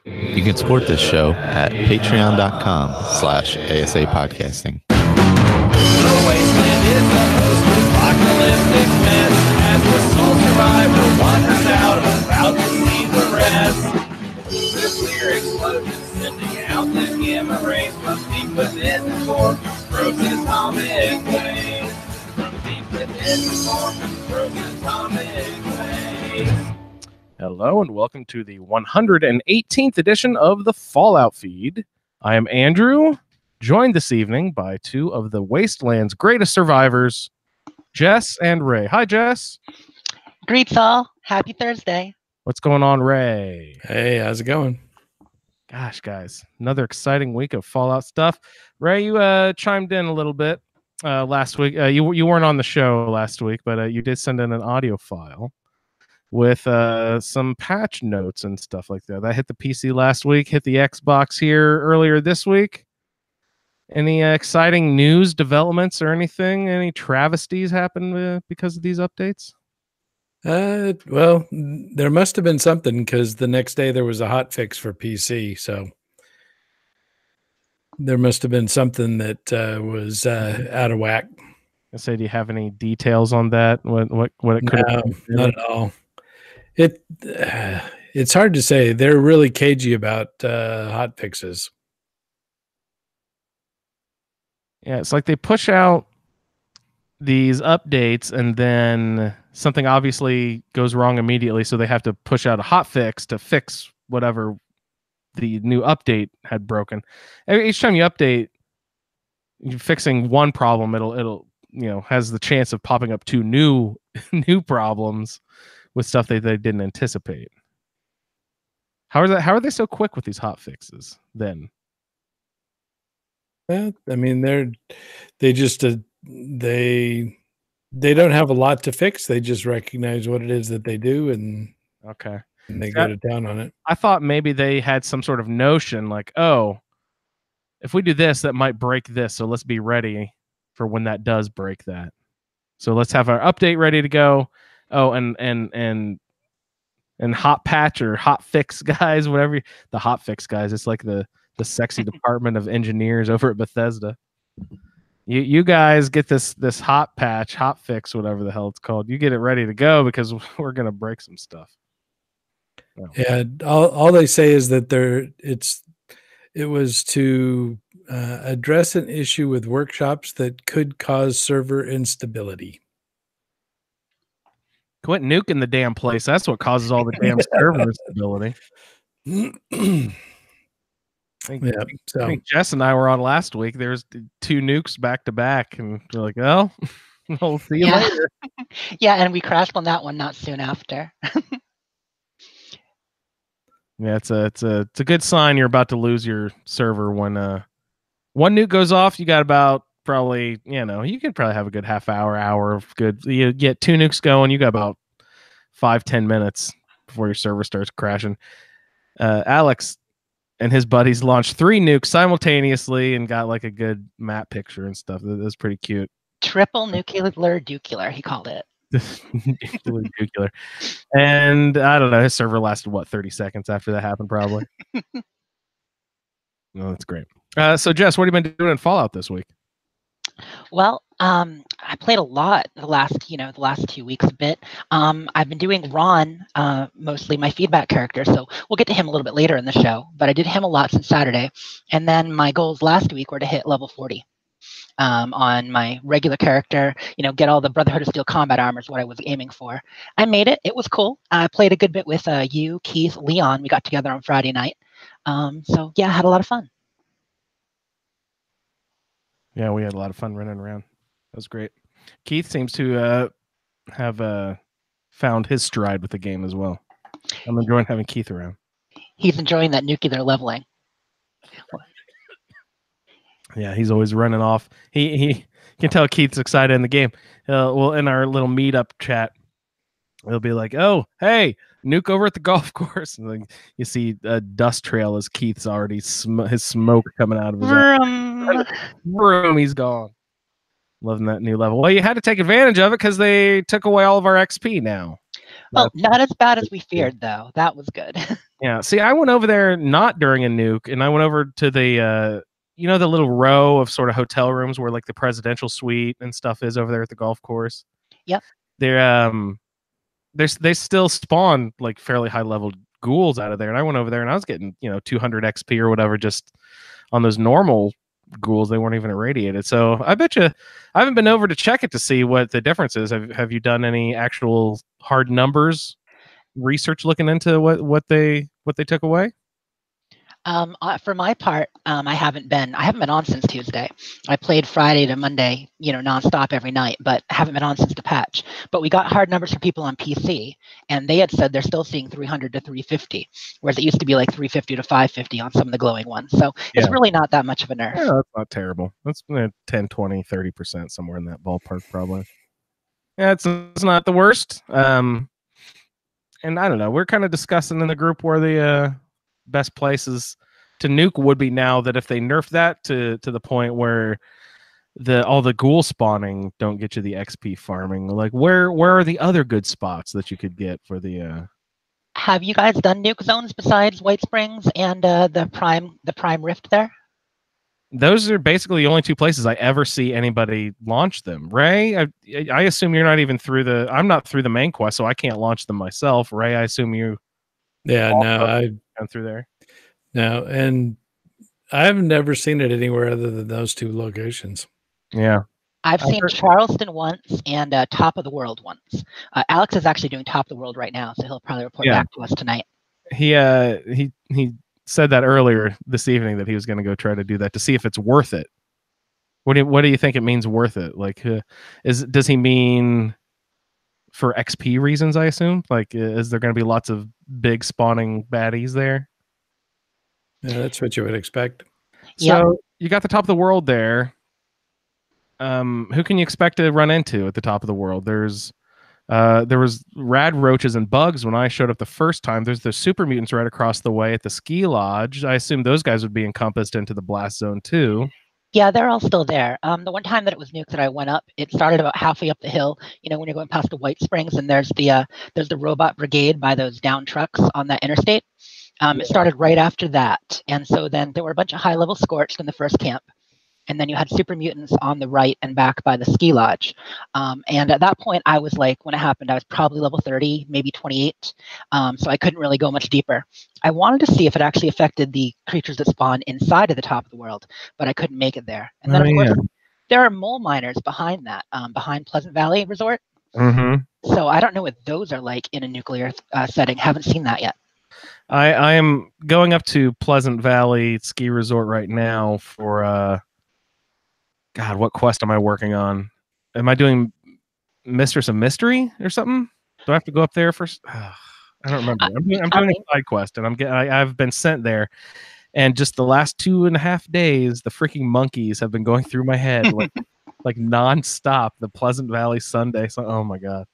You can support this show at patreon.com/ASA podcasting. The wasteland is a post-apocalyptic mess as the sole survivor wanders out about to see the rest. Nuclear explosion sending out the gamma rays from deep within the core, frozen atomic waves. From deep within the core, frozen atomic waves. Hello and welcome to the 118th edition of the Fallout Feed. I am Andrew, joined this evening by two of the Wasteland's greatest survivors, Jess and Ray. Hi, Jess. Greets all. Happy Thursday. What's going on, Ray? Hey, how's it going? Gosh, guys, another exciting week of Fallout stuff. Ray, you chimed in a little bit last week. You weren't on the show last week, but you did send in an audio file with some patch notes and stuff like that. That hit the PC last week, hit the Xbox here earlier this week. Any exciting news, developments, or anything? Any travesties happen because of these updates? Well, there must have been something because the next day there was a hot fix for PC, so there must have been something that was out of whack. I say, do you have any details on that? What it could have been? Not at all. It's hard to say. They're really cagey about hot fixes. Yeah, it's like they push out these updates and then something obviously goes wrong immediately, so they have to push out a hot fix to fix whatever the new update had broken. Each time you update, you're fixing one problem, it'll has the chance of popping up two new problems with stuff they didn't anticipate. How are they so quick with these hot fixes then? Well, I mean, they don't have a lot to fix. They just recognize what it is that they do, and okay, and they go to town on it. I thought maybe they had some sort of notion like, oh, if we do this, that might break this, so let's be ready for when that does break that. So let's have our update ready to go. Oh, and hot patch or hot fix guys, whatever the hot fix guys. It's like the sexy department of engineers over at Bethesda. You guys get this hot patch, hot fix, whatever the hell it's called. You get it ready to go because we're gonna break some stuff. No. Yeah, all they say is that it was to address an issue with workshops that could cause server instability. Quit nuking the damn place. That's what causes all the damn server instability. I think Jess and I were on last week. There's two nukes back to back, and we're like, "Oh, we'll see you later." Yeah, and we crashed on that one not soon after. Yeah, it's a good sign you're about to lose your server when one nuke goes off. You got about probably you can probably have a good hour of good. You get two nukes going, you got about 5-10 minutes before your server starts crashing. Alex and his buddies launched 3 nukes simultaneously and got like a good map picture and stuff. It was pretty cute. Triple nuclear duclear, he called it. Nuclear. And I don't know, his server lasted 30 seconds after that happened, probably. No, that's great. So Jess, what have you been doing in Fallout this week? Well, I played a lot the last 2 weeks a bit. I've been doing Ron, mostly my feedback character, so we'll get to him a little bit later in the show, but I did him a lot since Saturday. And then my goals last week were to hit level 40 on my regular character, get all the Brotherhood of Steel combat armor is what I was aiming for. I made it. It was cool. I played a good bit with you, Keith, Leon. We got together on Friday night. So yeah, I had a lot of fun. Yeah, we had a lot of fun running around. That was great. Keith seems to have found his stride with the game as well. I'm enjoying having Keith around. He's enjoying that nuclear leveling. Yeah, he's always running off. He can tell Keith's excited in the game. Well, in our little meetup chat, it'll be like, "Oh, hey, nuke over at the golf course," and like you see a dust trail as Keith's already his smoke coming out of his room. He's gone. Loving that new level. Well, you had to take advantage of it because they took away all of our XP now. Well, not as bad as we feared, though. That was good. Yeah. See, I went over there not during a nuke, and I went over to the the little row of sort of hotel rooms where like the presidential suite and stuff is over there at the golf course. Yep. They still spawn like fairly high level ghouls out of there, and I went over there and I was getting 200 XP or whatever just on those normal ghouls. They weren't even irradiated. So I bet you I haven't been over to check it to see what the difference is. Have you done any actual hard numbers research looking into what they took away? For my part, I haven't been on since Tuesday. I played Friday to Monday, nonstop every night, but haven't been on since the patch. But we got hard numbers for people on PC, and they had said they're still seeing 300 to 350, whereas it used to be like 350 to 550 on some of the glowing ones. So it's really not that much of a nerf. Yeah, that's not terrible. That's 10, 20, 30%, somewhere in that ballpark, probably. Yeah, it's not the worst. And I don't know. We're kind of discussing in the group where the best places to nuke would be now that if they nerf that to the point where all the ghoul spawning don't get you the XP farming, like where are the other good spots that you could get for the Have you guys done nuke zones besides White Springs and the Prime Rift there? Those are basically the only two places I ever see anybody launch them. Ray, I assume you're not even through I'm not through the main quest, so I can't launch them myself. Ray, I assume you I've gone through there. No, and I've never seen it anywhere other than those two locations. Yeah. I've seen Charleston once and Top of the World once. Alex is actually doing Top of the World right now, so he'll probably report back to us tonight. He said that earlier this evening that he was going to go try to do that to see if it's worth it. What do you think it means worth it? Like, does he mean for XP reasons? I assume. Like, is there going to be lots of big spawning baddies there? Yeah, that's what you would expect. So you got the Top of the World there. Who can you expect to run into at the top of the world? There was rad roaches and bugs when I showed up the first time. There's the super mutants right across the way at the ski lodge. I assume those guys would be encompassed into the blast zone too. Yeah, they're all still there. The one time that it was nuked that I went up, it started about halfway up the hill. When you're going past the White Springs, and there's the robot brigade by those down trucks on that interstate. It started right after that, and so then there were a bunch of high-level scorched in the first camp. And then you had super mutants on the right and back by the ski lodge. And at that point, I was like, when it happened, I was probably level 30, maybe 28. So I couldn't really go much deeper. I wanted to see if it actually affected the creatures that spawn inside of the top of the world, but I couldn't make it there. And then, of course, there are mole miners behind that, behind Pleasant Valley Resort. Mm-hmm. So I don't know what those are like in a nuclear setting. Haven't seen that yet. I am going up to Pleasant Valley Ski Resort right now for God, what quest am I working on? Am I doing Mistress of Mystery or something? Do I have to go up there first? I don't remember. I'm doing a side quest, and I've been sent there, and just the last 2.5 days, the freaking monkeys have been going through my head like nonstop. The Pleasant Valley Sunday. So, oh my god.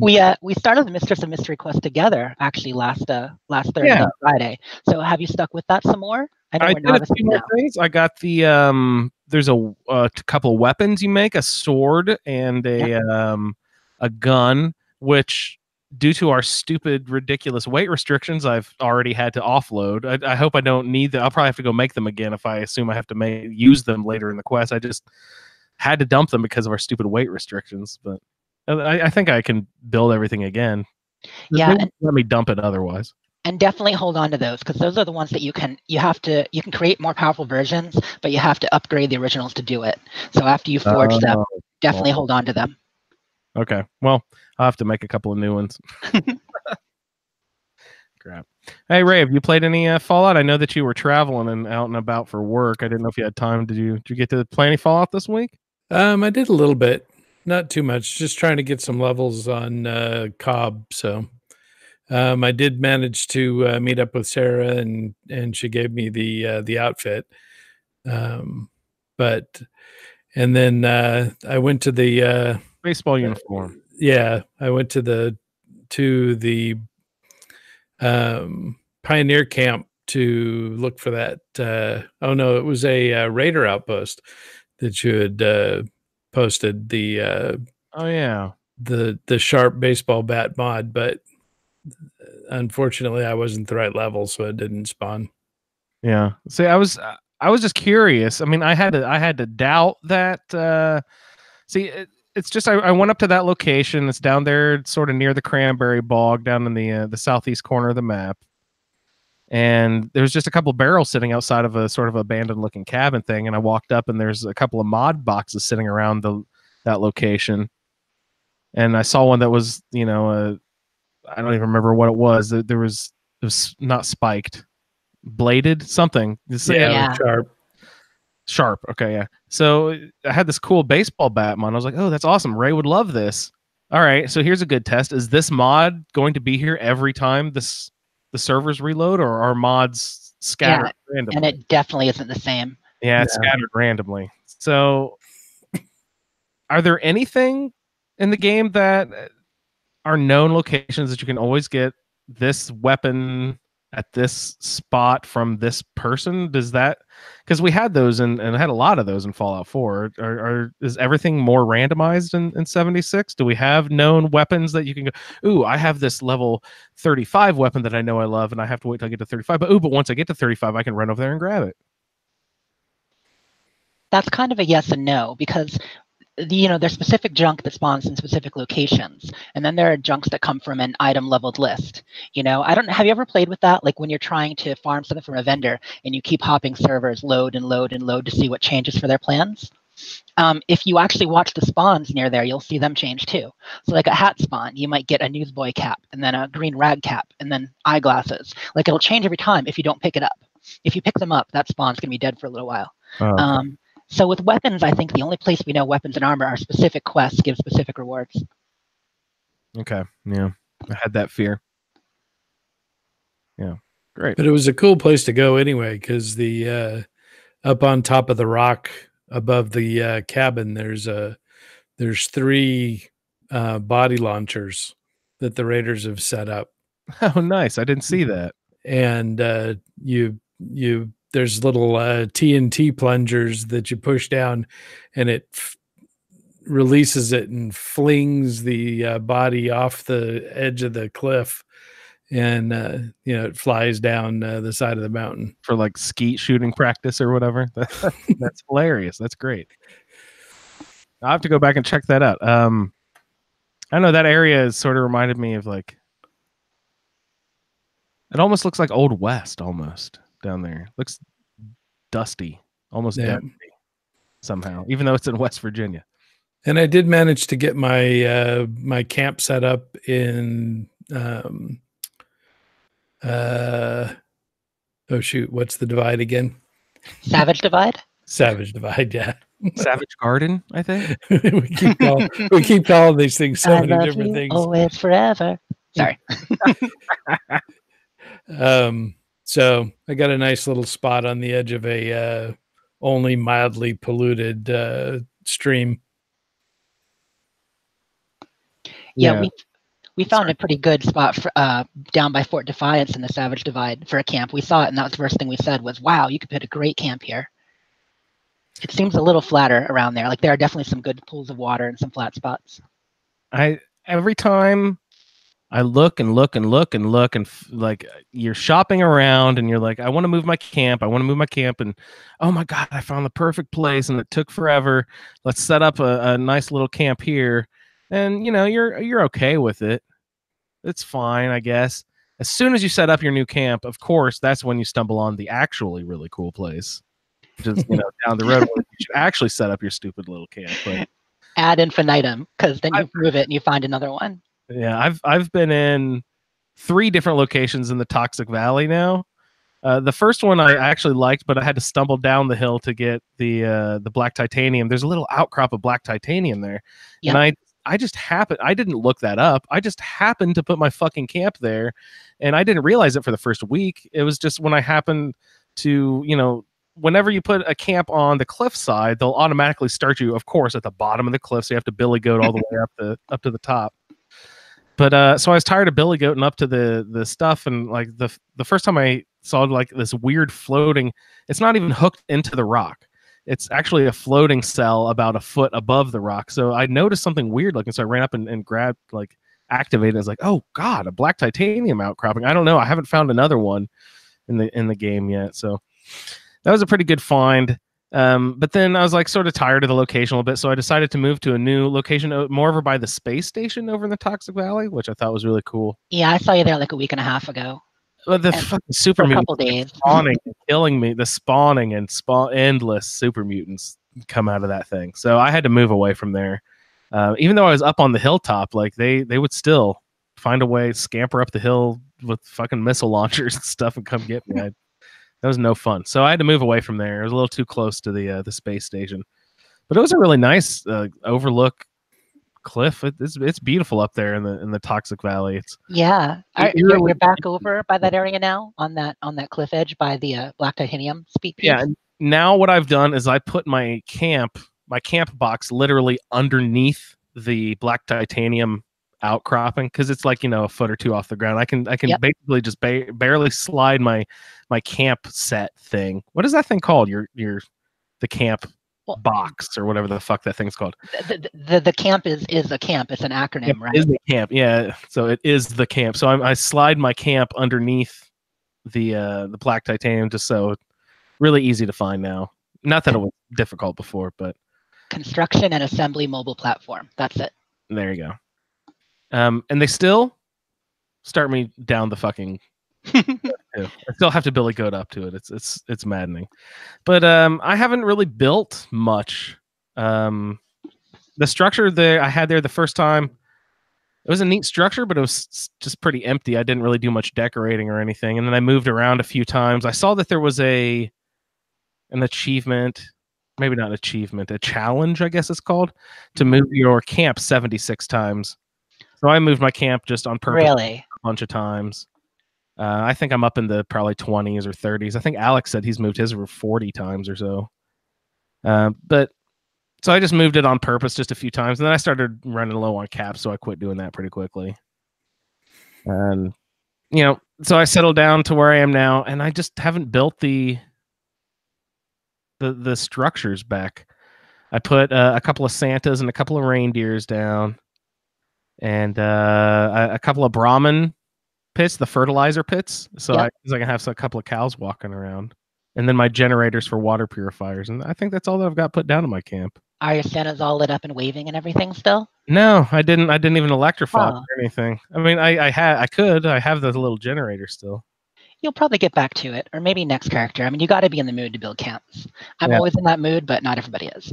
We started the Mistress of Mystery quest together actually last Thursday, Friday. So have you stuck with that some more? I did a few more things. I got the there's a couple of weapons you make, a sword and a gun, which due to our stupid, ridiculous weight restrictions, I've already had to offload. I hope I don't need them. I'll probably have to go make them again if I assume I have to use them later in the quest. I just had to dump them because of our stupid weight restrictions, but I think I can build everything again. Yeah, let me dump it otherwise. And definitely hold on to those, because those are the ones that you can create more powerful versions, but you have to upgrade the originals to do it. So after you forge them, definitely hold on to them. Okay. Well, I'll have to make a couple of new ones. Crap. Hey, Ray, have you played any Fallout? I know that you were traveling and out and about for work. I didn't know if you had time. Did you get to play any Fallout this week? I did a little bit, not too much. Just trying to get some levels on Cobb. So I did manage to meet up with Sarah, and she gave me the outfit. But and then I went to the baseball uniform. Yeah, I went to the Pioneer camp to look for that. Oh no, it was a Raider outpost that you had posted the oh yeah, the sharp baseball bat mod, but unfortunately, I wasn't the right level, so it didn't spawn. Yeah. See, I was just curious. I mean, I had to doubt that. See, it's just I went up to that location. It's down there, sort of near the cranberry bog, down in the southeast corner of the map. And there was just a couple barrels sitting outside of a sort of abandoned looking cabin thing. And I walked up, and there's a couple of mod boxes sitting around that location. And I saw one that was, I don't even remember what it was. It was not spiked, bladed, something. Yeah. Sharp. Sharp. Okay, yeah. So I had this cool baseball bat mod. I was like, oh, that's awesome. Ray would love this. All right, so here's a good test. Is this mod going to be here every time the servers reload, or are mods scattered randomly? And it definitely isn't the same. Yeah, it's scattered randomly. So are there anything in the game that are known locations that you can always get this weapon at this spot from this person? Does that, because we had those and I had a lot of those in Fallout 4. Is everything more randomized in 76? Do we have known weapons that you can go, ooh, I have this level 35 weapon that I know I love, and I have to wait till I get to 35, but once I get to 35, I can run over there and grab it? That's kind of a yes and no, because there's specific junk that spawns in specific locations, and then there are junks that come from an item leveled list. I don't know, have you ever played with that? Like when you're trying to farm something from a vendor and you keep hopping servers, load and load and load to see what changes for their plans. If you actually watch the spawns near there, you'll see them change too. So like a hat spawn, you might get a newsboy cap and then a green rag cap and then eyeglasses. Like it'll change every time if you don't pick it up. If you pick them up, that spawn's gonna be dead for a little while. Oh, okay. So with weapons, I think the only place we know weapons and armor are specific quests give specific rewards. Okay, yeah, I had that fear. Yeah, great. But it was a cool place to go anyway, because the up on top of the rock above the cabin, there's 3 body launchers that the raiders have set up. Oh, nice. I didn't see that. And there's little TNT plungers that you push down, and it releases it and flings the body off the edge of the cliff, and it flies down the side of the mountain for like skeet shooting practice or whatever. That's hilarious. That's great. I'll have to go back and check that out. I don't know, that area is sort of reminded me of like, it almost looks like Old West almost down there. Looks dusty, almost dusty somehow, even though it's in West Virginia. And I did manage to get my my camp set up in oh shoot, what's the divide again? Savage Divide? Savage Divide, yeah. Savage Garden, I think. we keep calling these things so many different things. Always forever. Sorry. So I got a nice little spot on the edge of a only mildly polluted stream. Yeah, we found a pretty good spot for, down by Fort Defiance in the Savage Divide for a camp. We saw it, and that was the first thing we said was, wow, you could put a great camp here. It seems a little flatter around there. Like there are definitely some good pools of water and some flat spots. Every time I look and look and look and look, and like you're shopping around and you're like, I want to move my camp. And oh my God, I found the perfect place, and it took forever. Let's set up a nice little camp here. And you're okay with it. It's fine, I guess. As soon as you set up your new camp, of course, that's when you stumble on the actually really cool place. Just down the road, where you should actually set up your stupid little camp. But ad infinitum, because then you prove it and you find another one. Yeah, I've been in 3 different locations in the Toxic Valley now. The first one I actually liked, but I had to stumble down the hill to get the black titanium. There's a little outcrop of black titanium there, and I just happened. I didn't look that up. I just happened to put my fucking camp there, and I didn't realize it for the first week. It was just when I happened to, whenever you put a camp on the cliffside, they'll automatically start you, of course, at the bottom of the cliff, so you have to billy goat all the way up to the top. But so I was tired of billy goating up to the stuff, and like the first time I saw like this weird floating, it's not even hooked into the rock. It's actually a floating cell about a foot above the rock. So I noticed something weird looking, so I ran up and grabbed like activated. It's like, oh god, a black titanium outcropping. I don't know. I haven't found another one in the game yet. So that was a pretty good find. But then I was like sort of tired of the location a little bit, so I decided to move to a new location, more over by the space station over in the Toxic Valley, which I thought was really cool. Yeah, I saw you there like a week and a half ago. Well, the And fucking super for a mutants couple days. spawning and killing me. The spawning and endless super mutants come out of that thing. So I had to move away from there. Even though I was up on the hilltop, like they would still find a way, scamper up the hill with fucking missile launchers and stuff and come get me. That was no fun. So I had to move away from there. It was a little too close to the space station. But it was a really nice overlook cliff. It's beautiful up there in the Toxic Valley. It's Yeah, you're back over by that area now on that cliff edge by the black titanium speed piece. Yeah. And now what I've done is I put my camp box literally underneath the black titanium outcropping because it's like a foot or two off the ground. I can basically just barely slide my camp set thing. What is that thing called? The camp box or whatever the fuck that thing's called. The camp is a camp. It's an acronym, right? It is the camp. Yeah. So it is the camp. So I slide my camp underneath the black titanium just so really easy to find now. Not that it was difficult before, but construction and assembly mobile platform. That's it. There you go. And they still start me down the fucking. I still have to Billy Goat up to it. It's maddening, but I haven't really built much. The structure that I had there the first time, it was a neat structure, but it was just pretty empty. I didn't really do much decorating or anything, and then I moved around a few times. I saw that there was an achievement, maybe not an achievement, a challenge, I guess it's called, to move your camp 76 times. So I moved my camp just on purpose a bunch of times. I think I'm up in the probably 20s or 30s. I think Alex said he's moved his over 40 times or so. But so I just moved it on purpose just a few times, and then I started running low on caps, so I quit doing that pretty quickly. And so I settled down to where I am now, and I just haven't built the structures back. I put a couple of Santas and a couple of reindeers down, and a couple of Brahmin pits, the fertilizer pits, so I can have a couple of cows walking around, and then my generators for water purifiers, and I think that's all that I've got put down in my camp. Are your Santas all lit up and waving and everything still? No, I didn't even electrify or anything. I mean, I have the little generator still. You'll probably get back to it, or maybe next character. I mean, you got to be in the mood to build camps. I'm always in that mood, but not everybody is.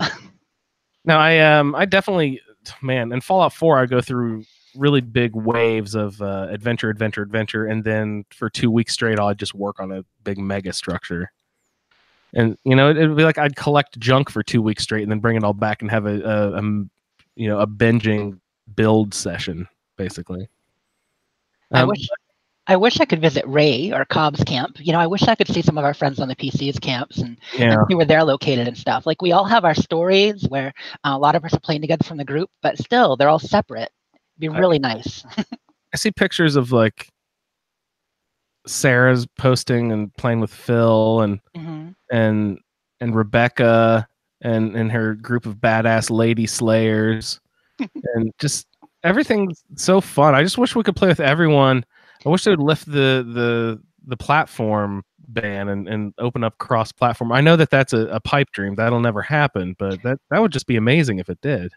No, I definitely, man, in Fallout 4, I go through really big waves of adventure, and then for 2 weeks straight, I'd just work on a big mega structure. And it'd be like I'd collect junk for 2 weeks straight, and then bring it all back and have a binging build session, basically. I wish I could visit Ray or Cobb's camp. I wish I could see some of our friends on the PC's camps and see where they're located and stuff. Like, we all have our stories where a lot of us are playing together from the group, but still, they're all separate. It'd be really nice. I see pictures of like Sarah's posting and playing with Phil and Rebecca and her group of badass lady slayers, and just everything's so fun. I just wish we could play with everyone. I wish they would lift the platform ban and open up cross-platform. I know that's a pipe dream. That'll never happen, but that would just be amazing if it did.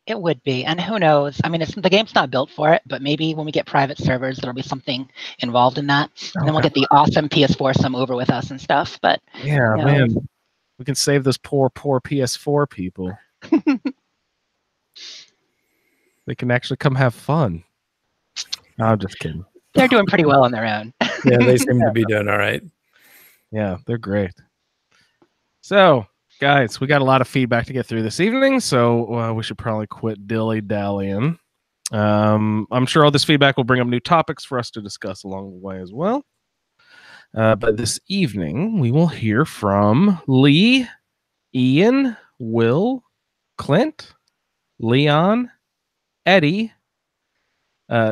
It would be, and who knows? I mean, the game's not built for it, but maybe when we get private servers, there'll be something involved in that, and then we'll get the awesome PS4 some over with us and stuff. But man, we can save those poor PS4 people. They can actually come have fun. No, I'm just kidding. They're doing pretty well on their own. Yeah, they seem to be doing all right. Yeah, they're great. So, guys, we got a lot of feedback to get through this evening, so we should probably quit dilly-dallying. I'm sure all this feedback will bring up new topics for us to discuss along the way as well. But this evening, we will hear from Lee, Ian, Will, Clint, Leon, Eddie,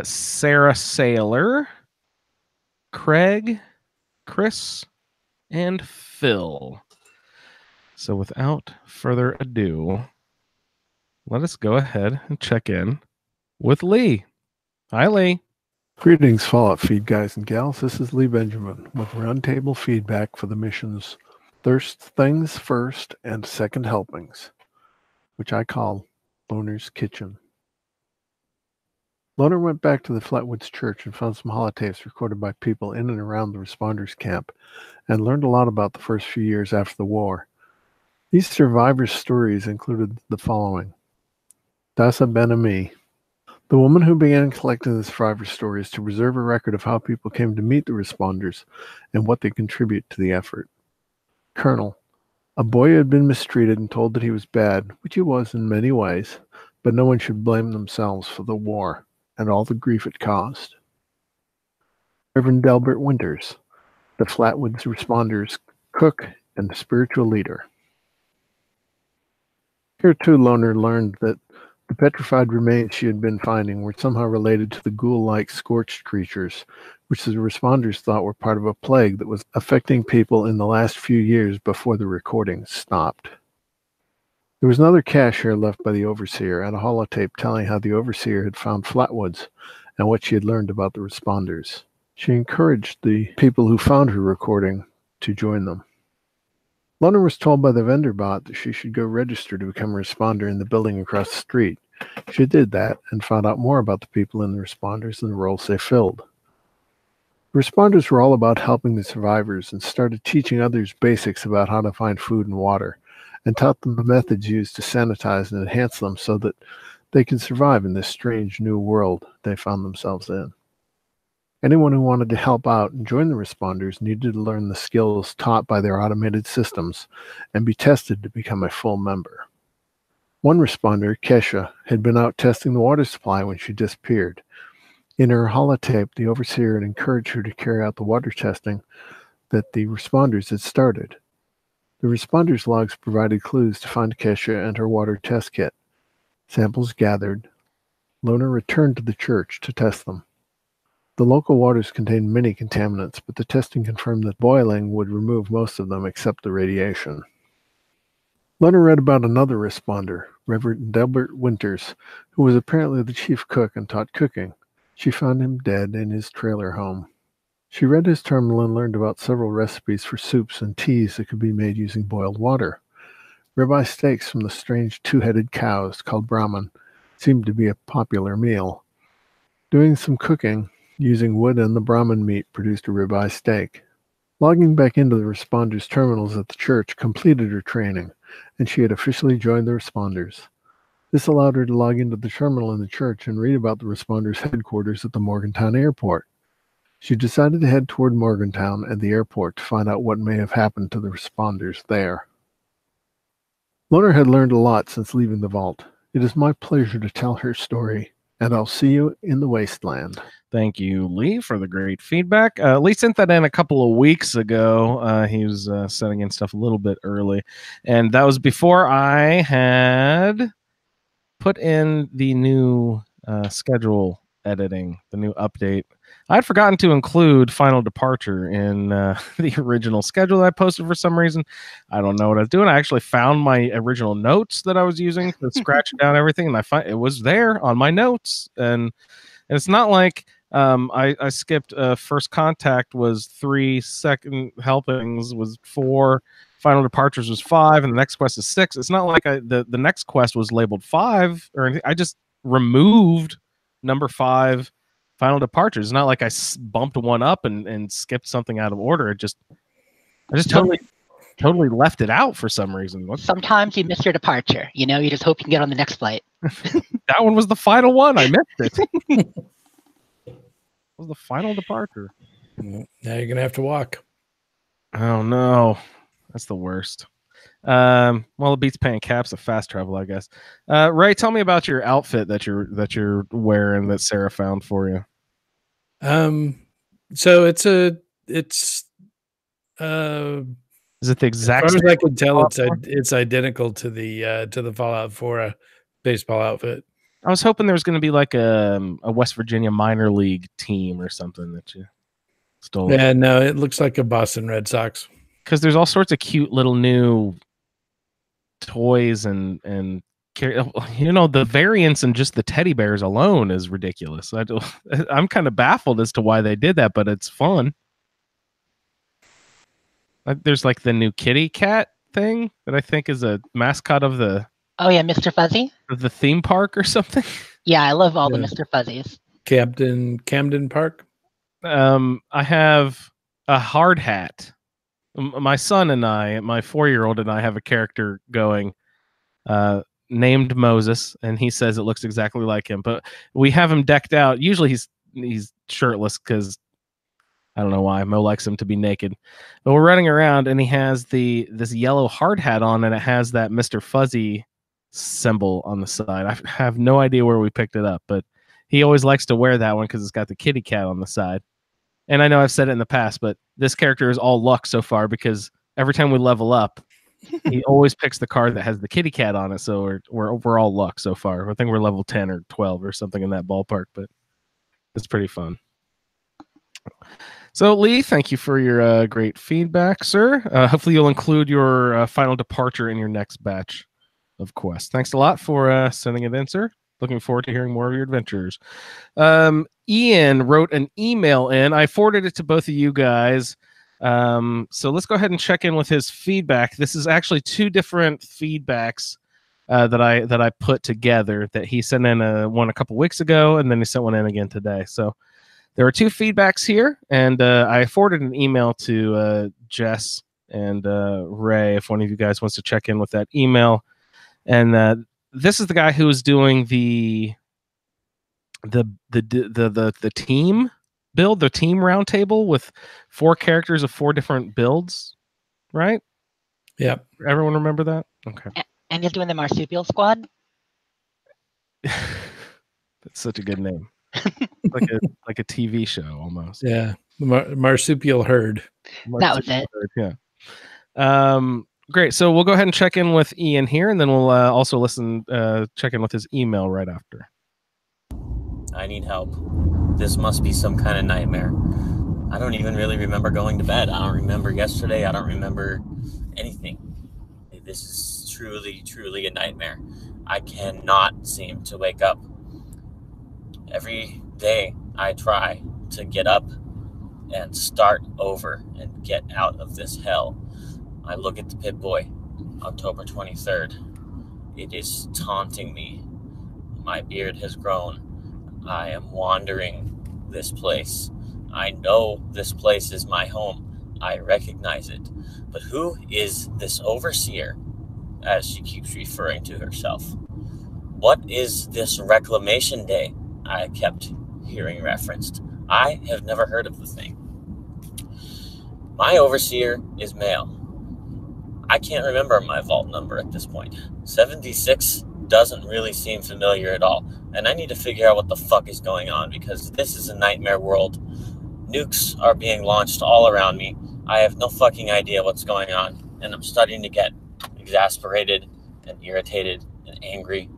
Sarah Saylor, Craig, Chris, and Phil. So without further ado, let us go ahead and check in with Lee. Hi, Lee. Greetings, Fallout Feed guys and gals. This is Lee Benjamin with roundtable feedback for the missions Thirst Things First and Second Helpings, which I call Loner's Kitchen. Loner went back to the Flatwoods Church and found some holotapes recorded by people in and around the responders' camp and learned a lot about the first few years after the war. These survivors' stories included the following. Dasa Ben-Ami, the woman who began collecting the survivor stories to preserve a record of how people came to meet the responders and what they contribute to the effort. Colonel, a boy who had been mistreated and told that he was bad, which he was in many ways, but no one should blame themselves for the war and all the grief it caused. Reverend Delbert Winters, the Flatwoods responders' cook and spiritual leader. Here too, Loner learned that the petrified remains she had been finding were somehow related to the ghoul-like scorched creatures, which the responders thought were part of a plague that was affecting people in the last few years before the recordings stopped. There was another cache here left by the Overseer and a holotape telling how the Overseer had found Flatwoods and what she had learned about the responders. She encouraged the people who found her recording to join them. Loner was told by the vendor bot that she should go register to become a responder in the building across the street. She did that and found out more about the people in the responders and the roles they filled. The responders were all about helping the survivors and started teaching others basics about how to find food and water, and taught them the methods used to sanitize and enhance them so that they can survive in this strange new world they found themselves in. Anyone who wanted to help out and join the responders needed to learn the skills taught by their automated systems and be tested to become a full member. One responder, Kesha, had been out testing the water supply when she disappeared. In her holotape, the Overseer had encouraged her to carry out the water testing that the responders had started. The responders' logs provided clues to find Kesha and her water test kit. Samples gathered. Loner returned to the church to test them. The local waters contained many contaminants, but the testing confirmed that boiling would remove most of them except the radiation. Loner read about another responder, Reverend Delbert Winters, who was apparently the chief cook and taught cooking. She found him dead in his trailer home. She read his terminal and learned about several recipes for soups and teas that could be made using boiled water. Ribeye steaks from the strange two-headed cows called Brahman seemed to be a popular meal. Doing some cooking using wood and the Brahman meat produced a ribeye steak. Logging back into the responders' terminals at the church completed her training, and she had officially joined the responders. This allowed her to log into the terminal in the church and read about the responders' headquarters at the Morgantown airport. She decided to head toward Morgantown and the airport to find out what may have happened to the responders there. Loner had learned a lot since leaving the vault. It is my pleasure to tell her story, and I'll see you in the wasteland. Thank you, Lee, for the great feedback. Lee sent that in a couple of weeks ago. He was sending in stuff a little bit early, and that was before I had put in the new schedule editing, the new update. I'd forgotten to include Final Departure in the original schedule that I posted for some reason. I don't know what I was doing. I actually found my original notes that I was using to scratch down everything, and I find it was there on my notes. And it's not like I skipped First Contact was 3, second helpings was 4, Final Departures was 5, and the next quest is 6. It's not like the next quest was labeled 5 or anything. I just removed number 5 Final Departures. It's not like I bumped one up and skipped something out of order. I just totally left it out for some reason. Sometimes you miss your departure. You know, you just hope you can get on the next flight. That one was the final one. I missed it. Was the Final Departure. Now you're gonna have to walk. Oh no, that's the worst. Well, it beats paying caps of fast travel, I guess. Ray, tell me about your outfit that you're wearing that Sarah found for you. So it's Is it the exact? as far same as I can tell, Fallout 4? it's identical to the Fallout 4 baseball outfit. I was hoping there was going to be like a West Virginia minor league team or something that you stole. Yeah, no, it looks like a Boston Red Sox. Because there's all sorts of cute little new toys and the variance in just the teddy bears alone is ridiculous. I'm kind of baffled as to why they did that, but it's fun. There's like the new kitty cat thing that I think is a mascot of the Oh yeah, Mr. Fuzzy. of the theme park or something. Yeah, I love all the Yeah. Mr. Fuzzies. Camden Park. I have a hard hat. My son and I, my 4-year-old and I, have a character going named Moses, and he says it looks exactly like him. But we have him decked out. Usually he's shirtless because I don't know why Mo likes him to be naked. But we're running around, and he has this yellow hard hat on, and it has that Mr. Fuzzy symbol on the side. I have no idea where we picked it up, but he always likes to wear that one because it's got the kitty cat on the side. And I know I've said it in the past, but this character is all luck so far because every time we level up, he always picks the card that has the kitty cat on it. So we're all luck so far. I think we're level 10 or 12 or something in that ballpark, but it's pretty fun. So Lee, thank you for your great feedback, sir. Hopefully you'll include your final departure in your next batch of quests. Thanks a lot for sending it in, sir. Looking forward to hearing more of your adventures. Ian wrote an email in. I forwarded it to both of you guys. So let's go ahead and check in with his feedback. This is actually 2 different feedbacks that I put together that he sent in one a couple weeks ago, and then he sent one in again today. So there are 2 feedbacks here, and I forwarded an email to Jess and Ray if one of you guys wants to check in with that email. And this is the guy who was doing the team build, the team roundtable with 4 characters of 4 different builds, right? Yeah. Everyone remember that? Okay. And he's doing the Marsupial Squad. That's such a good name. like a TV show almost. Yeah. The marsupial herd. That was it. Yeah. Great. So we'll go ahead and check in with Ian here, and then we'll also check in with his email right after. I need help. This must be some kind of nightmare. I don't even really remember going to bed. I don't remember yesterday. I don't remember anything. This is truly, truly a nightmare. I cannot seem to wake up. Every day I try to get up and start over and get out of this hell. I look at the Pip-Boy, October 23rd. It is taunting me. My beard has grown. I am wandering this place. I know this place is my home. I recognize it. But who is this overseer, as she keeps referring to herself? What is this reclamation day I kept hearing referenced? I have never heard of the thing. My overseer is male. I can't remember my vault number at this point. 76 doesn't really seem familiar at all. And I need to figure out what the fuck is going on, because this is a nightmare world. Nukes are being launched all around me. I have no fucking idea what's going on. And I'm starting to get exasperated and irritated and angry.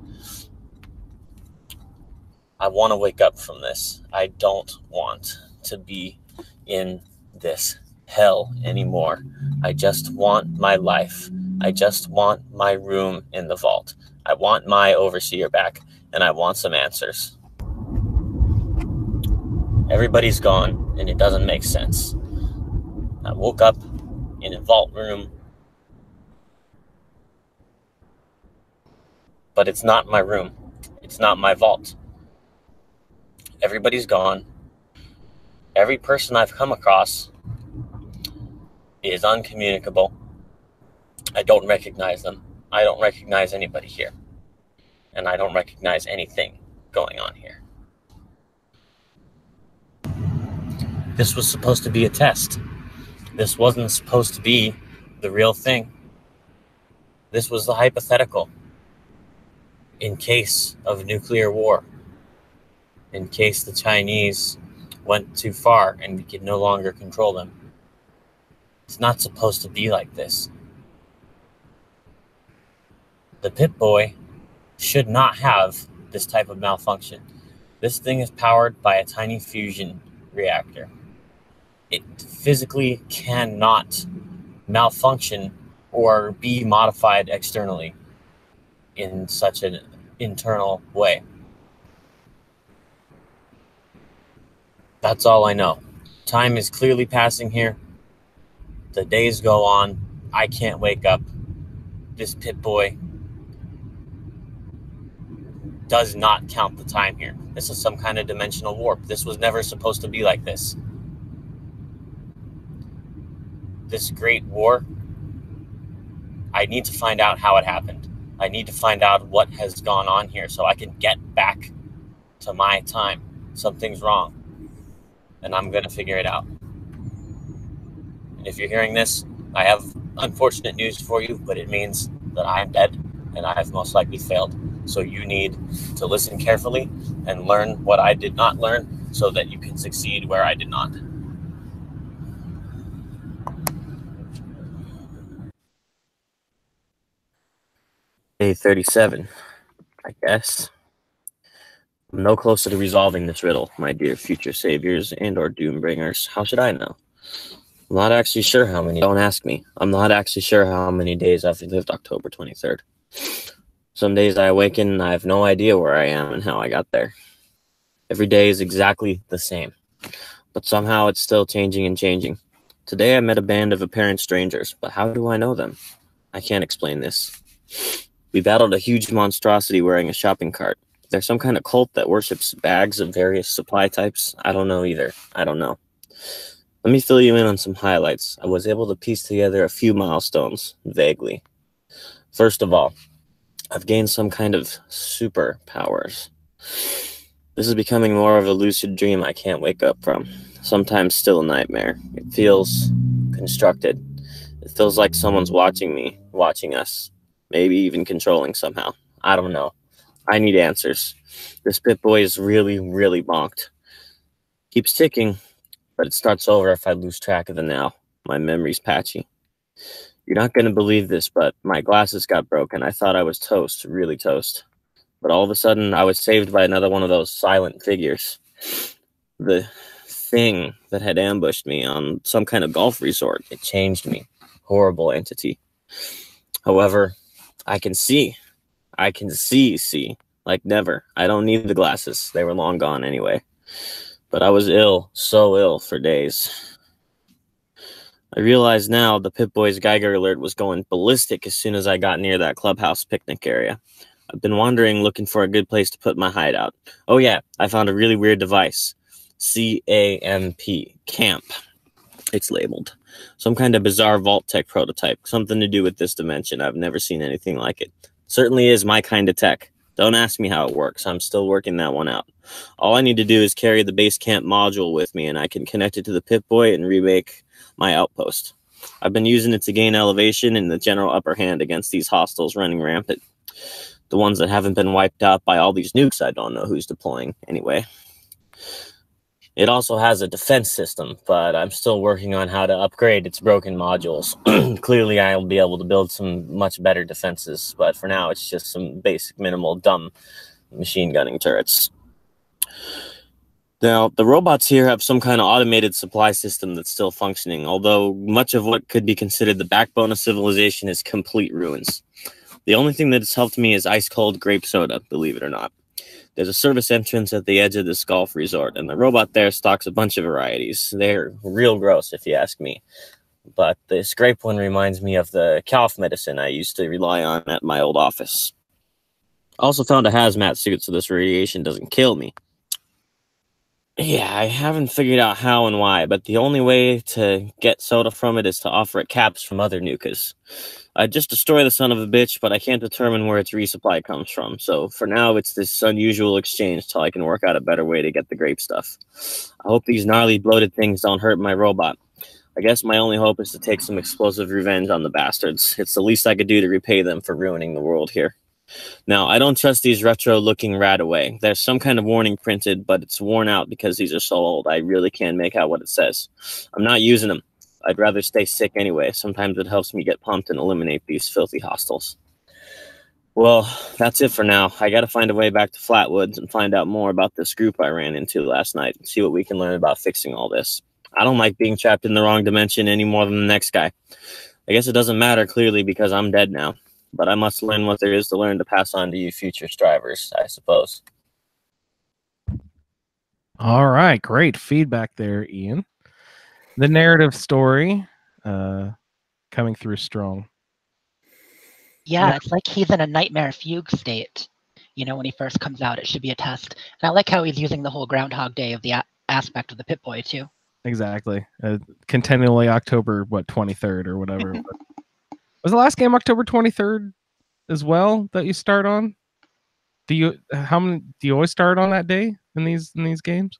I want to wake up from this. I don't want to be in this hell anymore. I just want my life. I just want my room in the vault. I want my overseer back, and I want some answers. Everybody's gone, and it doesn't make sense. I woke up in a vault room, but it's not my room. It's not my vault. Everybody's gone. Every person I've come across is uncommunicable. I don't recognize them. I don't recognize anybody here. And I don't recognize anything going on here. This was supposed to be a test. This wasn't supposed to be the real thing. This was the hypothetical. In case of nuclear war. In case the Chinese went too far and we could no longer control them. It's not supposed to be like this. The Pip-Boy should not have this type of malfunction. This thing is powered by a tiny fusion reactor. It physically cannot malfunction or be modified externally. in such an internal way. That's all I know. Time is clearly passing here. The days go on. I can't wake up. This Pip-Boy does not count the time here. This is some kind of dimensional warp. This was never supposed to be like this. This great war, I need to find out how it happened. I need to find out what has gone on here so I can get back to my time. Something's wrong, and I'm going to figure it out. And if you're hearing this, I have unfortunate news for you, but it means that I am dead, and I have most likely failed. So you need to listen carefully and learn what I did not learn so that you can succeed where I did not. Day 37, I guess. I'm no closer to resolving this riddle, my dear future saviors and or doombringers. How should I know? I'm not actually sure how many. Don't ask me. I'm not actually sure how many days I've lived October 23rd. Some days I awaken and I have no idea where I am and how I got there. Every day is exactly the same, but somehow it's still changing and changing. Today I met a band of apparent strangers, but how do I know them? I can't explain this. We battled a huge monstrosity wearing a shopping cart. There's some kind of cult that worships bags of various supply types. I don't know either. I don't know. Let me fill you in on some highlights. I was able to piece together a few milestones, vaguely. First of all, I've gained some kind of superpowers. This is becoming more of a lucid dream I can't wake up from. Sometimes still a nightmare. It feels constructed. It feels like someone's watching me, watching us. Maybe even controlling somehow. I don't know. I need answers. This Pip-Boy is really, really bonked. Keeps ticking, but it starts over if I lose track of the now. My memory's patchy. You're not going to believe this, but my glasses got broken. I thought I was toast, really toast. But all of a sudden, I was saved by another one of those silent figures. The thing that had ambushed me on some kind of golf resort. It changed me. Horrible entity. However, I can see. I can see, like never. I don't need the glasses. They were long gone anyway. But I was ill, so ill for days. I realize now the Pip-Boy's Geiger alert was going ballistic as soon as I got near that clubhouse picnic area. I've been wandering, looking for a good place to put my hideout. Oh yeah, I found a really weird device. CAMP, camp. It's labeled. Some kind of bizarre vault tech prototype. Something to do with this dimension. I've never seen anything like it. Certainly is my kind of tech. Don't ask me how it works. I'm still working that one out. All I need to do is carry the base camp module with me, and I can connect it to the Pip-Boy and remake my outpost. I've been using it to gain elevation and the general upper hand against these hostiles running rampant. The ones that haven't been wiped out by all these nukes I don't know who's deploying anyway. It also has a defense system, but I'm still working on how to upgrade its broken modules. Clearly, I'll be able to build some much better defenses, but for now, it's just some basic, minimal, dumb machine gunning turrets. Now, the robots here have some kind of automated supply system that's still functioning, although much of what could be considered the backbone of civilization is complete ruins. The only thing that has helped me is ice-cold grape soda, believe it or not. There's a service entrance at the edge of this golf resort, and the robot there stocks a bunch of varieties. They're real gross, if you ask me. But this grape one reminds me of the cough medicine I used to rely on at my old office. I also found a hazmat suit so this radiation doesn't kill me. Yeah, I haven't figured out how and why, but the only way to get soda from it is to offer it caps from other nukas. I'd just destroy the son of a bitch, but I can't determine where its resupply comes from, so for now it's this unusual exchange till I can work out a better way to get the grape stuff. I hope these gnarly bloated things don't hurt my robot. I guess my only hope is to take some explosive revenge on the bastards. It's the least I could do to repay them for ruining the world here. Now, I don't trust these retro-looking rat-away. There's some kind of warning printed, but it's worn out because these are so old. I really can't make out what it says. I'm not using them. I'd rather stay sick anyway. Sometimes it helps me get pumped and eliminate these filthy hostiles. Well, that's it for now. I gotta find a way back to Flatwoods and find out more about this group I ran into last night and see what we can learn about fixing all this. I don't like being trapped in the wrong dimension any more than the next guy. I guess it doesn't matter clearly because I'm dead now. but I must learn what there is to learn to pass on to you future strivers, I suppose. All right, great feedback there, Ian. The narrative story coming through strong. Yeah, it's like he's in a nightmare fugue state. You know, when he first comes out, it should be a test. And I like how he's using the whole Groundhog Day of the aspect of the Pip-Boy, too. Exactly. Continually October 23rd or whatever. Was the last game October 23rd as well that you start on? Do you always start on that day in these games?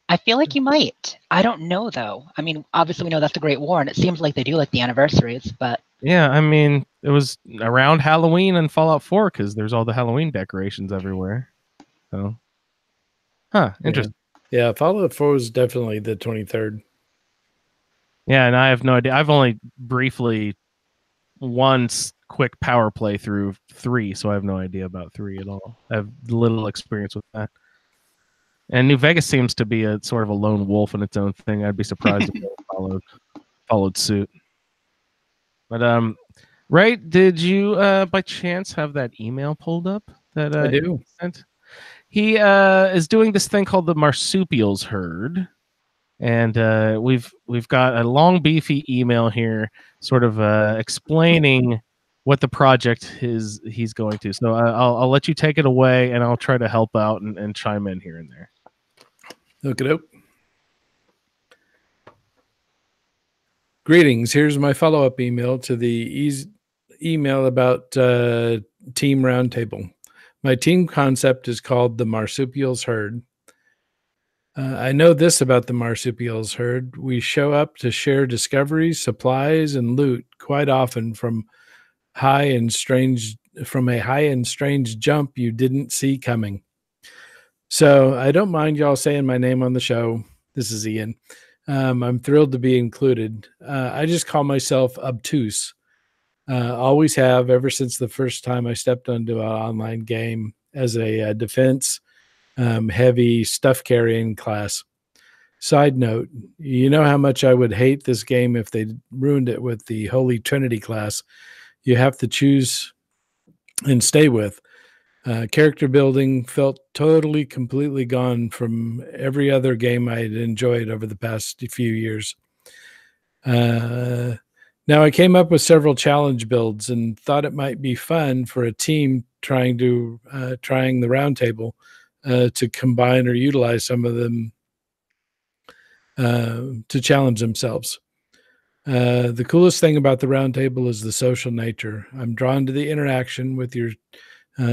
I feel like you might. I don't know though. I mean, obviously we know that's the Great War, and it seems like they do like the anniversaries, but yeah, I mean, it was around Halloween and Fallout 4 because there's all the Halloween decorations everywhere. So, interesting. Yeah, Fallout 4 was definitely the 23rd. Yeah, and I have no idea. I've only briefly once quick power play through 3, so I have no idea about 3 at all. I have little experience with that. And New Vegas seems to be a sort of a lone wolf in its own thing. I'd be surprised if they followed suit. But Ray, did you by chance have that email pulled up that I do. he sent? He is doing this thing called the Marsupials Herd. And we've got a long, beefy email here, sort of explaining what the project he's going to. So I'll let you take it away, and I'll try to help out and chime in here and there. Okay. Greetings. Here's my follow-up email to the email about Team Roundtable. My team concept is called the Marsupials Herd. I know this about the Marsupials Herd. We show up to share discoveries, supplies, and loot quite often from a high and strange jump you didn't see coming. So I don't mind y'all saying my name on the show. This is Ian. I'm thrilled to be included. I just call myself obtuse. Always have ever since the first time I stepped onto an online game as a defense heavy stuff carrying class. Side note, you know how much I would hate this game if they ruined it with the Holy Trinity class you have to choose and stay with. Character building felt totally, completely gone from every other game I had enjoyed over the past few years. Now, I came up with several challenge builds and thought it might be fun for a team trying the roundtable to combine or utilize some of them to challenge themselves. The coolest thing about the roundtable is the social nature. I'm drawn to the interaction with your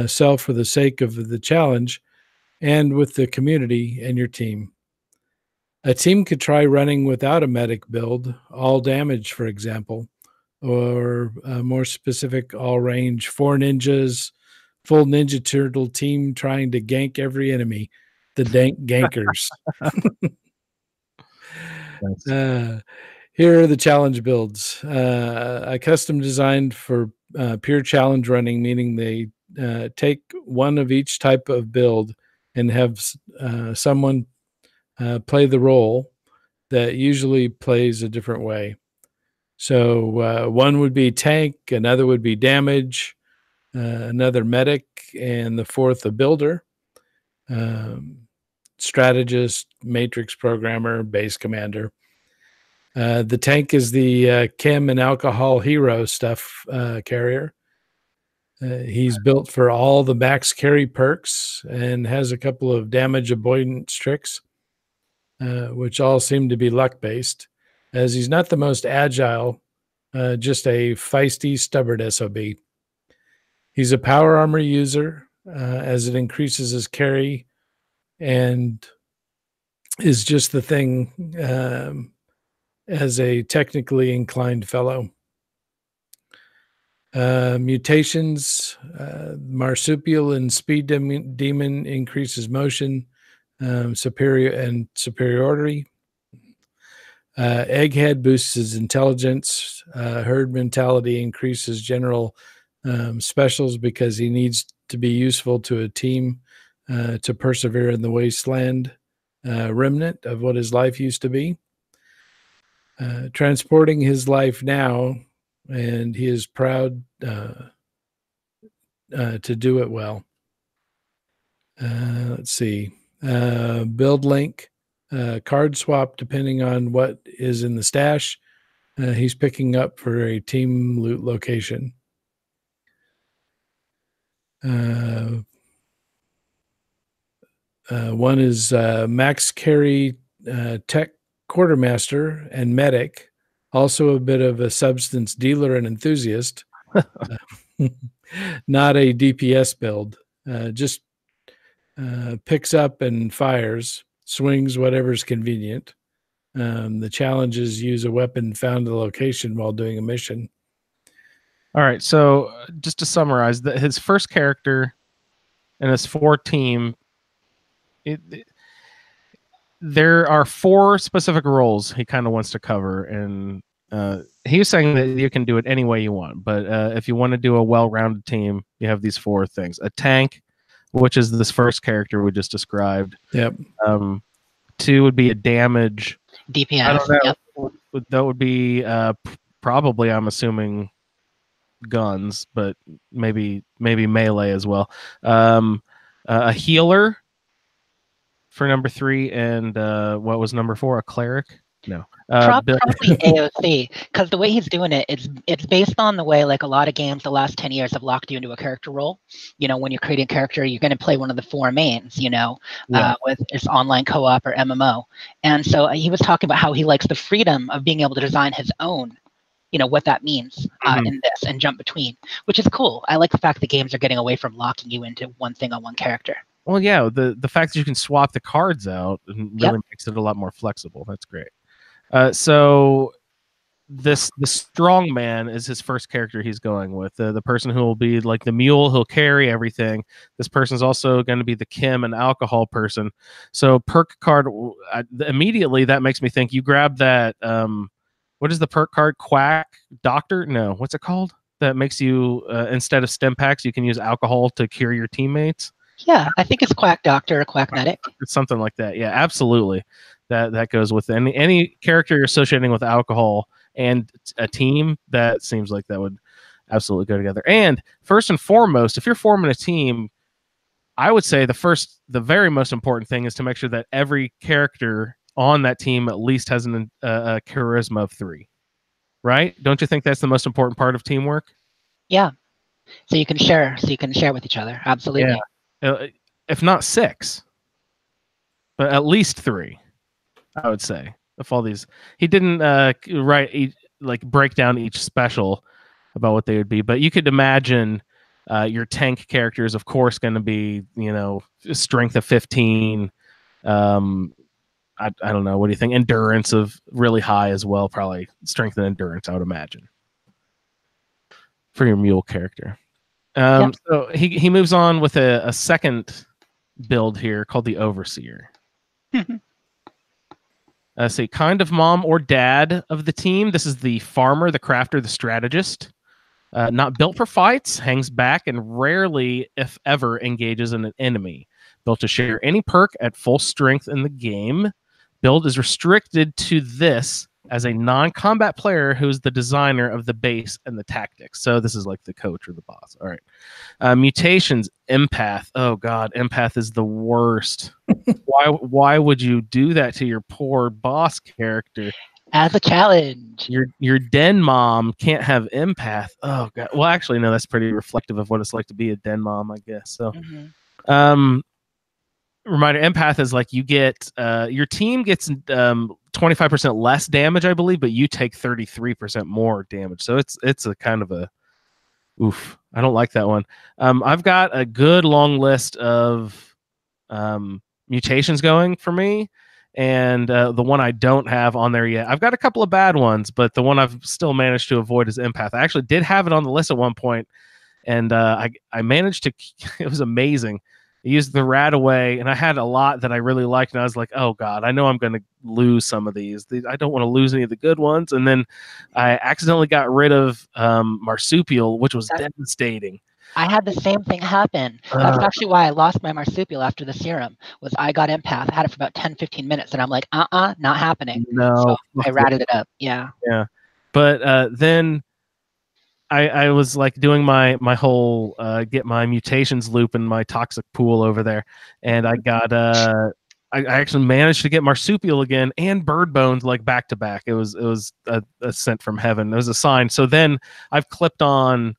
self for the sake of the challenge and with the community and your team. A team could try running without a medic build, all damage, for example, or more specific, all range, 4 ninjas, full Ninja Turtle team trying to gank every enemy, the dank gankers. Here are the challenge builds. I custom designed for pure challenge running, meaning they take one of each type of build and have someone play the role that usually plays a different way. So one would be tank, another would be damage, another medic, and the fourth a builder, strategist, matrix programmer, base commander. The tank is the chem and alcohol hero stuff carrier. He's built for all the max carry perks and has a couple of damage avoidance tricks, which all seem to be luck based, as he's not the most agile, just a feisty, stubborn SOB. He's a power armor user, as it increases his carry and is just the thing as a technically inclined fellow. Mutations, marsupial and speed demon increases motion, superiority. Egghead boosts his intelligence. Herd mentality increases general specials because he needs to be useful to a team to persevere in the wasteland remnant of what his life used to be. Transporting his life now and he is proud to do it well. Let's see. Build link, card swap depending on what is in the stash. He's picking up for a team loot location. One is max carry tech quartermaster and medic, also a bit of a substance dealer and enthusiast. Not a DPS build, just picks up and fires, swings whatever's convenient. The challenge is use a weapon found in the location while doing a mission. All right, so just to summarize, his first character and his 4 team, there are 4 specific roles he kind of wants to cover, and he was saying that you can do it any way you want, but if you want to do a well-rounded team, you have these 4 things. A tank, which is this first character we just described. Yep. 2 would be a damage. DPS. I don't know. Yep. That would be probably, I'm assuming, guns, but maybe melee as well. A healer for number 3, and what was number 4? A cleric? No. Probably AOC, because the way he's doing it, it's based on the way like a lot of games the last 10 years have locked you into a character role. When you're creating a character, you're going to play one of the 4 mains, with its online co-op or MMO. And so he was talking about how he likes the freedom of being able to design his own, what that means in this and jump between, which is cool. I like the fact that games are getting away from locking you into one thing on one character. Well, yeah, the fact that you can swap the cards out really makes it a lot more flexible. That's great. So the strong man is his first character he's going with. The person who will be like the mule, he'll carry everything. This person's also going to be the chem and alcohol person. So perk card, immediately that makes me think you grab that, what is the perk card? Quack doctor? No, what's it called? That makes you, instead of stim packs, you can use alcohol to cure your teammates. Yeah, I think it's Quack Doctor or Quack Medic. It's something like that. Yeah, absolutely. That goes with any character you're associating with alcohol and a team. That seems like that would absolutely go together. And first and foremost, if you're forming a team, I would say the very most important thing is to make sure that every character on that team at least has a charisma of 3. Right? Don't you think that's the most important part of teamwork? Yeah. So you can share with each other. Absolutely. Yeah. If not 6, but at least 3, I would say. If all these, he didn't break down each special about what they would be, but you could imagine your tank character is of course going to be strength of 15. I don't know. What do you think? Endurance of really high as well. Probably strength and endurance, I would imagine, for your mule character. So he moves on with a second build here called the Overseer. So kind of mom or dad of the team. This is the farmer, the crafter, the strategist. Not built for fights, hangs back, and rarely, if ever, engages in an enemy. Built to share any perk at full strength in the game. Build is restricted to this as a non-combat player who's the designer of the base and the tactics. So this is like the coach or the boss. All right. Mutations, empath. Oh God, empath is the worst. Why would you do that to your poor boss character? As a challenge. Your den mom can't have empath. Oh God. Well, actually, no, that's pretty reflective of what it's like to be a den mom, I guess. So, reminder, empath is like you get your team gets 25% less damage, I believe, but you take 33% more damage. So it's a kind of a oof. I don't like that one. I've got a good long list of mutations going for me, and the one I don't have on there yet. I've got a couple of bad ones, but the one I've still managed to avoid is empath. I actually did have it on the list at one point, and I managed to. It was amazing. I used the rat away, and I had a lot that I really liked, and I was like, oh God, I know I'm going to lose some of these. I don't want to lose any of the good ones. And then I accidentally got rid of marsupial, which was devastating. I had the same thing happen. That's actually why I lost my marsupial after the serum, was I got empath. I had it for about 10-15 minutes, and I'm like, not happening. No. So I ratted it up. Yeah. But then I was like doing my whole get my mutations loop in my toxic pool over there, and I got I actually managed to get marsupial again and bird bones like back to back. It was a sent from heaven. It was a sign. So then I've clipped on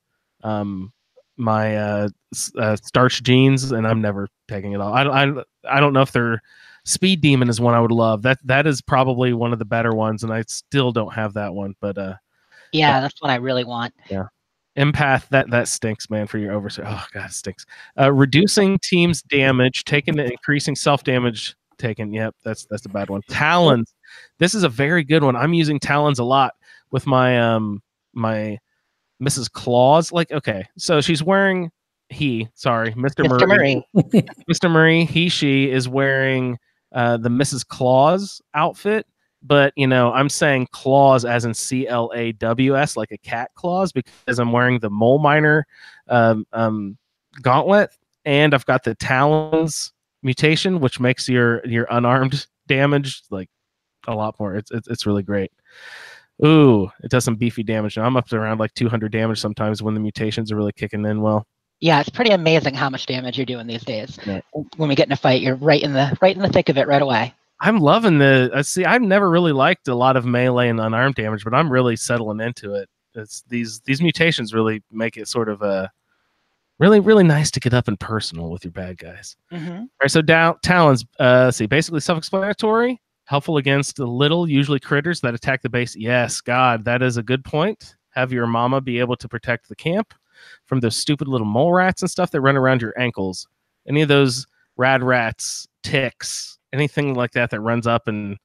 my starch jeans, and I'm never taking it off. I don't know if they're Speed Demon is one I would love. That is probably one of the better ones, and I still don't have that one. But Yeah, that's what I really want. yeah. Empath, that stinks, man, for your overseer. Oh god, it stinks. Reducing team's damage taken and increasing self-damage taken. Yep, that's a bad one. Talons. This is a very good one. I'm using talons a lot with my my Mrs. Claus. Like, okay, so she's wearing Mr. Mr. Murray. Murray. Mr. Murray, she is wearing the Mrs. Claus outfit. But, I'm saying claws as in CLAWS, like a cat claws, because I'm wearing the mole miner gauntlet, and I've got the talons mutation, which makes your unarmed damage like a lot more. It's really great. Ooh, it does some beefy damage. Now I'm up to around like 200 damage sometimes when the mutations are really kicking in well. Yeah, it's pretty amazing how much damage you're doing these days. Yeah. When we get in a fight, you're right in the thick of it right away. I'm loving the see. I've never really liked a lot of melee and unarmed damage, but I'm really settling into it. It's these mutations really make it sort of really really nice to get up and personal with your bad guys. Mm-hmm. All right, so talons. See, basically self-explanatory. Helpful against the little, usually critters that attack the base. Yes, God, that is a good point. Have your mama be able to protect the camp from those stupid little mole rats and stuff that run around your ankles. Any of those rad rats, ticks, anything like that runs up and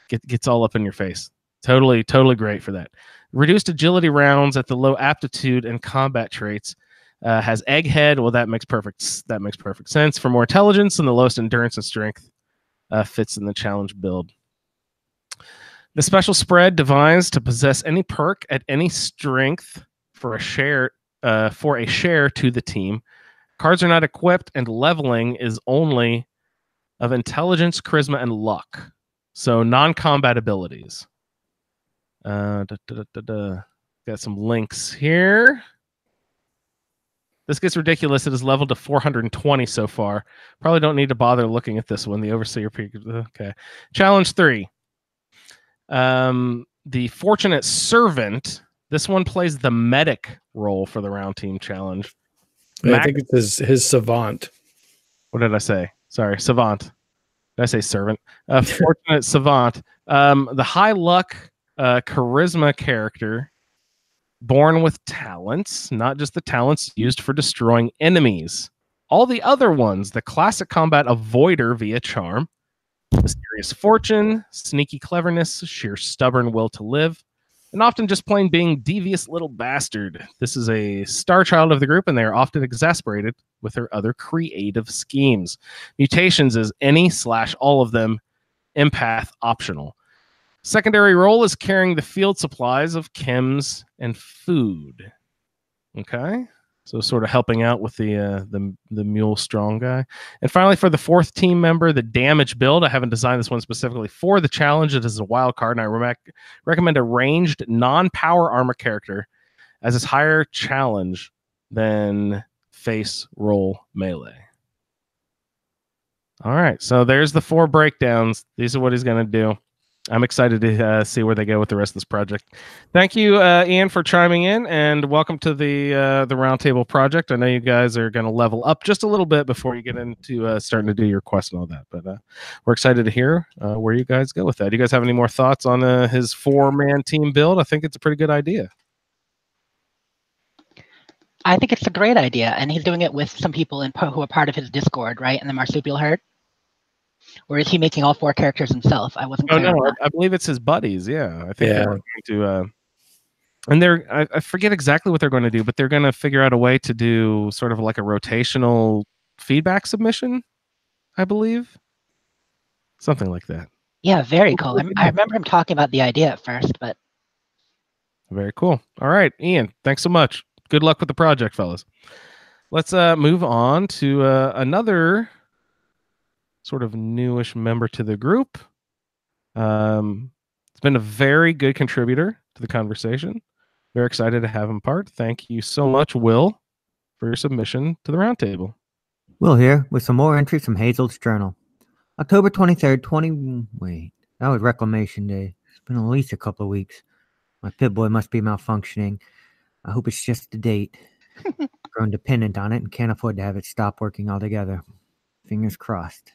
gets all up in your face. Totally great for that. Reduced agility rounds at the low aptitude and combat traits. Has egghead. Well, that makes perfect sense. For more intelligence and the lowest endurance and strength. Fits in the challenge build. The special spread devised to possess any perk at any strength for a share to the team. Cards are not equipped, and leveling is only of intelligence, charisma, and luck. So non-combat abilities. Got some links here. This gets ridiculous. It is leveled to 420 so far. Probably don't need to bother looking at this one. The Overseer Peak. Okay. Challenge 3. The Fortunate Servant. This one plays the medic role for the round team challenge. I think it's his savant. What did I say? Sorry, savant. Did I say servant? Fortunate Savant. The high luck charisma character. Born with talents, not just the talents used for destroying enemies. All the other ones, the classic combat avoider via charm, mysterious fortune, sneaky cleverness, sheer stubborn will to live, and often just plain being devious little bastard. This is a star child of the group, and they are often exasperated with their other creative schemes. Mutations is any/all of them, empath optional. Secondary role is carrying the field supplies of chems and food. Okay, so sort of helping out with the mule strong guy. And finally, for the fourth team member, the damage build. I haven't designed this one specifically for the challenge. It is a wild card, and I recommend a ranged non-power armor character as its higher challenge than face roll melee. All right, so there's the 4 breakdowns. These are what he's going to do. I'm excited to see where they go with the rest of this project. Thank you, Ian, for chiming in, and welcome to the Roundtable project. I know you guys are going to level up just a little bit before you get into starting to do your quest and all that, but we're excited to hear where you guys go with that. Do you guys have any more thoughts on his 4-man team build? I think it's a pretty good idea. I think it's a great idea, and he's doing it with some people who are part of his Discord, right, in the Marsupial Herd? Or is he making all 4 characters himself? I wasn't clear. No, I believe it's his buddies. Yeah, I think they're going to. And I forget exactly what they're going to do, but they're going to figure out a way to do sort of like a rotational feedback submission, I believe. Something like that. Yeah, very cool. I remember him talking about the idea at first, but. Very cool. All right, Ian, thanks so much. Good luck with the project, fellas. Let's move on to another sort of newish member to the group. It's been a very good contributor to the conversation. Very excited to have him part. Thank you so much, Will, for your submission to the roundtable. Will here with some more entries from Hazel's journal. October 23rd, that was Reclamation Day. It's been at least a couple of weeks. My Pip-Boy must be malfunctioning. I hope it's just the date. Grown dependent on it and can't afford to have it stop working altogether. Fingers crossed.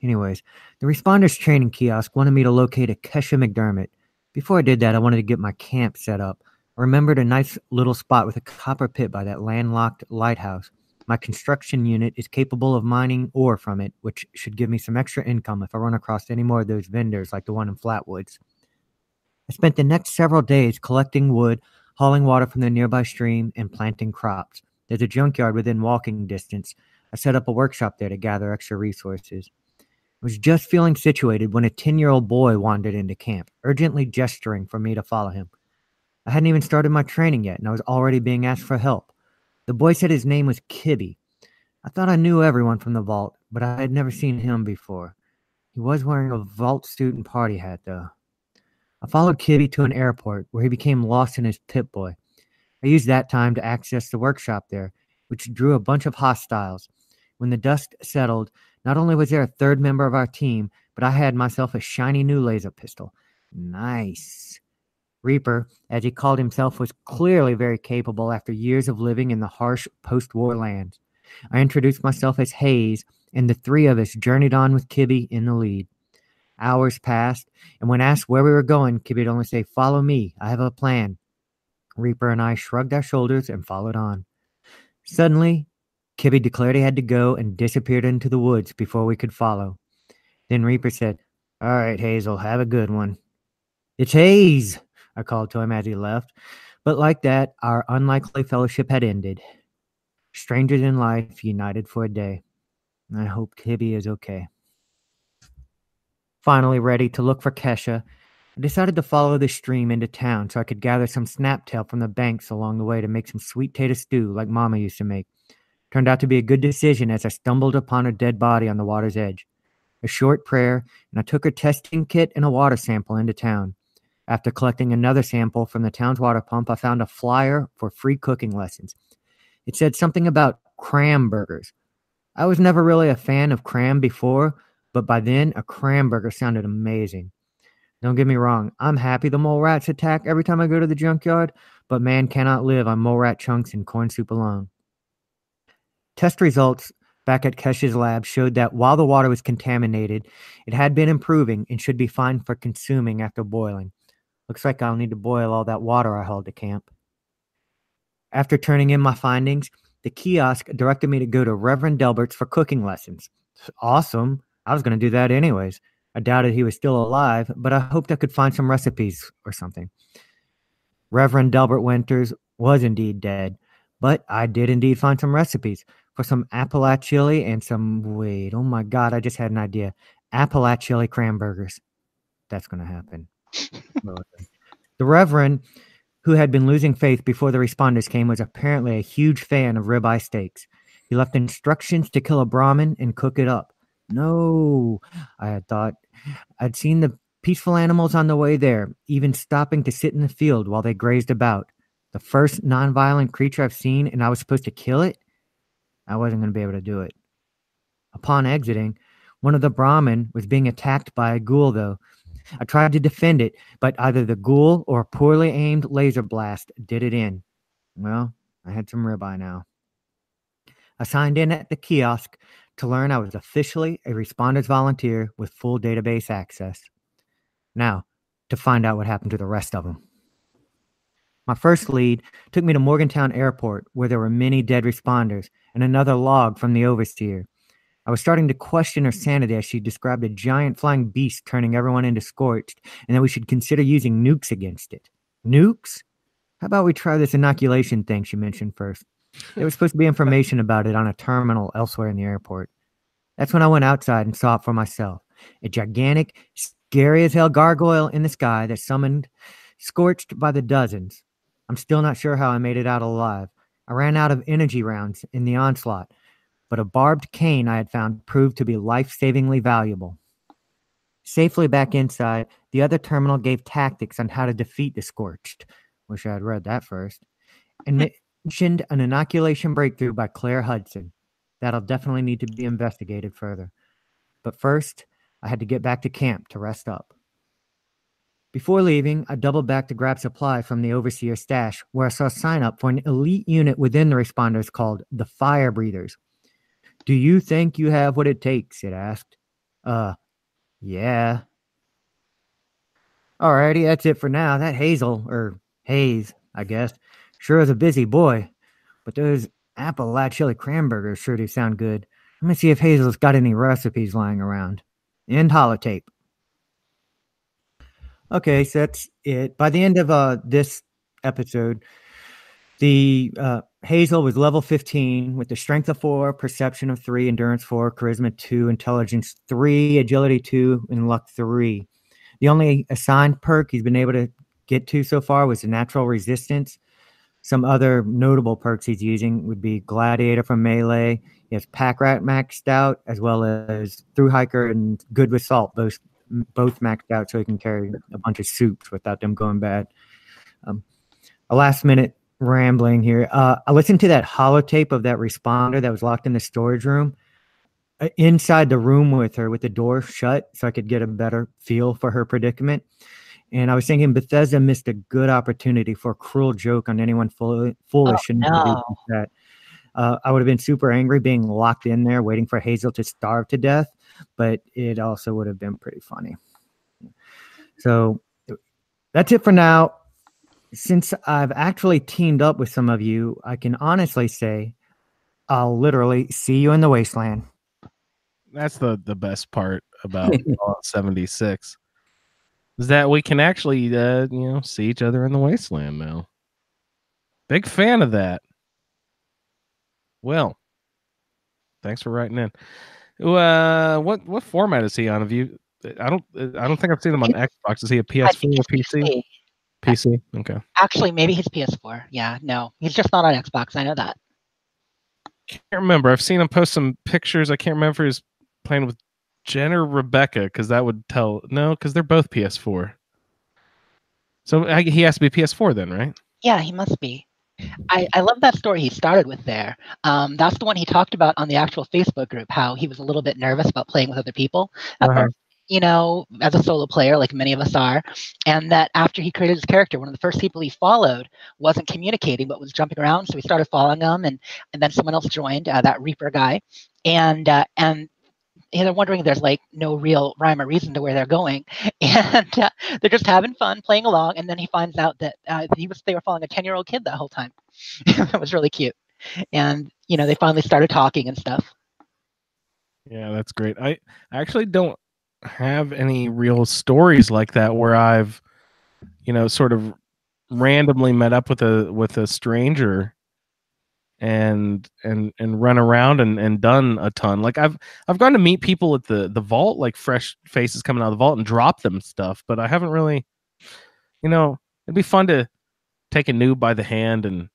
Anyways, the responders training kiosk wanted me to locate a Kesha McDermott. Before I did that, I wanted to get my camp set up. I remembered a nice little spot with a copper pit by that landlocked lighthouse. My construction unit is capable of mining ore from it, which should give me some extra income if I run across any more of those vendors like the one in Flatwoods. I spent the next several days collecting wood, hauling water from the nearby stream, and planting crops. There's a junkyard within walking distance. I set up a workshop there to gather extra resources. I was just feeling situated when a 10-year-old boy wandered into camp, urgently gesturing for me to follow him. I hadn't even started my training yet, and I was already being asked for help. The boy said his name was Kibby. I thought I knew everyone from the vault, but I had never seen him before. He was wearing a vault student party hat, though. I followed Kibby to an airport, where he became lost in his Pip-Boy. I used that time to access the workshop there, which drew a bunch of hostiles. When the dust settled, not only was there a third member of our team, but I had myself a shiny new laser pistol. Nice. Reaper, as he called himself, was clearly very capable after years of living in the harsh post-war lands. I introduced myself as Hayes, and the three of us journeyed on with Kibby in the lead. Hours passed, and when asked where we were going, Kibby'd only say, "Follow me, I have a plan." Reaper and I shrugged our shoulders and followed on. Suddenly, Kibby declared he had to go and disappeared into the woods before we could follow. Then Reaper said, "All right, Hazel, have a good one." "It's Hayes," I called to him as he left. But like that, our unlikely fellowship had ended. Strangers in life united for a day. I hope Kibby is okay. Finally ready to look for Kesha, I decided to follow the stream into town so I could gather some snaptail from the banks along the way to make some sweet tater stew like Mama used to make. Turned out to be a good decision as I stumbled upon a dead body on the water's edge. A short prayer, and I took her testing kit and a water sample into town. After collecting another sample from the town's water pump, I found a flyer for free cooking lessons. It said something about cram burgers. I was never really a fan of cram before, but by then, a cram burger sounded amazing. Don't get me wrong, I'm happy the mole rats attack every time I go to the junkyard, but man cannot live on mole rat chunks and corn soup alone. Test results back at Kesha's lab showed that while the water was contaminated, it had been improving and should be fine for consuming after boiling. Looks like I'll need to boil all that water I hauled to camp. After turning in my findings, the kiosk directed me to go to Reverend Delbert's for cooking lessons. Awesome. I was going to do that anyways. I doubted he was still alive, but I hoped I could find some recipes or something. Reverend Delbert Winters was indeed dead, but I did indeed find some recipes for some Appalachili and oh my God, I just had an idea. Appalachili cranburgers. That's going to happen. The Reverend, who had been losing faith before the responders came, was apparently a huge fan of ribeye steaks. He left instructions to kill a Brahmin and cook it up. No, I had thought. I'd seen the peaceful animals on the way there, even stopping to sit in the field while they grazed about. The first nonviolent creature I've seen, and I was supposed to kill it? I wasn't going to be able to do it. Upon exiting, one of the Brahmin was being attacked by a ghoul, though. I tried to defend it, but either the ghoul or a poorly aimed laser blast did it in. Well, I had some ribeye now. I signed in at the kiosk to learn I was officially a responders volunteer with full database access. Now, to find out what happened to the rest of them. My first lead took me to Morgantown Airport, where there were many dead responders, and another log from the overseer. I was starting to question her sanity as she described a giant flying beast turning everyone into scorched, and that we should consider using nukes against it. Nukes? How about we try this inoculation thing she mentioned first? There was supposed to be information about it on a terminal elsewhere in the airport. That's when I went outside and saw it for myself. A gigantic, scary as hell gargoyle in the sky that summoned, scorched by the dozens. I'm still not sure how I made it out alive. I ran out of energy rounds in the onslaught, but a barbed cane I had found proved to be life-savingly valuable. Safely back inside, the other terminal gave tactics on how to defeat the scorched. Wish I had read that first. And mentioned an inoculation breakthrough by Claire Hudson. That'll definitely need to be investigated further. But first, I had to get back to camp to rest up. Before leaving, I doubled back to grab supply from the overseer stash, where I saw a sign up for an elite unit within the responders called the Fire Breathers. Do you think you have what it takes? It asked. Yeah. Alrighty, that's it for now. That Hazel, or Hayes, I guess, sure is a busy boy. But those apple chili cranbergers sure do sound good. Let me see if Hazel's got any recipes lying around. End holotape. Okay, so that's it. By the end of this episode, the Hazel was level 15 with the strength of 4, perception of 3, endurance 4, charisma 2, intelligence 3, agility 2, and luck 3. The only assigned perk he's been able to get to so far was the natural resistance. Some other notable perks he's using would be Gladiator from Melee. He has Pack Rat maxed out, as well as Through Hiker and Good with Salt, both maxed out, so he can carry a bunch of soups without them going bad. A last minute rambling here. I listened to that holotape of that responder that was locked in the storage room. Inside the room with her, with the door shut, so I could get a better feel for her predicament. And I was thinking Bethesda missed a good opportunity for a cruel joke on anyone foolish and that. I would have been super angry being locked in there waiting for Hazel to starve to death, but it also would have been pretty funny. So that's it for now. Since I've actually teamed up with some of you, I can honestly say I'll literally see you in the wasteland. That's the best part about Fallout 76 is that we can actually see each other in the wasteland now. Big fan of that. Well, thanks for writing in. What format is he on? Have you? I don't think I've seen him on Xbox. Is he a PS4 or PC? PC. Okay. Actually, maybe he's PS4. Yeah, no, he's just not on Xbox. I know that. Can't remember. I've seen him post some pictures. I can't remember if he was playing with Jen or Rebecca, because that would tell. No, because they're both PS4. So he has to be PS4 then, right? Yeah, he must be. I love that story he started with there. That's the one he talked about on the actual Facebook group, how he was a little bit nervous about playing with other people. First, as a solo player, like many of us are, and that after he created his character, one of the first people he followed wasn't communicating, but was jumping around. So he started following them, and then someone else joined, that Reaper guy, and they're wondering there's like no real rhyme or reason to where they're going, and they're just having fun playing along. And then he finds out that they were following a 10-year-old kid that whole time. It was really cute, and they finally started talking and stuff. Yeah, that's great. I actually don't have any real stories like that where I've sort of randomly met up with a stranger and run around and done a ton. Like I've gone to meet people at the vault, like fresh faces coming out of the vault, and drop them stuff, but I haven't really, it'd be fun to take a noob by the hand and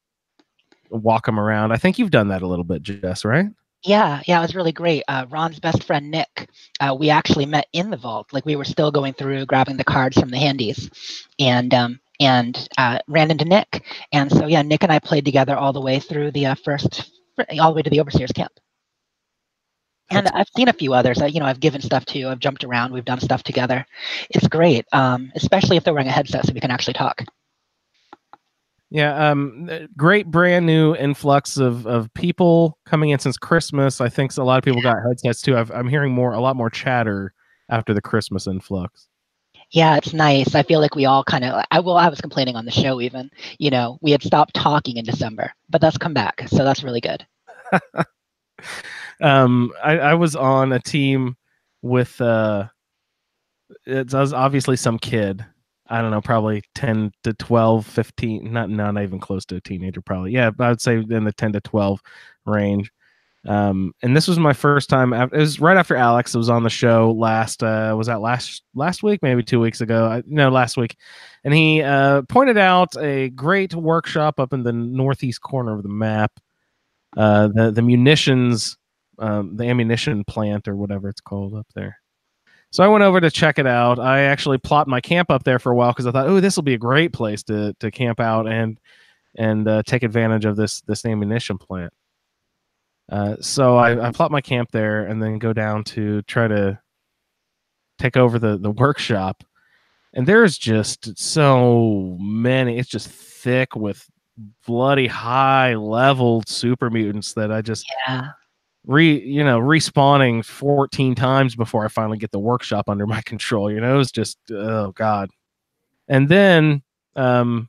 walk them around. I think you've done that a little bit, Jess, right? Yeah, it was really great. Ron's best friend Nick, we actually met in the vault. Like we were still going through grabbing the cards from the handies, and ran into Nick. And so yeah, Nick and I played together all the way through the all the way to the Overseer's camp. And I've seen a few others. I've given stuff to. I've jumped around. We've done stuff together. It's great, especially if they're wearing a headset, so we can actually talk. Yeah, great brand new influx of people coming in since Christmas. I think a lot of people got headsets too. I'm hearing a lot more chatter after the Christmas influx. Yeah, it's nice. I feel like we all kind of. I was complaining on the show even. We had stopped talking in December, but that's come back, so that's really good. I was on a team with it was obviously some kid. I don't know, probably 10 to 12, 15, not even close to a teenager, probably. Yeah, I would say in the 10 to 12 range. And this was my first time. It was right after Alex was on the show last week, maybe 2 weeks ago. Last week. And he pointed out a great workshop up in the northeast corner of the map. The munitions, the ammunition plant or whatever it's called up there. So I went over to check it out. I actually plopped my camp up there for a while because I thought, oh, this will be a great place to camp out and take advantage of this ammunition plant. So I plot my camp there and then go down to try to take over the workshop. And there's just so many. It's just thick with bloody high-leveled super mutants that I just respawning 14 times before I finally get the workshop under my control. It was just, oh god. And then running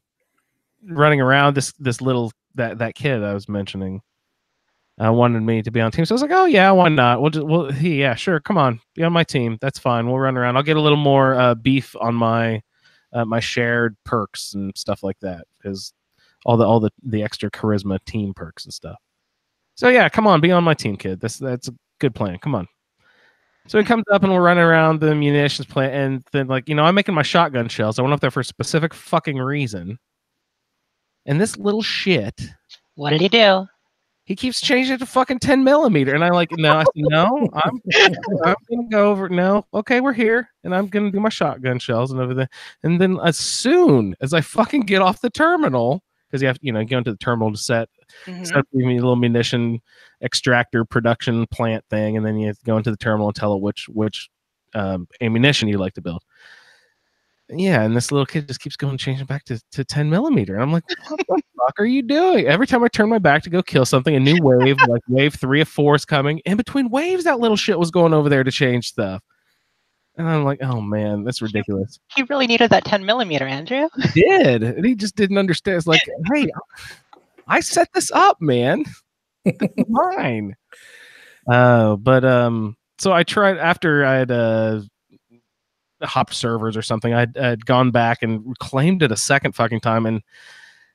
around this little that kid I was mentioning wanted me to be on team. So I was like, oh yeah, why not? Yeah, sure, come on, be on my team. That's fine. We'll run around. I'll get a little more beef on my my shared perks and stuff like that, because all the extra charisma team perks and stuff. So yeah, come on, be on my team, kid. That's a good plan. Come on. So he comes up and we're running around the munitions plant, and then I'm making my shotgun shells. I went up there for a specific fucking reason. And this little shit, what did he do? He keeps changing it to fucking 10 millimeter. And I said, no, I'm gonna go over. No, okay, we're here, and I'm gonna do my shotgun shells and everything. And then as soon as I fucking get off the terminal, because you have go into the terminal to set a little munition extractor production plant thing, and then you have to go into the terminal and tell it which ammunition you like to build. Yeah, and this little kid just keeps going changing back to 10 millimeter. And I'm like, what the fuck are you doing? Every time I turn my back to go kill something, a new wave, like wave 3 of 4 is coming. In between waves, that little shit was going over there to change stuff. And I'm like, oh man, that's ridiculous. He really needed that 10 millimeter, Andrew. He did. And he just didn't understand. It's like, hey, I set this up, man. This is mine. So I tried, after I had hopped servers or something, I'd gone back and claimed it a second fucking time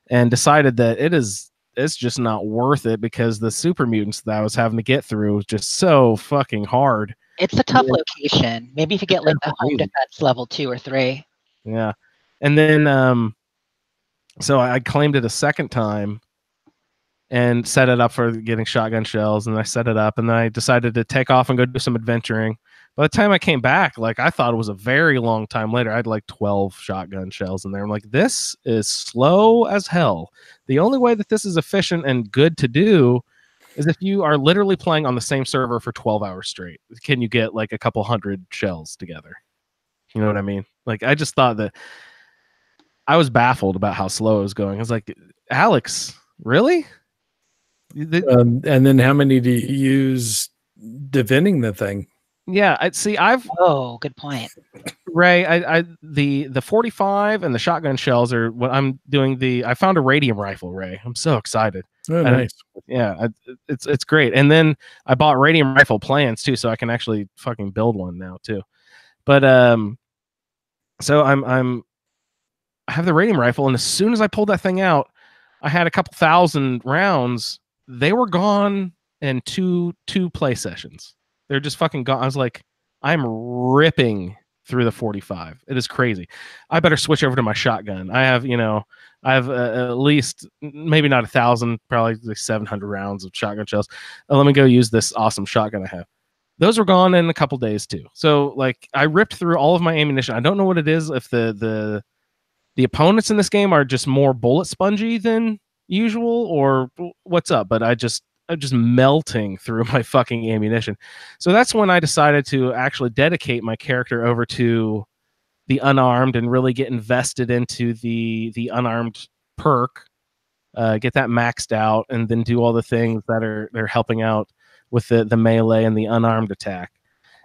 and decided that it's just not worth it, because the super mutants that I was having to get through was just so fucking hard. It's a tough location. Maybe if you get like the home defense level 2 or 3. Yeah. And then so I claimed it a second time and set it up for getting shotgun shells, and I set it up, and then I decided to take off and go do some adventuring. By the time I came back, I thought it was a very long time later. I had 12 shotgun shells in there. I'm like, this is slow as hell. The only way that this is efficient and good to do is if you are literally playing on the same server for 12 hours straight. Can you get a couple hundred shells together? You know what I mean? I just thought that I was baffled about how slow it was going. I was like, Alex, really? And then how many do you use defending the thing? Yeah, good point. Ray, the 45 and the shotgun shells are what I'm doing. I found a radium rifle, Ray. I'm so excited. Oh, nice. It's great. And then I bought radium rifle plans too, so I can actually fucking build one now too. But so I have the radium rifle, and as soon as I pulled that thing out, I had a couple thousand rounds. They were gone in two play sessions. They're just fucking gone. I was like, I'm ripping through the 45. It is crazy. I better switch over to my shotgun. I have at least, maybe not 1,000, probably 700 rounds of shotgun shells. Let me go use this awesome shotgun I have. Those were gone in a couple days too. So I ripped through all of my ammunition. I don't know what it is, if the opponents in this game are just more bullet spongy than usual or what's up, but I'm just melting through my fucking ammunition. So that's when I decided to actually dedicate my character over to the unarmed and really get invested into the unarmed perk, get that maxed out, and then do all the things that they're helping out with the melee and the unarmed attack.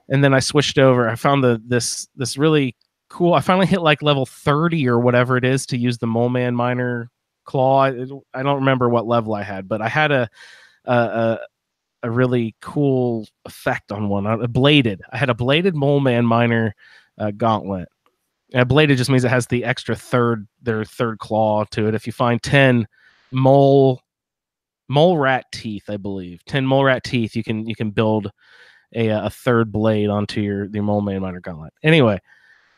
And then I switched over. I found this really cool. I finally hit level 30 or whatever it is to use the Mole Man Miner claw. I don't remember what level I had, but I had a really cool effect on one. I had a bladed Mole Man Miner gauntlet. Bladed just means it has the extra third claw to it. If you find 10 mole rat teeth, I believe 10 mole rat teeth, you can build a third blade onto the Mole Man Miner gauntlet. Anyway,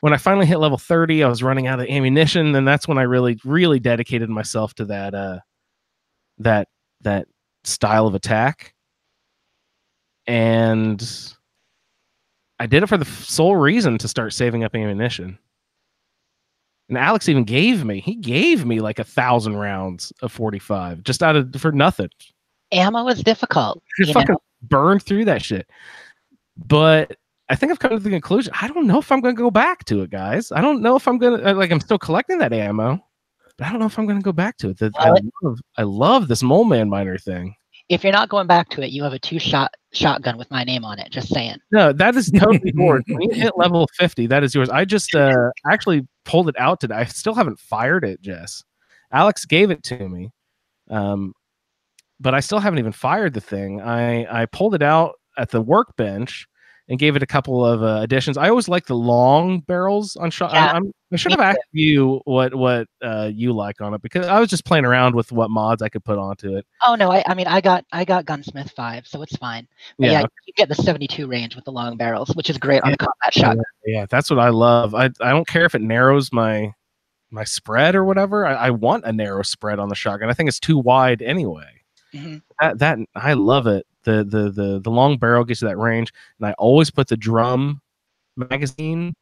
when I finally hit level 30, I was running out of ammunition, and that's when I really dedicated myself to that style of attack. And I did it for the sole reason to start saving up ammunition. And Alex even gave me like 1,000 rounds of 45 just for nothing. Ammo is difficult. Just fucking burned through that shit. But I think I've come to the conclusion. I don't know if I'm going to go back to it, guys. I don't know if I'm going to I'm still collecting that ammo, but I don't know if I'm going to go back to it. I love this Mole Man Miner thing. If you're not going back to it, you have a 2-shot shotgun with my name on it. Just saying. No, that is totally yours. When you hit level 50, that is yours. I just actually pulled it out today. I still haven't fired it, Jess. Alex gave it to me, but I still haven't even fired the thing. I pulled it out at the workbench and gave it a couple of additions. I always like the long barrels on shot. Yeah, I should have asked you what you like on it, because I was just playing around with what mods I could put onto it. Oh no, I got Gunsmith 5, so it's fine. But yeah, you get the 72 range with the long barrels, which is great on the combat shotgun. Yeah, that's what I love. I don't care if it narrows my spread or whatever. I want a narrow spread on the shotgun. I think it's too wide anyway. That I love it. The long barrel gets you that range, and I always put the drum magazine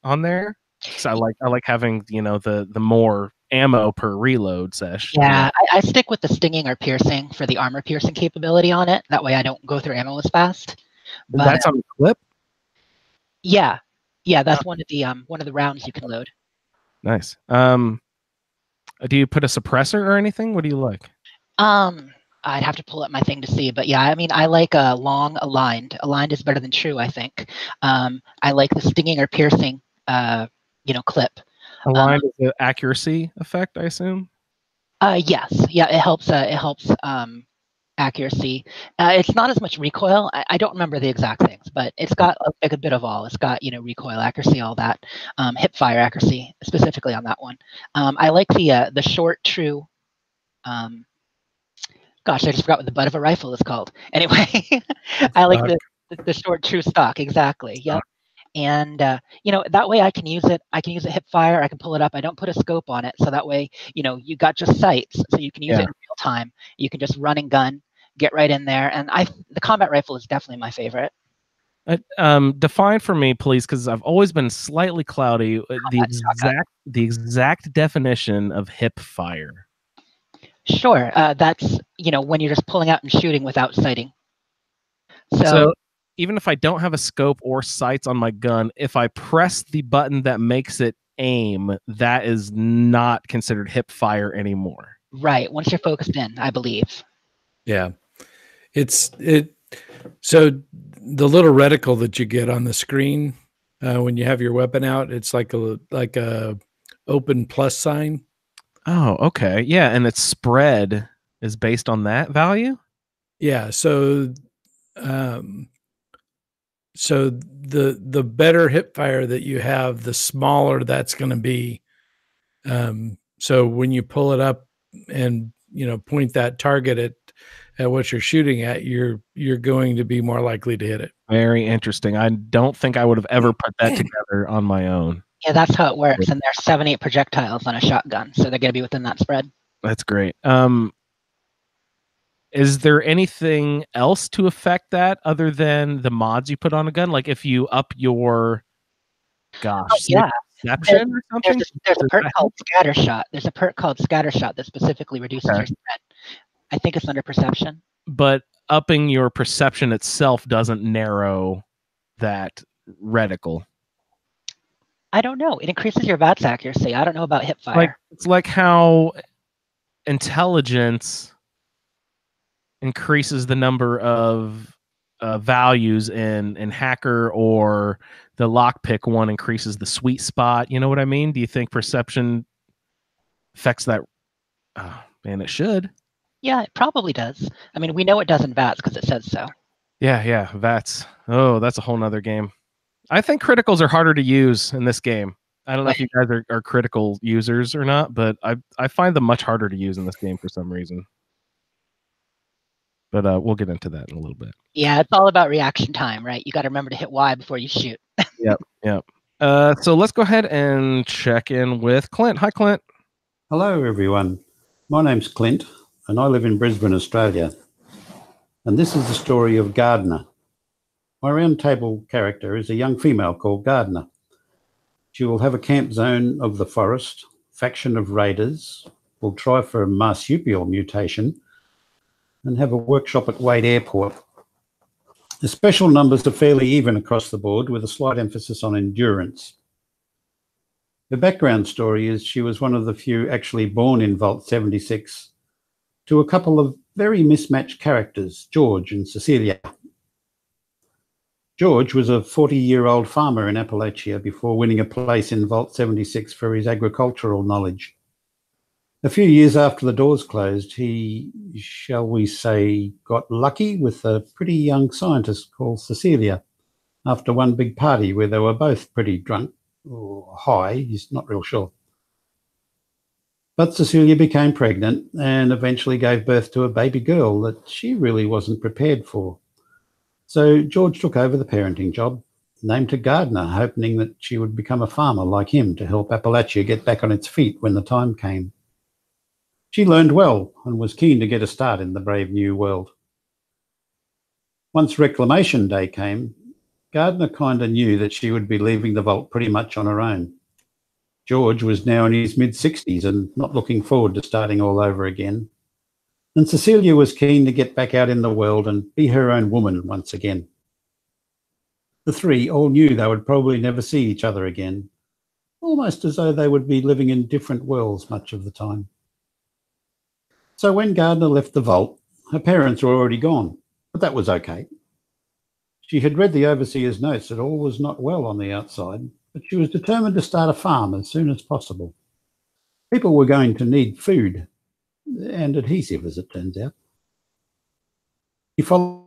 on there. So I like having the more ammo per reload sesh. Yeah, I stick with the stinging or piercing for the armor piercing capability on it. That way I don't go through ammo as fast. But that's on the clip. Yeah, that's one of the rounds you can load. Nice. Do you put a suppressor or anything? What do you like? I'd have to pull up my thing to see, but yeah, I mean, I like a long aligned. Aligned is better than true, I think. I like the stinging or piercing, clip. Aligned is the accuracy effect, I assume. Yes, yeah, it helps. Accuracy. It's not as much recoil. I don't remember the exact things, but it's got a good bit of all. It's got recoil accuracy, all that. Hip fire accuracy, specifically on that one. I like the short true. Gosh, I just forgot what the butt of a rifle is called. Anyway, I like the short true stock. Exactly. Yep. And that way I can use it. I can use a hip fire. I can pull it up. I don't put a scope on it, so that way you got just sights, so you can use it in real time. You can just run and gun, get right in there. And the combat rifle is definitely my favorite. Define for me, please, because I've always been slightly cloudy. The exact definition of hip fire. Sure, that's when you're just pulling out and shooting without sighting. So even if I don't have a scope or sights on my gun, if I press the button that makes it aim, that is not considered hip fire anymore. Right. Once you're focused in, I believe. Yeah. So the little reticle that you get on the screen when you have your weapon out, it's like a open plus sign. Oh, okay. Yeah, and its spread is based on that value? Yeah, so the better hip fire that you have, the smaller that's going to be. So when you pull it up and point that target at what you're shooting at, you're going to be more likely to hit it. Very interesting. I don't think I would have ever put that together on my own. Yeah, that's how it works. And there's 7-8 projectiles on a shotgun, so they're going to be within that spread. That's great. Is there anything else to affect that other than the mods you put on a gun? Like if you up your, perception or something? There's a perk called Scattershot. There's a perk called Scattershot that specifically reduces your spread. I think it's under perception. But upping your perception itself doesn't narrow that reticle. I don't know. It increases your VATS accuracy. I don't know about hip fire. It's like how intelligence increases the number of values in hacker, or the lockpick one increases the sweet spot. You know what I mean? Do you think perception affects that? Oh, man, it should. Yeah, it probably does. I mean, we know it does in VATS because it says so. Yeah, VATS. Oh, that's a whole nother game. I think criticals are harder to use in this game. I don't know if you guys are critical users or not, but I find them much harder to use in this game for some reason. But we'll get into that in a little bit. Yeah, it's all about reaction time, right? You got to remember to hit Y before you shoot. Yep. So let's go ahead and check in with Clint. Hi, Clint. Hello, everyone. My name's Clint, and I live in Brisbane, Australia. And this is the story of Gardner. My roundtable character is a young female called Gardner. She will have a camp zone of the forest, faction of raiders, will try for a marsupial mutation, and have a workshop at Wade Airport. The special numbers are fairly even across the board, with a slight emphasis on endurance. Her background story is she was one of the few actually born in Vault 76 to a couple of very mismatched characters, George and Cecilia. George was a 40-year-old farmer in Appalachia before winning a place in Vault 76 for his agricultural knowledge. A few years after the doors closed, he, shall we say, got lucky with a pretty young scientist called Cecilia after one big party where they were both pretty drunk or high, he's not real sure. But Cecilia became pregnant and eventually gave birth to a baby girl that she really wasn't prepared for. So George took over the parenting job, named her Gardner, hoping that she would become a farmer like him to help Appalachia get back on its feet when the time came. She learned well and was keen to get a start in the brave new world. Once Reclamation Day came, Gardner kind of knew that she would be leaving the vault pretty much on her own. George was now in his mid-60s and not looking forward to starting all over again. And Cecilia was keen to get back out in the world and be her own woman once again. The three all knew they would probably never see each other again, almost as though they would be living in different worlds much of the time. So when Gardner left the vault, her parents were already gone, but that was okay. She had read the overseer's notes that all was not well on the outside, but she was determined to start a farm as soon as possible. People were going to need food and adhesive, as it turns out. He followed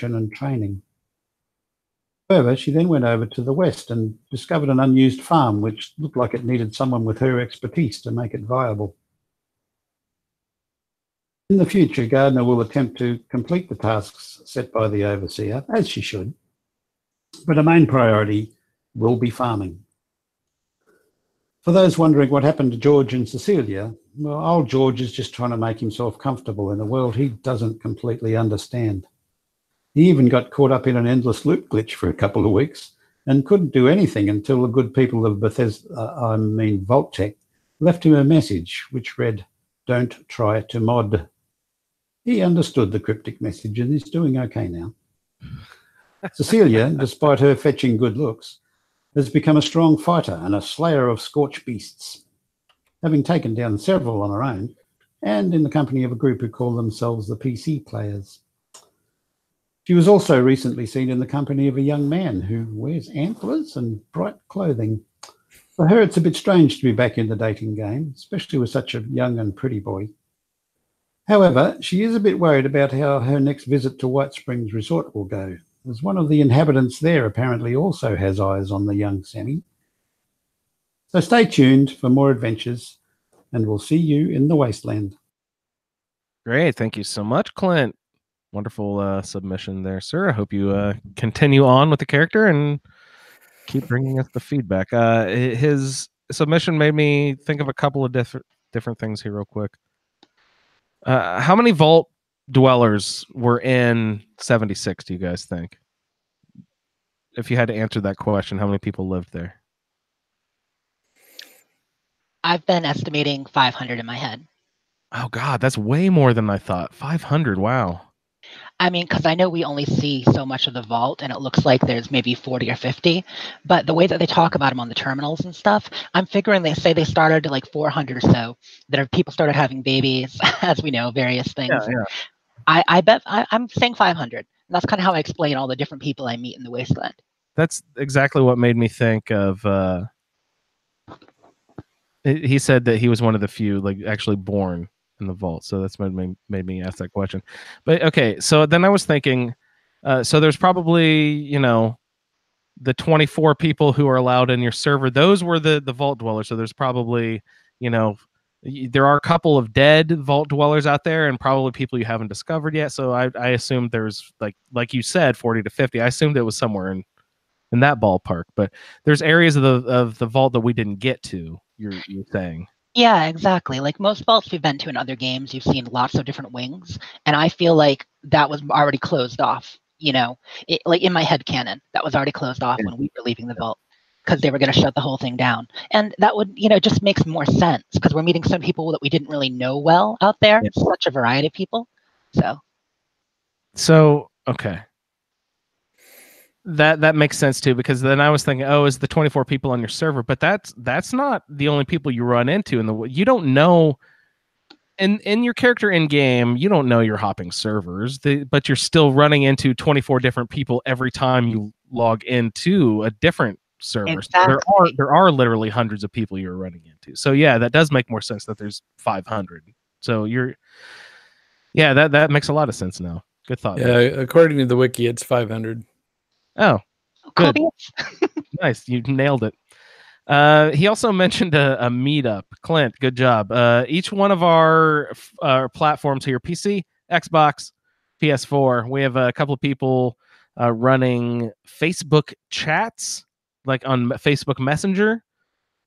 and training. However, she then went over to the west and discovered an unused farm which looked like it needed someone with her expertise to make it viable. In the future, Gardner will attempt to complete the tasks set by the overseer, as she should, but her main priority will be farming. For those wondering what happened to George and Cecilia, well, old George is just trying to make himself comfortable in a world he doesn't completely understand. He even got caught up in an endless loop glitch for a couple of weeks and couldn't do anything until the good people of Vault Tech left him a message which read, "Don't try to mod." He understood the cryptic message and is doing okay now. Cecilia, despite her fetching good looks, has become a strong fighter and a slayer of scorched beasts, having taken down several on her own and in the company of a group who call themselves the PC Players. She was also recently seen in the company of a young man who wears antlers and bright clothing. For her, it's a bit strange to be back in the dating game, especially with such a young and pretty boy. However, she is a bit worried about how her next visit to White Springs Resort will go, as one of the inhabitants there apparently also has eyes on the young Sammy. So stay tuned for more adventures, and we'll see you in the wasteland. Great. Thank you so much, Clint. Wonderful submission there, sir. I hope you continue on with the character and keep bringing us the feedback. His submission made me think of a couple of different things here real quick. How many vault dwellers were in 76, do you guys think? If you had to answer that question, how many people lived there? I've been estimating 500 in my head. Oh, God, that's way more than I thought. 500, wow. I mean, because I know we only see so much of the vault, and it looks like there's maybe 40 or 50. But the way that they talk about them on the terminals and stuff, I'm figuring they say they started at like 400 or so. That people started having babies, as we know, various things. Yeah. I bet I'm saying 500. And that's kind of how I explain all the different people I meet in the wasteland. That's exactly what made me think of. He said that he was one of the few, like, actually born in the vault, so that's what made me ask that question. But okay, so then I was thinking, so there's probably the 24 people who are allowed in your server. Those were the vault dwellers. So there's probably there are a couple of dead vault dwellers out there, and probably people you haven't discovered yet. So I assumed there's like you said 40 to 50. I assumed it was somewhere in that ballpark. But there's areas of the vault that we didn't get to. You're saying. Yeah, exactly. Like most vaults we've been to in other games, you've seen lots of different wings, and I feel like that was already closed off. Like in my head canon, that was already closed off when we were leaving the vault because they were going to shut the whole thing down. And that would, just makes more sense because we're meeting some people that we didn't really know well out there. Yeah. Such a variety of people. So okay. That makes sense too, because then I was thinking, oh, is the 24 people on your server? But that's not the only people you run into you don't know in your character in game, you don't know you're hopping servers, but you're still running into 24 different people every time you log into a different server. Exactly. So there are literally hundreds of people you're running into. So yeah, that does make more sense that there's 500. So that makes a lot of sense now. Good thought. Yeah, according to the wiki, it's 500. Oh, cool. good. Nice. You nailed it. He also mentioned a meetup. Clint, good job. Each one of our platforms here, PC, Xbox, PS4, we have a couple of people running Facebook chats, like on Facebook Messenger.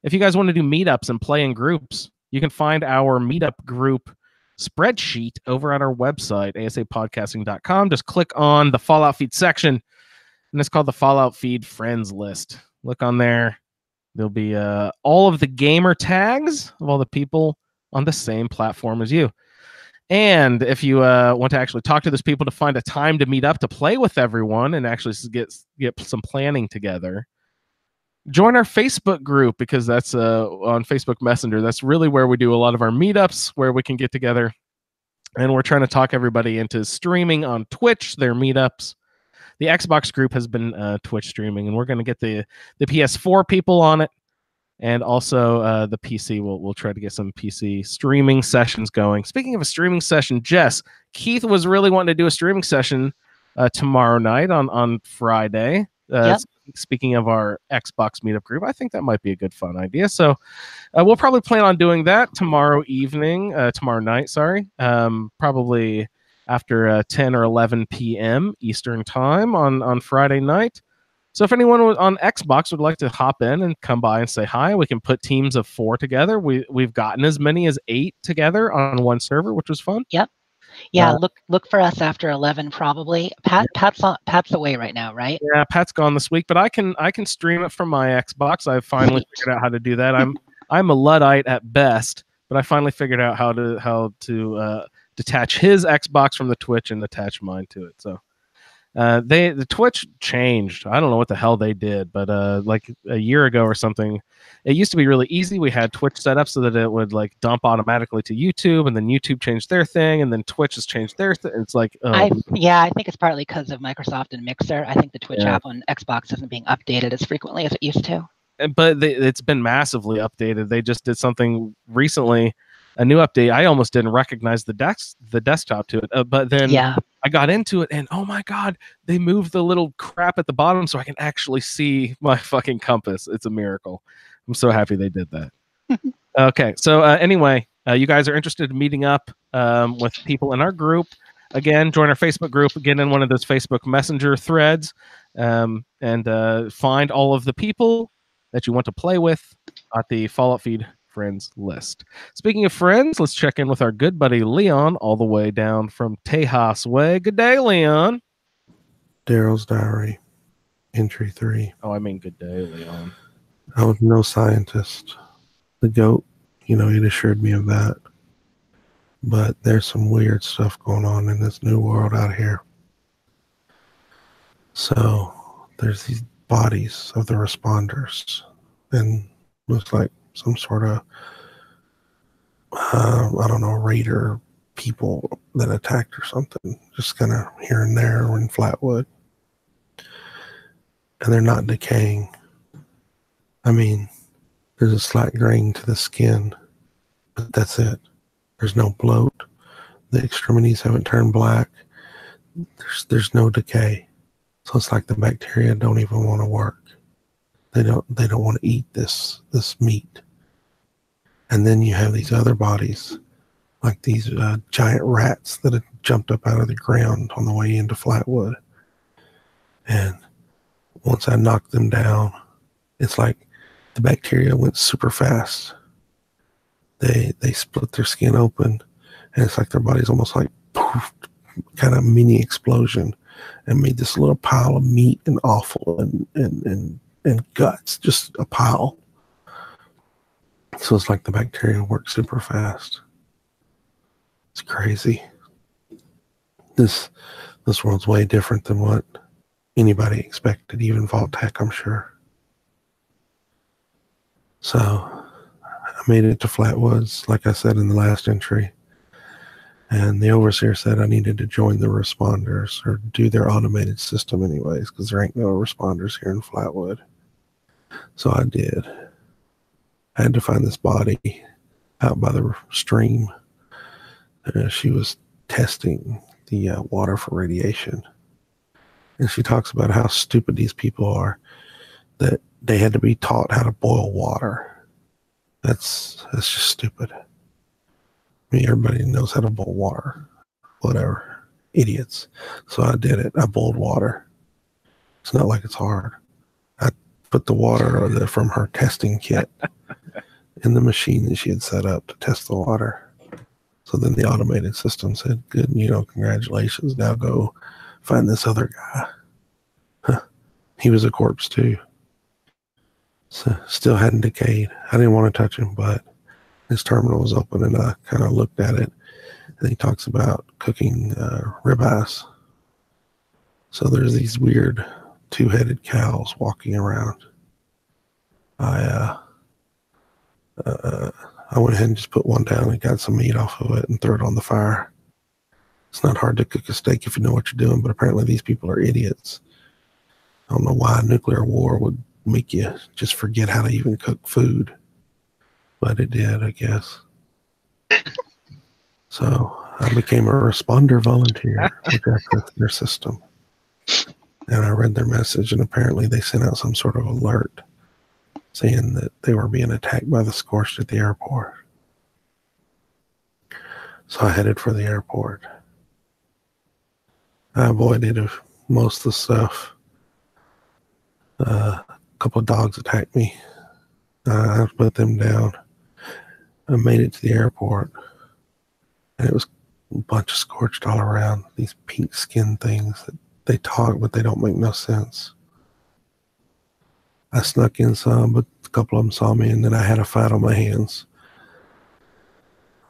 If you guys want to do meetups and play in groups, you can find our meetup group spreadsheet over at our website, asapodcasting.com. Just click on the Fallout Feed section, and it's called the Fallout Feed Friends List. Look on there. There'll be all of the gamer tags of all the people on the same platform as you. And if you want to actually talk to those people to find a time to meet up to play with everyone and actually get some planning together, join our Facebook group, because that's on Facebook Messenger. That's really where we do a lot of our meetups, where we can get together. And we're trying to talk everybody into streaming on Twitch, their meetups. The Xbox group has been Twitch streaming, and we're going to get the PS4 people on it, and also the PC. We'll try to get some PC streaming sessions going. Speaking of a streaming session, Jess, Keith was really wanting to do a streaming session tomorrow night on Friday. Yep. Speaking of our Xbox meetup group, I think that might be a good fun idea. So we'll probably plan on doing that tomorrow night. Sorry, probably after 10 or 11 p.m. Eastern time on Friday night. So if anyone on Xbox would like to hop in and come by and say hi, we can put teams of 4 together. We've gotten as many as 8 together on one server, which was fun. Yep. Yeah, look for us after 11 probably. Pat's away right now, right? Yeah, Pat's gone this week, but I can stream it from my Xbox. I've finally figured out how to do that. I'm a Luddite at best, but I finally figured out how to detach his Xbox from the Twitch and attach mine to it. So the Twitch changed. I don't know what the hell they did, but like a year ago or something, it used to be really easy. We had Twitch set up so that it would like dump automatically to YouTube, and then YouTube changed their thing, and then Twitch has changed their thing. It's like, I think it's partly because of Microsoft and Mixer. I think the Twitch app on Xbox isn't being updated as frequently as it used to. But it's been massively updated. They just did something recently, a new update. I almost didn't recognize the desktop to it, but then I got into it, and oh my god, they moved the little crap at the bottom so I can actually see my fucking compass. It's a miracle. I'm so happy they did that. Okay, so anyway, you guys are interested in meeting up with people in our group. Again, join our Facebook group, get in one of those Facebook Messenger threads, and find all of the people that you want to play with at the Fallout Feed Friends list. Speaking of friends, let's check in with our good buddy Leon, all the way down from Tejas Way. Good day, Leon. Daryl's Diary, Entry 3. Oh, I mean, good day, Leon. I was no scientist. The goat, it assured me of that. But there's some weird stuff going on in this new world out here. So there's these bodies of the responders, and looks like some sort of I don't know, raider people that attacked or something, just kind of here and there in Flatwood, and they're not decaying. I mean, there's a slight graying to the skin, but that's it. There's no bloat. The extremities haven't turned black. There's no decay. So it's like the bacteria don't even want to work. They don't want to eat this meat. And then you have these other bodies, like these giant rats that have jumped up out of the ground on the way into Flatwood. And once I knocked them down, it's like the bacteria went super fast. They split their skin open, and it's like their body's almost like poof, kind of mini explosion, and made this little pile of meat and offal and guts, just a pile. So it's like the bacteria works super fast. It's crazy. This world's way different than what anybody expected, even Vault-Tec, I'm sure. So I made it to Flatwoods, like I said in the last entry. And the overseer said I needed to join the responders or do their automated system anyways, because there ain't no responders here in Flatwood. So I did. I had to find this body out by the stream. She was testing the water for radiation. And she talks about how stupid these people are, that they had to be taught how to boil water. That's just stupid. I mean, everybody knows how to boil water. Whatever. Idiots. So I did it. I boiled water. It's not like it's hard. I put the water from her testing kit in the machine that she had set up to test the water. So then the automated system said, good, congratulations. Now go find this other guy. Huh. He was a corpse too. So still hadn't decayed. I didn't want to touch him, but his terminal was open and I kind of looked at it. And he talks about cooking ribeyes. So there's these weird two-headed cows walking around. I went ahead and just put one down and got some meat off of it and threw it on the fire. It's not hard to cook a steak if you know what you're doing, but apparently these people are idiots. I don't know why a nuclear war would make you just forget how to even cook food, but it did, I guess. So I became a responder volunteer, which accessed their system. And I read their message, and apparently they sent out some sort of alert saying that they were being attacked by the Scorched at the airport. So I headed for the airport. I avoided most of the stuff. A couple of dogs attacked me. I put them down. I made it to the airport, and it was a bunch of Scorched all around. These pink skin things that they talk, but they don't make no sense. I snuck in some, but a couple of them saw me, and then I had a fight on my hands.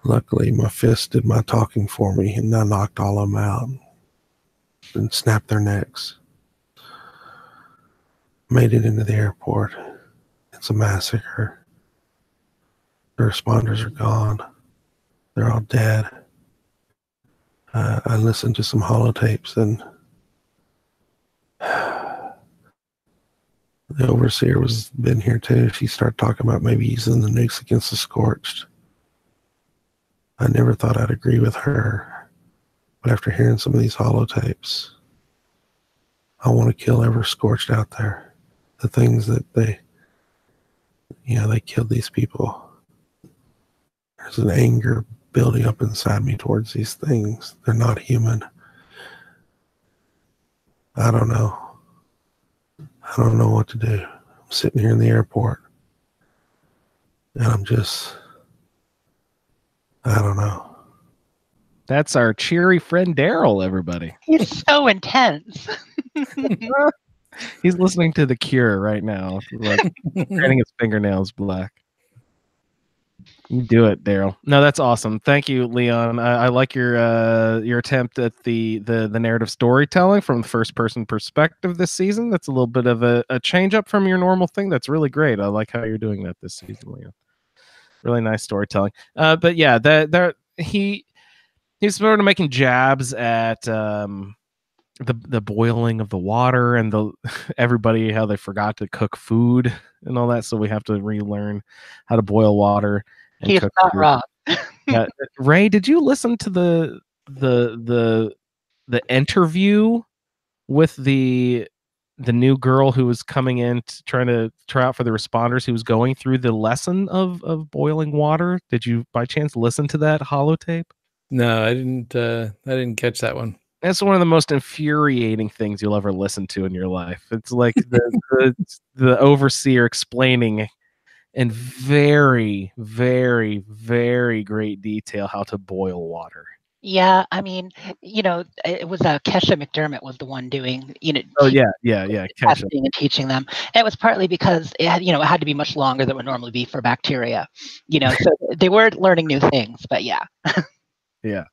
Luckily, my fist did my talking for me, and I knocked all of them out and snapped their necks. Made it into the airport. It's a massacre. The responders are gone. They're all dead. I listened to some holotapes, and the overseer was been here too. She started talking about maybe using the nukes against the Scorched. I never thought I'd agree with her, but after hearing some of these holotapes, I want to kill every Scorched out there. The things that they killed these people. There's an anger building up inside me towards these things. They're not human. I don't know. I don't know what to do. I'm sitting here in the airport, and I don't know. That's our cheery friend Daryl, everybody. He's so intense. He's listening to The Cure right now, like painting his fingernails black. You do it, Daryl. No, that's awesome. Thank you, Leon. I like your attempt at the narrative storytelling from the first person perspective this season. That's a little bit of a change up from your normal thing. That's really great. I like how you're doing that this season, Leon. Really nice storytelling. But yeah, he's sort of making jabs at the boiling of the water and everybody how they forgot to cook food and all that, so we have to relearn how to boil water. He's not wrong. Yeah. Ray, did you listen to the interview with the new girl who was coming in trying to try out for the responders, who was going through the lesson of boiling water? Did you by chance listen to that holotape? No, I didn't catch that one. That's one of the most infuriating things you'll ever listen to in your life. It's like the overseer explaining in very, very, very great detail how to boil water. Yeah, I mean, it was Kesha McDermott was the one doing, Oh yeah, catch it. testing and teaching them. And it was partly because it had to be much longer than it would normally be for bacteria, so they were learning new things. But yeah, Yeah,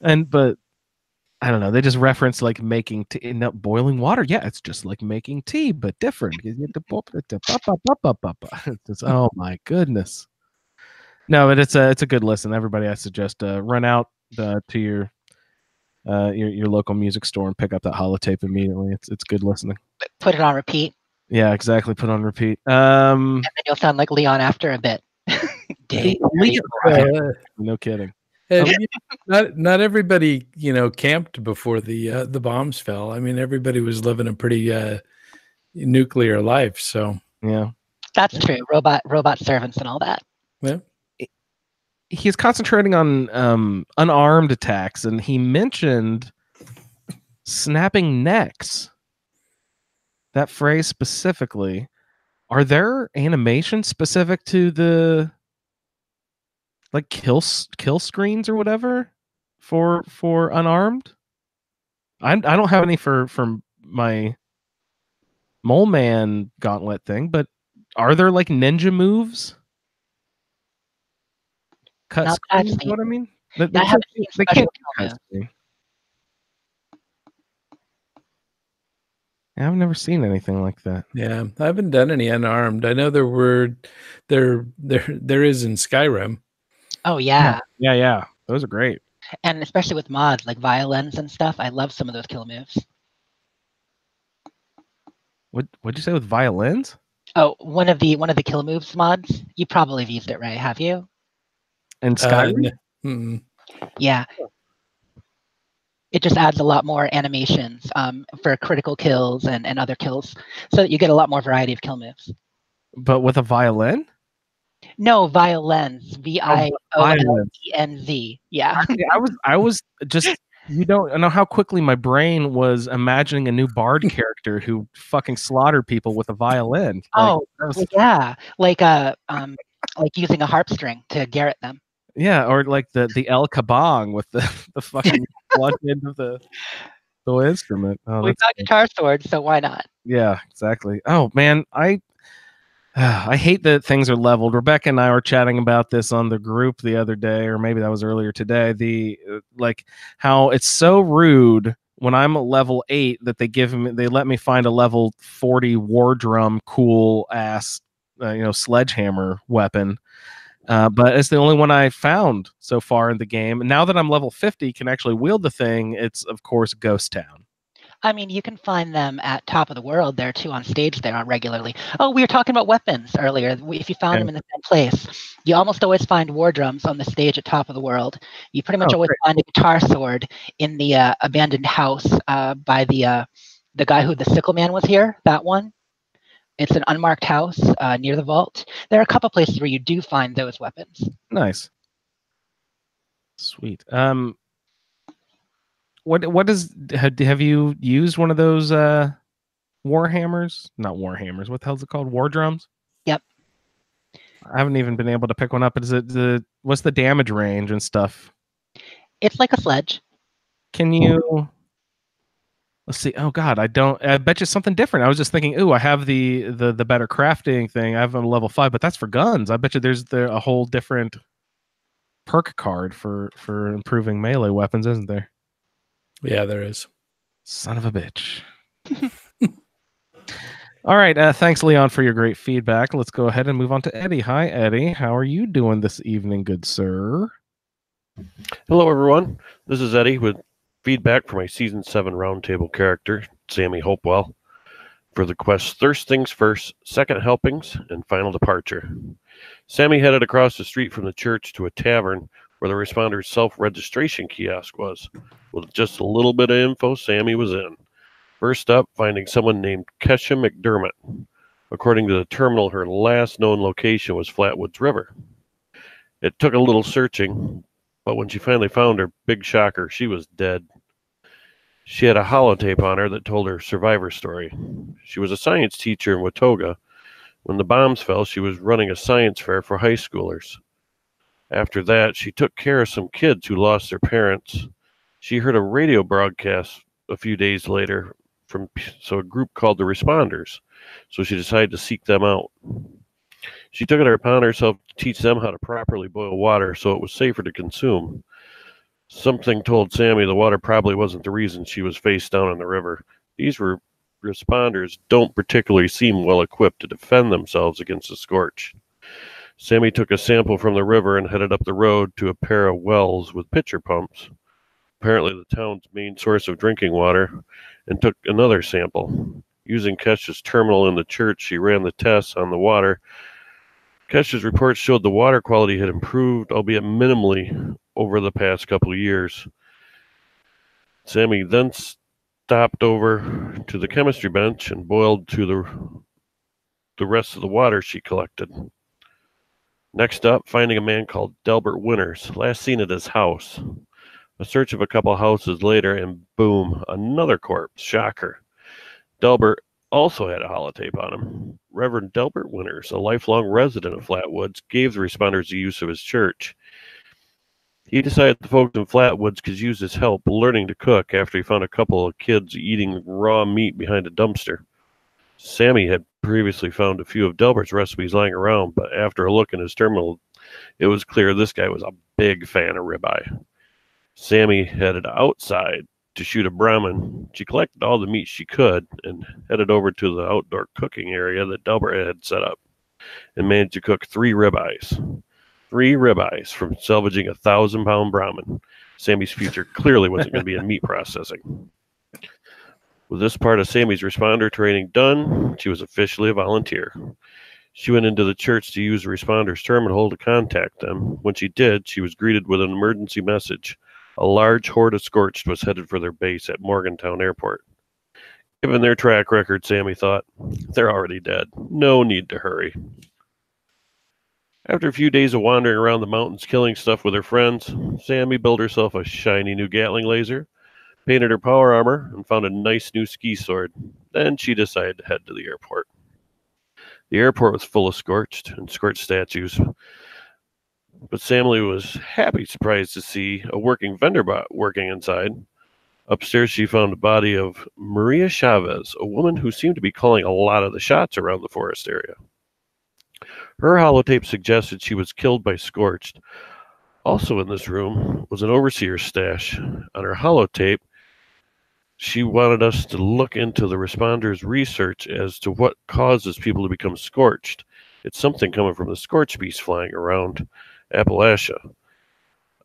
but I don't know. They just reference like making tea, no, boiling water. Yeah, it's just like making tea, but different. You have to It's oh my goodness. No, but it's a good listen. Everybody, I suggest run out to your local music store and pick up that holotape immediately. It's good listening. put it on repeat, Yeah, exactly. Put on repeat. and then you'll sound like Leon after a bit. No kidding. And not everybody, camped before the bombs fell. I mean, everybody was living a pretty nuclear life. So yeah, that's true. Robot servants and all that. Yeah. He's concentrating on unarmed attacks, and he mentioned snapping necks. That phrase specifically. Are there animations specific to the like kill screens or whatever for unarmed? I don't have any for my Mole Man gauntlet thing, but are there like ninja moves? Cut Not screens, actually. you know what I mean? I haven't seen They special can't kill cut screen. I've never seen anything like that. Yeah, I haven't done any unarmed. I know there is in Skyrim. Oh yeah. Yeah. Those are great. And especially with mods like violins and stuff, I love some of those kill moves. What'd you say with violins? Oh, one of the kill moves mods. You probably have used it, right? Have you? And Skyrim? Yeah. It just adds a lot more animations for critical kills and other kills, so that you get a lot more variety of kill moves. But with a violin? No, violins. VIOLENZ. Yeah. I was just, you don't know how quickly my brain was imagining a new bard character who fucking slaughtered people with a violin. Yeah, like using a harp string to garrote them. Yeah, or like the El Kabong with the fucking blood end of the instrument. Oh, we've got guitar swords, so why not? Yeah, exactly. Oh man, I hate that things are leveled. Rebecca and I were chatting about this on the group the other day, or maybe that was earlier today. The like how it's so rude when I'm at level 8 that they let me find a level 40 war drum cool ass sledgehammer weapon. But it's the only one I found so far in the game. And now that I'm level 50, can actually wield the thing. It's of course Ghost Town. I mean, you can find them at Top of the World there too, on stage there regularly. Oh, we were talking about weapons earlier. If you found them in the same place, you almost always find war drums on the stage at Top of the World. You pretty much always find a guitar sword in the abandoned house by the guy who the Sickle Man was here. That one. It's an unmarked house near the vault. There are a couple places where you do find those weapons. Nice. Sweet. What is have you used one of those warhammers? Not warhammers. What the hell is it called? War drums? Yep. I haven't even been able to pick one up. Is it what's the damage range and stuff? It's like a sledge. Can you let's see. Oh God, I bet you something different. I was just thinking, I have the better crafting thing. I have a level 5, but that's for guns. I bet you there's a whole different perk card for improving melee weapons, isn't there? Yeah, there is. Son of a bitch. All right. Thanks, Leon, for your great feedback. Let's go ahead and move on to Eddie. Hi, Eddie. How are you doing this evening, good sir? Hello, everyone. This is Eddie with feedback for my Season 7 Roundtable character, Sammy Hopewell, for the quest First Things First, Second Helpings, and Final Departure. Sammy headed across the street from the church to a tavern where the responder's self-registration kiosk was. With just a little bit of info, Sammy was in. First up, finding someone named Kesha McDermott. According to the terminal, her last known location was Flatwoods River. It took a little searching, but when she finally found her, big shocker, she was dead. She had a holotape on her that told her survivor story. She was a science teacher in Watoga. When the bombs fell, she was running a science fair for high schoolers. After that, she took care of some kids who lost their parents. She heard a radio broadcast a few days later from a group called the Responders. So she decided to seek them out. She took it upon herself to teach them how to properly boil water so it was safer to consume. Something told Sammy the water probably wasn't the reason she was face down in the river. These responders don't particularly seem well equipped to defend themselves against a scorch. Sammy took a sample from the river and headed up the road to a pair of wells with pitcher pumps, apparently the town's main source of drinking water, and took another sample. Using Kesha's terminal in the church, she ran the tests on the water. Kesha's reports showed the water quality had improved, albeit minimally, over the past couple of years. Sammy then stopped over to the chemistry bench and boiled to the rest of the water she collected. Next up, finding a man called Delbert Winters, last seen at his house. A search of a couple houses later, and boom, another corpse. Shocker. Delbert also had a holotape on him. Reverend Delbert Winters, a lifelong resident of Flatwoods, gave the responders the use of his church. He decided the folks in Flatwoods could use his help learning to cook after he found a couple of kids eating raw meat behind a dumpster. Sammy had previously found a few of Delbert's recipes lying around, but after a look in his terminal, it was clear this guy was a big fan of ribeye. Sammy headed outside to shoot a Brahmin. She collected all the meat she could and headed over to the outdoor cooking area that Delbert had set up and managed to cook 3 ribeyes. 3 ribeyes from salvaging a 1,000-pound Brahmin. Sammy's future clearly wasn't going to be in meat processing. With this part of Sammy's responder training done, she was officially a volunteer. She went into the church to use the responder's terminal to contact them. When she did, she was greeted with an emergency message. A large horde of scorched was headed for their base at Morgantown Airport. Given their track record, Sammy thought, they're already dead. No need to hurry. After a few days of wandering around the mountains killing stuff with her friends, Sammy built herself a shiny new Gatling laser, painted her power armor, and found a nice new ski sword. Then she decided to head to the airport. The airport was full of scorched and scorched statues, but Sammy was surprised to see a working vendor bot working inside. Upstairs, she found the body of Maria Chavez, a woman who seemed to be calling a lot of the shots around the forest area. Her holotape suggested she was killed by scorched. Also in this room was an overseer's stash. On her holotape, she wanted us to look into the responders' research as to what causes people to become scorched. It's something coming from the scorched beast flying around Appalachia.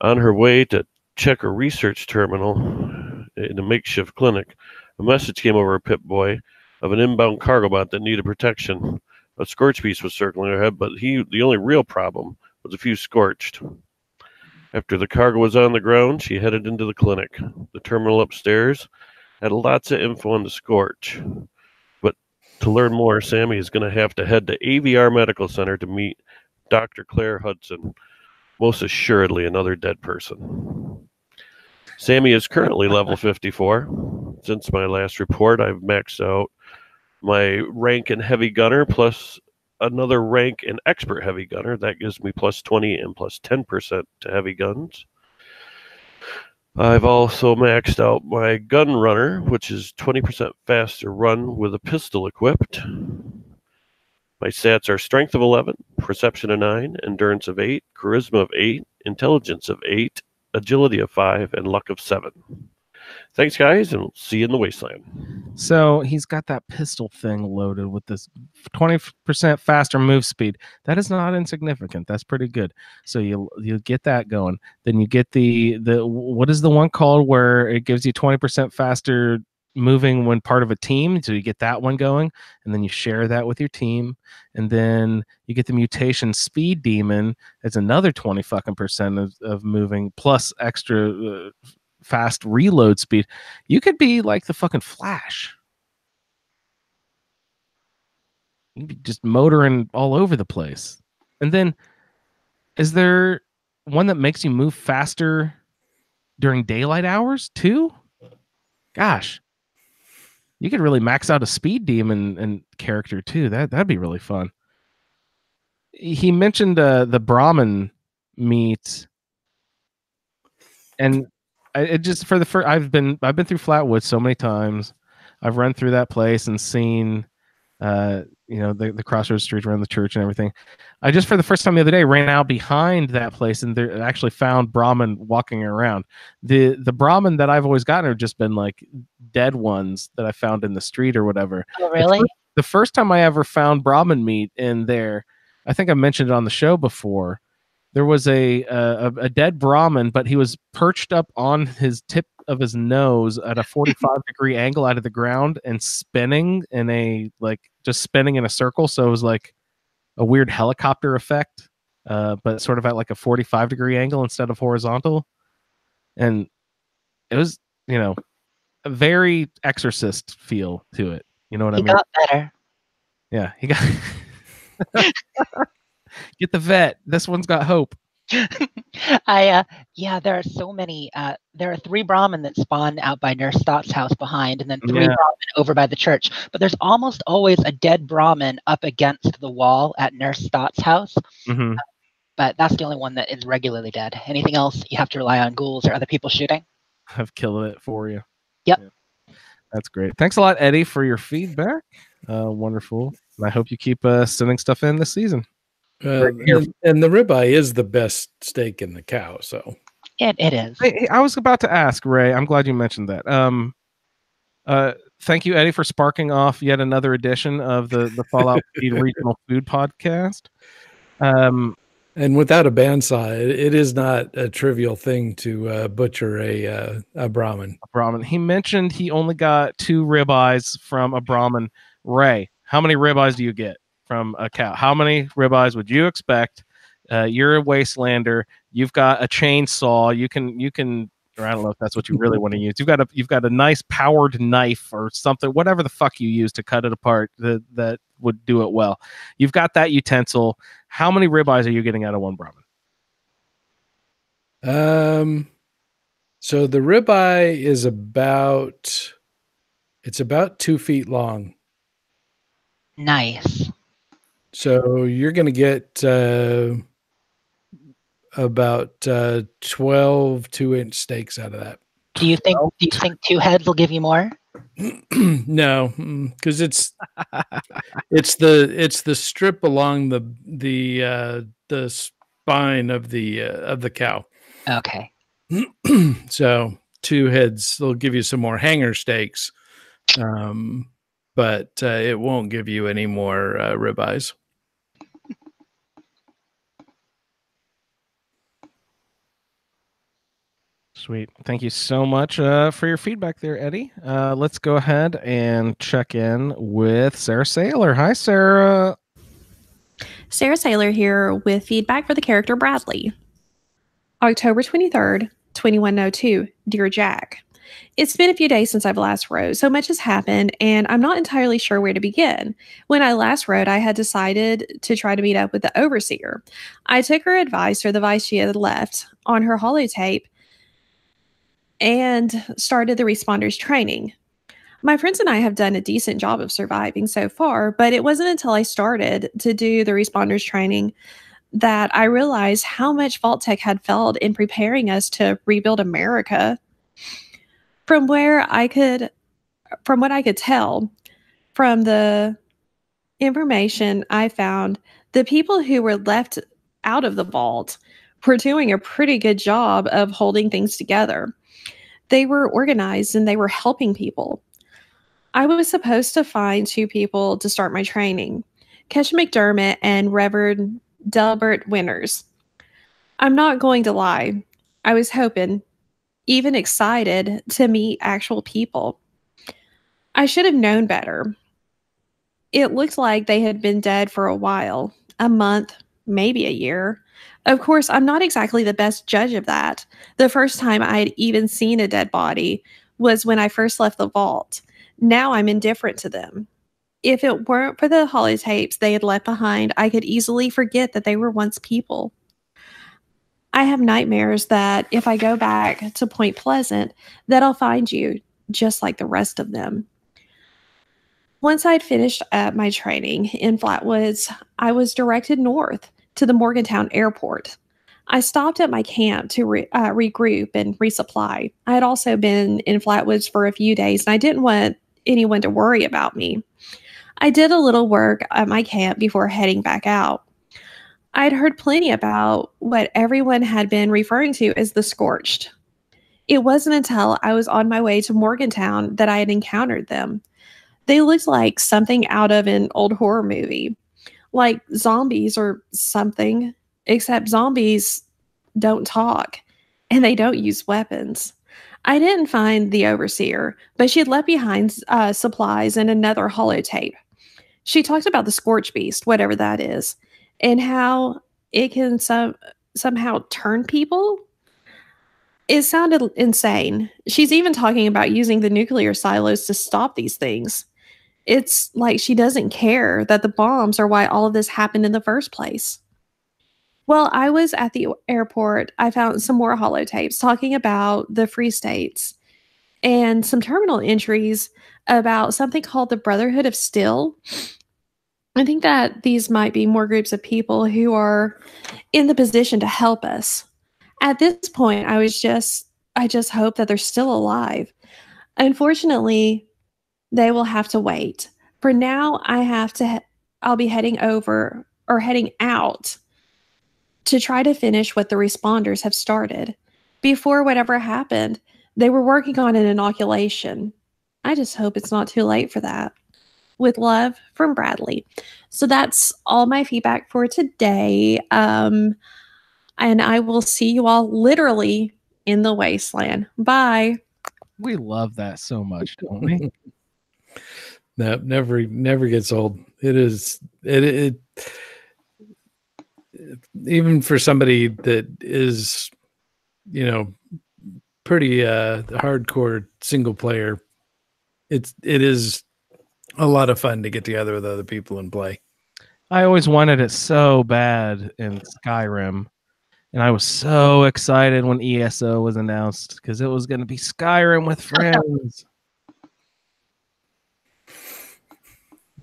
On her way to check her research terminal in a makeshift clinic, a message came over a Pip-Boy of an inbound cargo bot that needed protection. A scorched beast was circling ahead, but the only real problem was a few scorched. After the cargo was on the ground, she headed into the clinic. The terminal upstairs had lots of info on the scorch. But to learn more, Sammy is going to have to head to AVR Medical Center to meet Dr. Claire Hudson, most assuredly another dead person. Sammy is currently level 54. Since my last report, I've maxed out my rank in heavy gunner plus another rank in expert heavy gunner. That gives me plus 20 and plus 10% to heavy guns. I've also maxed out my gun runner, which is 20% faster run with a pistol equipped. My stats are strength of 11, perception of 9, endurance of 8, charisma of 8, intelligence of 8, agility of 5, and luck of 7. Thanks, guys, and we'll see you in the wasteland. So he's got that pistol thing loaded with this 20% faster move speed. That is not insignificant. That's pretty good. So you get that going. Then you get the what is the one called where it gives you 20% faster moving when part of a team? So you get that one going, and then you share that with your team, and then you get the mutation speed demon. It's another 20% of moving plus extra. Fast reload speed. You could be like the fucking Flash. You'd be just motoring all over the place. And then, is there one that makes you move faster during daylight hours too? Gosh, you could really max out a speed demon and character too. That'd be really fun. He mentioned the Brahmin meat, and it just for the first. I've been through Flatwood so many times. I've run through that place and seen, the crossroads street around the church and everything. I just for the first time the other day ran out behind that place and there actually found Brahmin walking around. The Brahmin that I've always gotten have just been like dead ones that I found in the street or whatever. Oh, really? The first time I ever found Brahmin meat in there, I think I mentioned it on the show before. There was a dead Brahmin, but he was perched up on his tip of his nose at a 45-degree angle out of the ground and spinning in a spinning in a circle. So it was like a weird helicopter effect, but sort of at like a 45-degree angle instead of horizontal. And it was, a very Exorcist feel to it. You know what I mean? He got better. Yeah, he got. Get the vet. This one's got hope. There are so many. There are 3 Brahmin that spawn out by Nurse Stott's house behind, and then 3 Brahmin over by the church. But there's almost always a dead Brahmin up against the wall at Nurse Stott's house. Mm-hmm. But that's the only one that is regularly dead. Anything else, you have to rely on ghouls or other people shooting. I've killed it for you. Yep. Yeah. That's great. Thanks a lot, Eddie, for your feedback. Wonderful. And I hope you keep sending stuff in this season. And the ribeye is the best steak in the cow. So it is. Hey, I was about to ask, Ray. I'm glad you mentioned that. Thank you, Eddie, for sparking off yet another edition of the Fallout Feed Regional Food Podcast. And without a bandsaw, it is not a trivial thing to butcher a Brahmin. He mentioned he only got 2 ribeyes from a Brahmin. Ray, how many ribeyes do you get from a cow? How many ribeyes would you expect? You're a wastelander. You've got a chainsaw. You can, or I don't know if that's what you really want to use. You've got a nice powered knife or something, whatever the fuck you use to cut it apart that would do it well. You've got that utensil. How many ribeyes are you getting out of one Brahmin? So the ribeye is about 2 feet long. Nice. So you're going to get about 12 2-inch steaks out of that. Do you think 2 heads will give you more? No, because it's the strip along the spine of the cow. Okay. So 2 heads will give you some more hanger steaks, but it won't give you any more ribeyes. Sweet. Thank you so much for your feedback there, Eddie. Let's go ahead and check in with Sarah Saylor. Hi, Sarah. Sarah Saylor here with feedback for the character Bradley. October 23rd, 2102. Dear Jack, it's been a few days since I've last wrote. So much has happened, and I'm not entirely sure where to begin. When I last wrote, I had decided to try to meet up with the overseer. I took her advice for the advice she had left on her holotape and started the responders training. My friends and I have done a decent job of surviving so far, but it wasn't until I started to do the responders training that I realized how much Vault Tech had failed in preparing us to rebuild America. From what I could tell from the information I found, the people who were left out of the vault were doing a pretty good job of holding things together. They were organized and they were helping people. I was supposed to find 2 people to start my training, Kesha McDermott and Reverend Delbert Winters. I'm not going to lie. I was hoping, even excited, to meet actual people. I should have known better. It looked like they had been dead for a while, a month, maybe a year. Of course, I'm not exactly the best judge of that. The first time I'd even seen a dead body was when I first left the vault. Now I'm indifferent to them. If it weren't for the holotapes they had left behind, I could easily forget that they were once people. I have nightmares that if I go back to Point Pleasant, that I'll find you, just like the rest of them. Once I'd finished my training in Flatwoods, I was directed north to the Morgantown airport. I stopped at my camp to regroup and resupply. I had also been in Flatwoods for a few days, and I didn't want anyone to worry about me. I did a little work at my camp before heading back out. I'd heard plenty about what everyone had been referring to as the Scorched. It wasn't until I was on my way to Morgantown that I had encountered them. They looked like something out of an old horror movie, like zombies or something, except zombies don't talk and they don't use weapons. I didn't find the overseer, but she had left behind supplies and another holotape. She talked about the Scorch Beast, whatever that is, and how it can somehow turn people. It sounded insane. She's even talking about using the nuclear silos to stop these things. It's like she doesn't care that the bombs are why all of this happened in the first place. While I was at the airport, I found some more holotapes talking about the Free States and some terminal entries about something called the Brotherhood of Steel. I think that these might be more groups of people who are in the position to help us. At this point, I just hope that they're still alive. Unfortunately, they will have to wait. For now, I'll be heading out to try to finish what the responders have started. Before whatever happened, they were working on an inoculation. I just hope it's not too late for that. With love, from Bradley. So that's all my feedback for today. And I will see you all literally in the wasteland. Bye. We love that so much, don't we? That never gets old. It even for somebody that is, pretty hardcore single player, it is a lot of fun to get together with other people and play. I always wanted it so bad in Skyrim, and I was so excited when ESO was announced because it was going to be Skyrim with friends.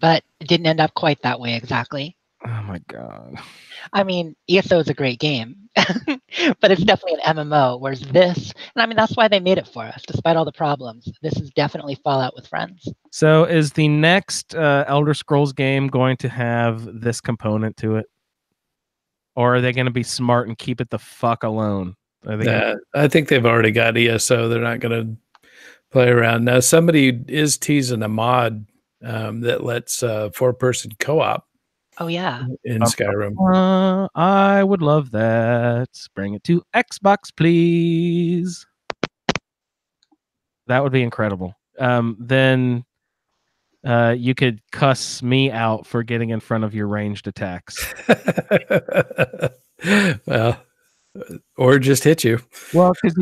But it didn't end up quite that way exactly. Oh my god. I mean, ESO is a great game, but it's definitely an MMO, whereas this, and I mean, that's why they made it for us, despite all the problems. This is definitely Fallout with friends. So is the next Elder Scrolls game going to have this component to it? Or are they going to be smart and keep it the fuck alone? I think they've already got ESO. They're not going to play around. Now, somebody is teasing a mod that lets 4-person co-op. Oh, yeah. In Skyrim. I would love that. Bring it to Xbox, please. That would be incredible. Then you could cuss me out for getting in front of your ranged attacks. Well, or just hit you. Well, because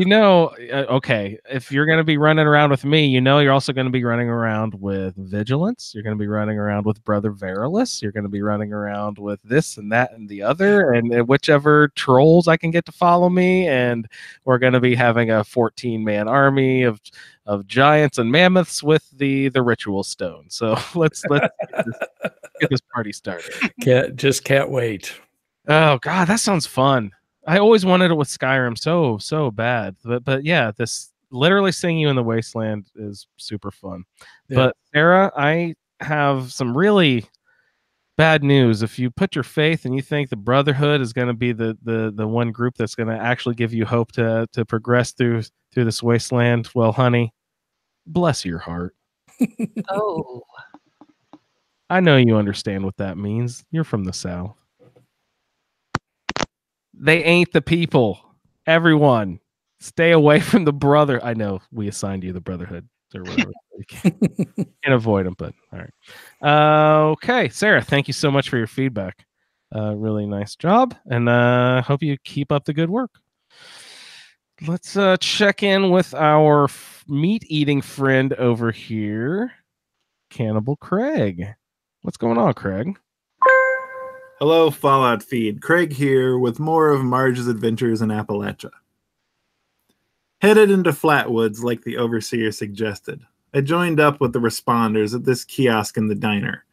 okay, if you're going to be running around with me, you're also going to be running around with Vigilance. You're going to be running around with Brother Verilus. You're going to be running around with this and that and the other, and whichever trolls I can get to follow me. And we're going to be having a 14-man army of giants and mammoths with the ritual stone. So let's get this party started. Can't wait. Oh God, that sounds fun. I always wanted it with Skyrim so bad, but yeah, this literally seeing you in the wasteland is super fun. Yeah. But Sarah, I have some really bad news. If you put your faith and you think the Brotherhood is going to be the one group that's going to actually give you hope to progress through this wasteland, well, honey, bless your heart. Oh, I know you understand what that means. You're from the South. They ain't the people. Everyone, stay away from the brother. I know we assigned you the Brotherhood or whatever. Can't avoid them, but all right. Okay, Sarah, thank you so much for your feedback. Really nice job, and hope you keep up the good work. Let's check in with our meat-eating friend over here, Cannibal Craig. What's going on, Craig? Hello, Fallout Feed. Craig here with more of Marge's Adventures in Appalachia. Headed into Flatwoods like the overseer suggested. I joined up with the responders at this kiosk in the diner.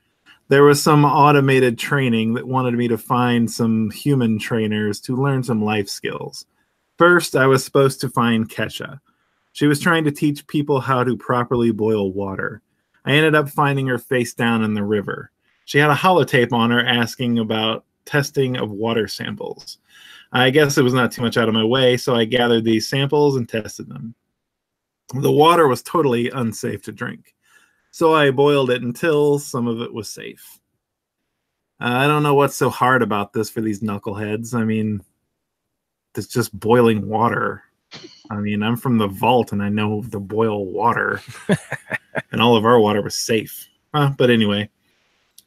There was some automated training that wanted me to find some human trainers to learn some life skills. First, I was supposed to find Kesha. She was trying to teach people how to properly boil water. I ended up finding her face down in the river. She had a holotape on her asking about testing of water samples. I guess it was not too much out of my way, so I gathered these samples and tested them. The water was totally unsafe to drink, so I boiled it until some of it was safe. I don't know what's so hard about this for these knuckleheads. I mean, it's just boiling water. I mean, I'm from the vault and I know to boil water, and all of our water was safe. But anyway,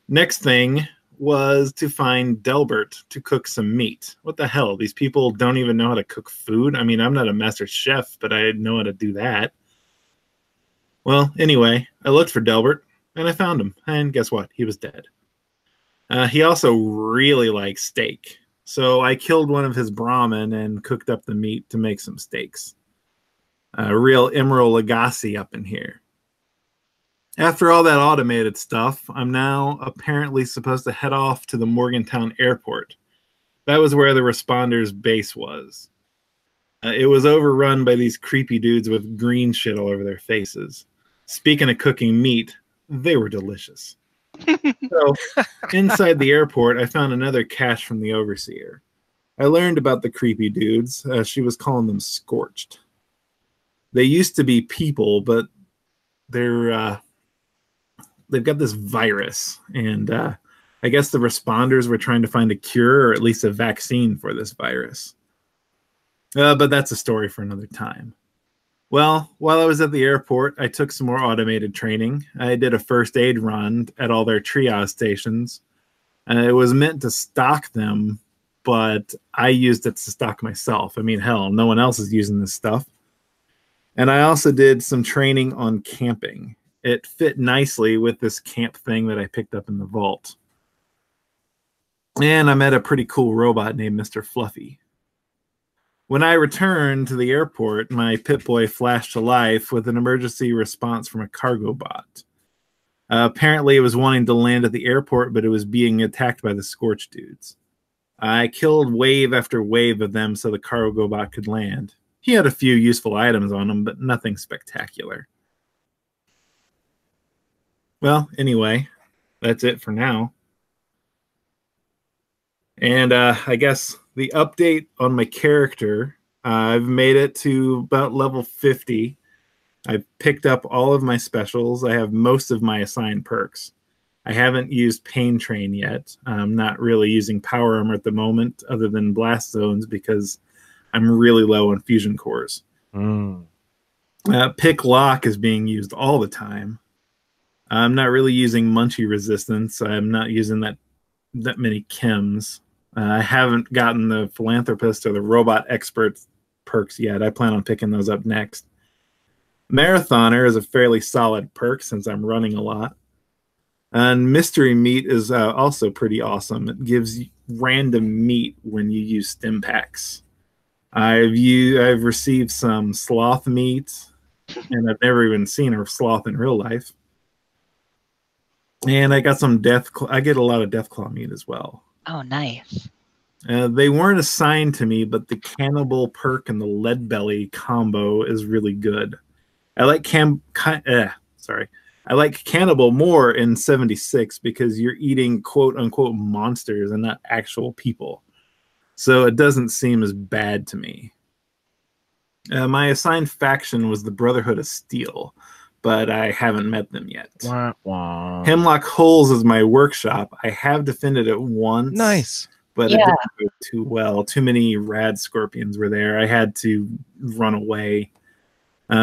next thing was to find Delbert to cook some meat. What the hell? These people don't even know how to cook food? I mean, I'm not a master chef, but I know how to do that. Well, anyway, I looked for Delbert, and I found him. And guess what? He was dead. He also really liked steak. So I killed one of his Brahmin and cooked up the meat to make some steaks. Real Emerald Lagasse up in here. After all that automated stuff, I'm now apparently supposed to head off to the Morgantown airport. That was where the responders' base was. It was overrun by these creepy dudes with green shit all over their faces. Speaking of cooking meat, they were delicious. So, inside the airport, I found another cache from the overseer. I learned about the creepy dudes. She was calling them Scorched. They used to be people, but they've got this virus, and I guess the responders were trying to find a cure or at least a vaccine for this virus. But that's a story for another time. Well, while I was at the airport, I took some more automated training. I did a first aid run at all their triage stations. It was meant to stock them, but I used it to stock myself. I mean, hell, no one else is using this stuff. And I also did some training on camping. It fit nicely with this camp thing that I picked up in the vault. And I met a pretty cool robot named Mr. Fluffy. When I returned to the airport, my Pip-Boy flashed to life with an emergency response from a cargo bot. Apparently, it was wanting to land at the airport, but it was being attacked by the Scorched dudes. I killed wave after wave of them so the cargo bot could land. He had a few useful items on him, but nothing spectacular. Well, anyway, that's it for now. And I guess the update on my character, I've made it to about level 50. I've picked up all of my specials. I have most of my assigned perks. I haven't used Pain Train yet. I'm not really using Power Armor at the moment other than Blast Zones because I'm really low on Fusion Cores. Pick Lock is being used all the time. I'm not really using Munchie Resistance. I'm not using that many chems. I haven't gotten the Philanthropist or the Robot Expert perks yet. I plan on picking those up next. Marathoner is a fairly solid perk since I'm running a lot. And Mystery Meat is also pretty awesome. It gives random meat when you use stim packs. I've received some sloth meat, and I've never even seen a sloth in real life. And I got some I get a lot of Deathclaw meat as well. Oh, nice. They weren't assigned to me, but the Cannibal perk and the Lead Belly combo is really good. I like I like Cannibal more in 76 because you're eating quote-unquote monsters and not actual people. So it doesn't seem as bad to me. My assigned faction was the Brotherhood of Steel, but I haven't met them yet. Wah, wah. Hemlock Holes is my workshop. I have defended it once. Nice. But it didn't go too well. Too many rad scorpions were there. I had to run away.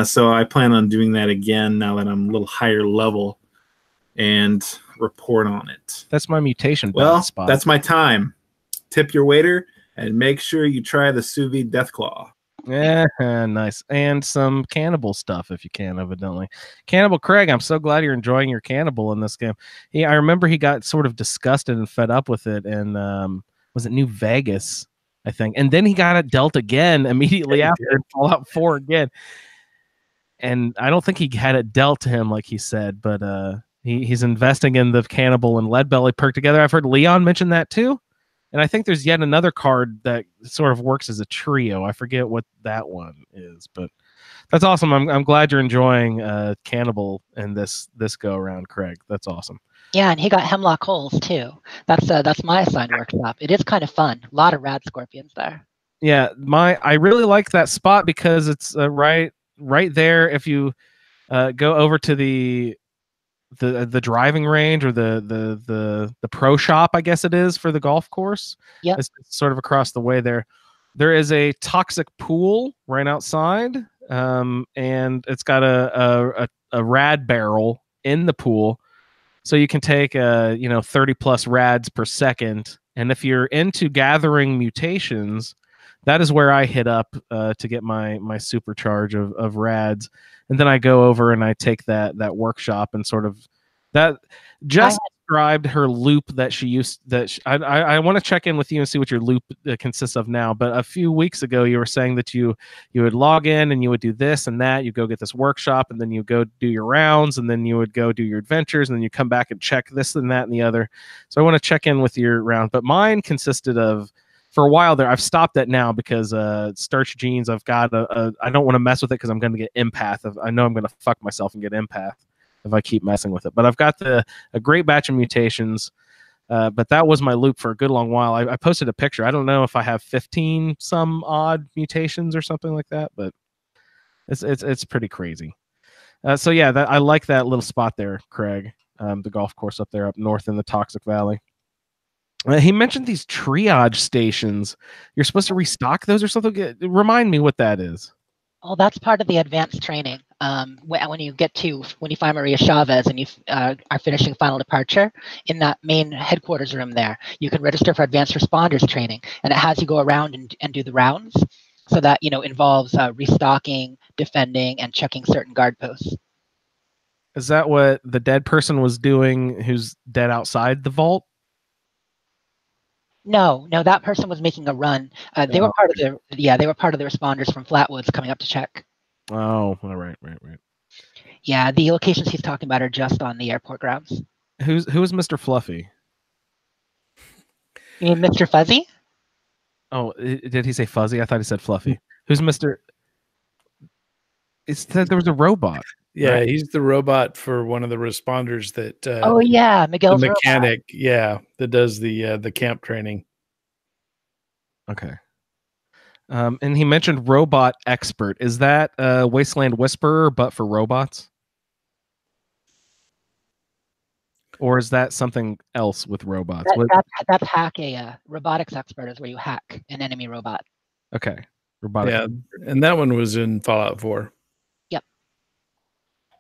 So I plan on doing that again now that I'm a little higher level and report on it. That's my mutation spot. That's my time. Tip your waiter and make sure you try the sous vide Deathclaw. Yeah, nice. And some cannibal stuff if you can, evidently. Cannibal Craig, I'm so glad you're enjoying your cannibal in this game. I remember he got sort of disgusted and fed up with it, and was it New Vegas? I think. And then he got it dealt again immediately after in Fallout 4 again. And I don't think he had it dealt to him like he said, but he's investing in the Cannibal and Leadbelly perk together. I've heard Leon mention that too. And I think there's yet another card that sort of works as a trio. I forget what that one is, but that's awesome. I'm glad you're enjoying Cannibal and this go around, Craig. That's awesome. Yeah, and he got Hemlock Holes too. That's my assigned workshop. It is kind of fun. A lot of rad scorpions there. Yeah, I really like that spot because it's right there. If you go over to the driving range or the pro shop, I guess it is, for the golf course. Yeah, it's sort of across the way there. There is a toxic pool right outside, and it's got a rad barrel in the pool, so you can take 30 plus rads per second. And if you're into gathering mutations, that is where I hit up to get my supercharge of rads. And then I go over and I take that workshop and sort of that just described her loop that she used. I want to check in with you and see what your loop consists of now. But a few weeks ago, you were saying that you would log in and you would do this and that. You go get this workshop and then you go do your rounds and then you would go do your adventures and then you come back and check this and that and the other. So I want to check in with your round. But mine consisted of, for a while there, I've stopped that now because starch genes, I've got I don't want to mess with it because I'm going to get empath. I know I'm going to fuck myself and get empath if I keep messing with it. But I've got a great batch of mutations. But that was my loop for a good long while. I posted a picture. I don't know if I have 15 some odd mutations or something like that, but it's pretty crazy. So yeah, I like that little spot there, Craig. The golf course up there up north in the Toxic Valley. He mentioned these triage stations. You're supposed to restock those or something. Remind me what that is. Oh, that's part of the advanced training. When you find Maria Chavez and you are finishing Final Departure, in that main headquarters room there, you can register for advanced responders training, and it has you go around and do the rounds. So that involves restocking, defending, and checking certain guard posts. Is that what the dead person was doing who's dead outside the vault? No, that person was making a run. They were part of they were part of the responders from Flatwoods coming up to check. Oh, all right. Yeah, the locations he's talking about are just on the airport grounds. Who is Mr. Fluffy? You mean Mr. Fuzzy? Oh, did he say fuzzy? I thought he said fluffy. Who's Mr. It said there was a robot. Yeah, right? He's the robot for one of the responders that. Oh yeah, Miguel's the mechanic. robot. Yeah, that does the camp training. Okay. And he mentioned robot expert. Is that Wasteland Whisperer, but for robots? Or is that something else with robots? That's hack a robotics expert is where you hack an enemy robot. Okay. Robotic. Yeah, and that one was in Fallout 4. Yep.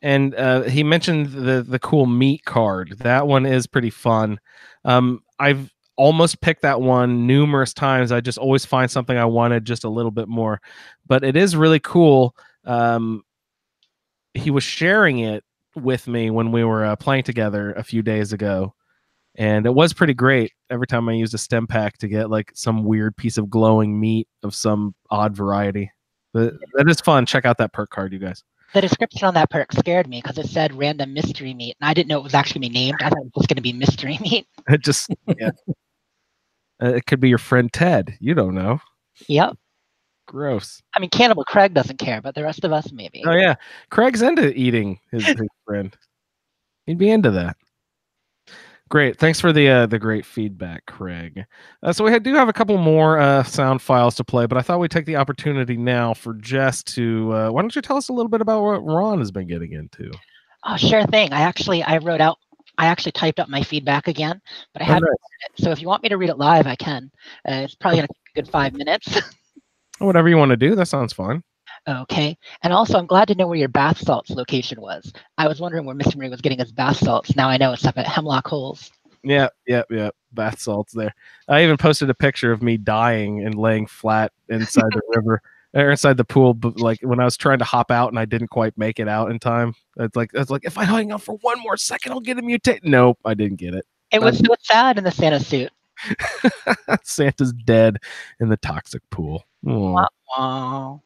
And he mentioned the cool meat card. That one is pretty fun. I've almost picked that one numerous times. I just always find something I wanted just a little bit more. But it is really cool. He was sharing it with me when we were playing together a few days ago, and it was pretty great. Every time I used a stem pack to get like some weird piece of glowing meat of some odd variety. That is fun. Check out that perk card, you guys. The description on that perk scared me because it said random mystery meat, and I didn't know it was actually going to be named. I thought it was going to be mystery meat. It just yeah. It could be your friend Ted. You don't know. Yep. Gross. I mean, Cannibal Craig doesn't care, but the rest of us maybe. Oh yeah, Craig's into eating his friend. He'd be into that. Great. Thanks for the great feedback, Craig. So we do have a couple more sound files to play, but I thought we'd take the opportunity now for Jess to. Why don't you tell us a little bit about what Ron has been getting into? Oh, sure thing. I actually typed up my feedback again, but I haven't read it. So if you want me to read it live, I can. It's probably going to take a good 5 minutes. Whatever you want to do, that sounds fine. Okay. And also, I'm glad to know where your bath salts location was. I was wondering where Mr. Marie was getting his bath salts. Now I know it's up at Hemlock Holes. Yeah. Bath salts there. I even posted a picture of me dying and laying flat inside the river, or inside the pool. But like when I was trying to hop out and I didn't quite make it out in time. It's like if I hang out for one more second, I'll get a mutate. Nope, I didn't get it. It was so sad in the Santa suit. Santa's dead in the toxic pool. Wah, wah.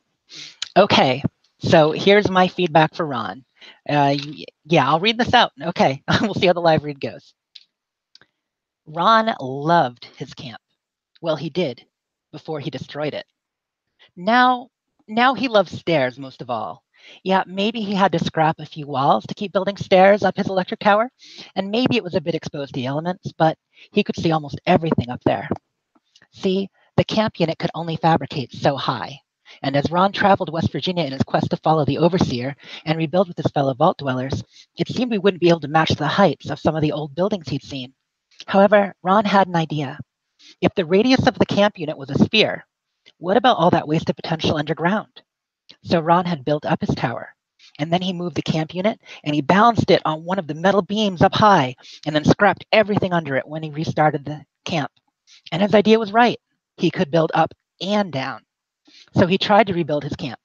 Okay, so here's my feedback for Ron. Yeah, I'll read this out. Okay, we'll see how the live read goes. Ron loved his camp. Well, he did before he destroyed it. Now, now he loves stairs most of all. Yeah, maybe he had to scrap a few walls to keep building stairs up his electric tower, and maybe it was a bit exposed to the elements, but he could see almost everything up there. See, the camp unit could only fabricate so high. And as Ron traveled to West Virginia in his quest to follow the overseer and rebuild with his fellow vault dwellers, it seemed we wouldn't be able to match the heights of some of the old buildings he'd seen. However, Ron had an idea. If the radius of the camp unit was a sphere, what about all that wasted potential underground? So Ron had built up his tower, and then he moved the camp unit and he balanced it on one of the metal beams up high and then scrapped everything under it when he restarted the camp. And his idea was right. He could build up and down. So he tried to rebuild his camp.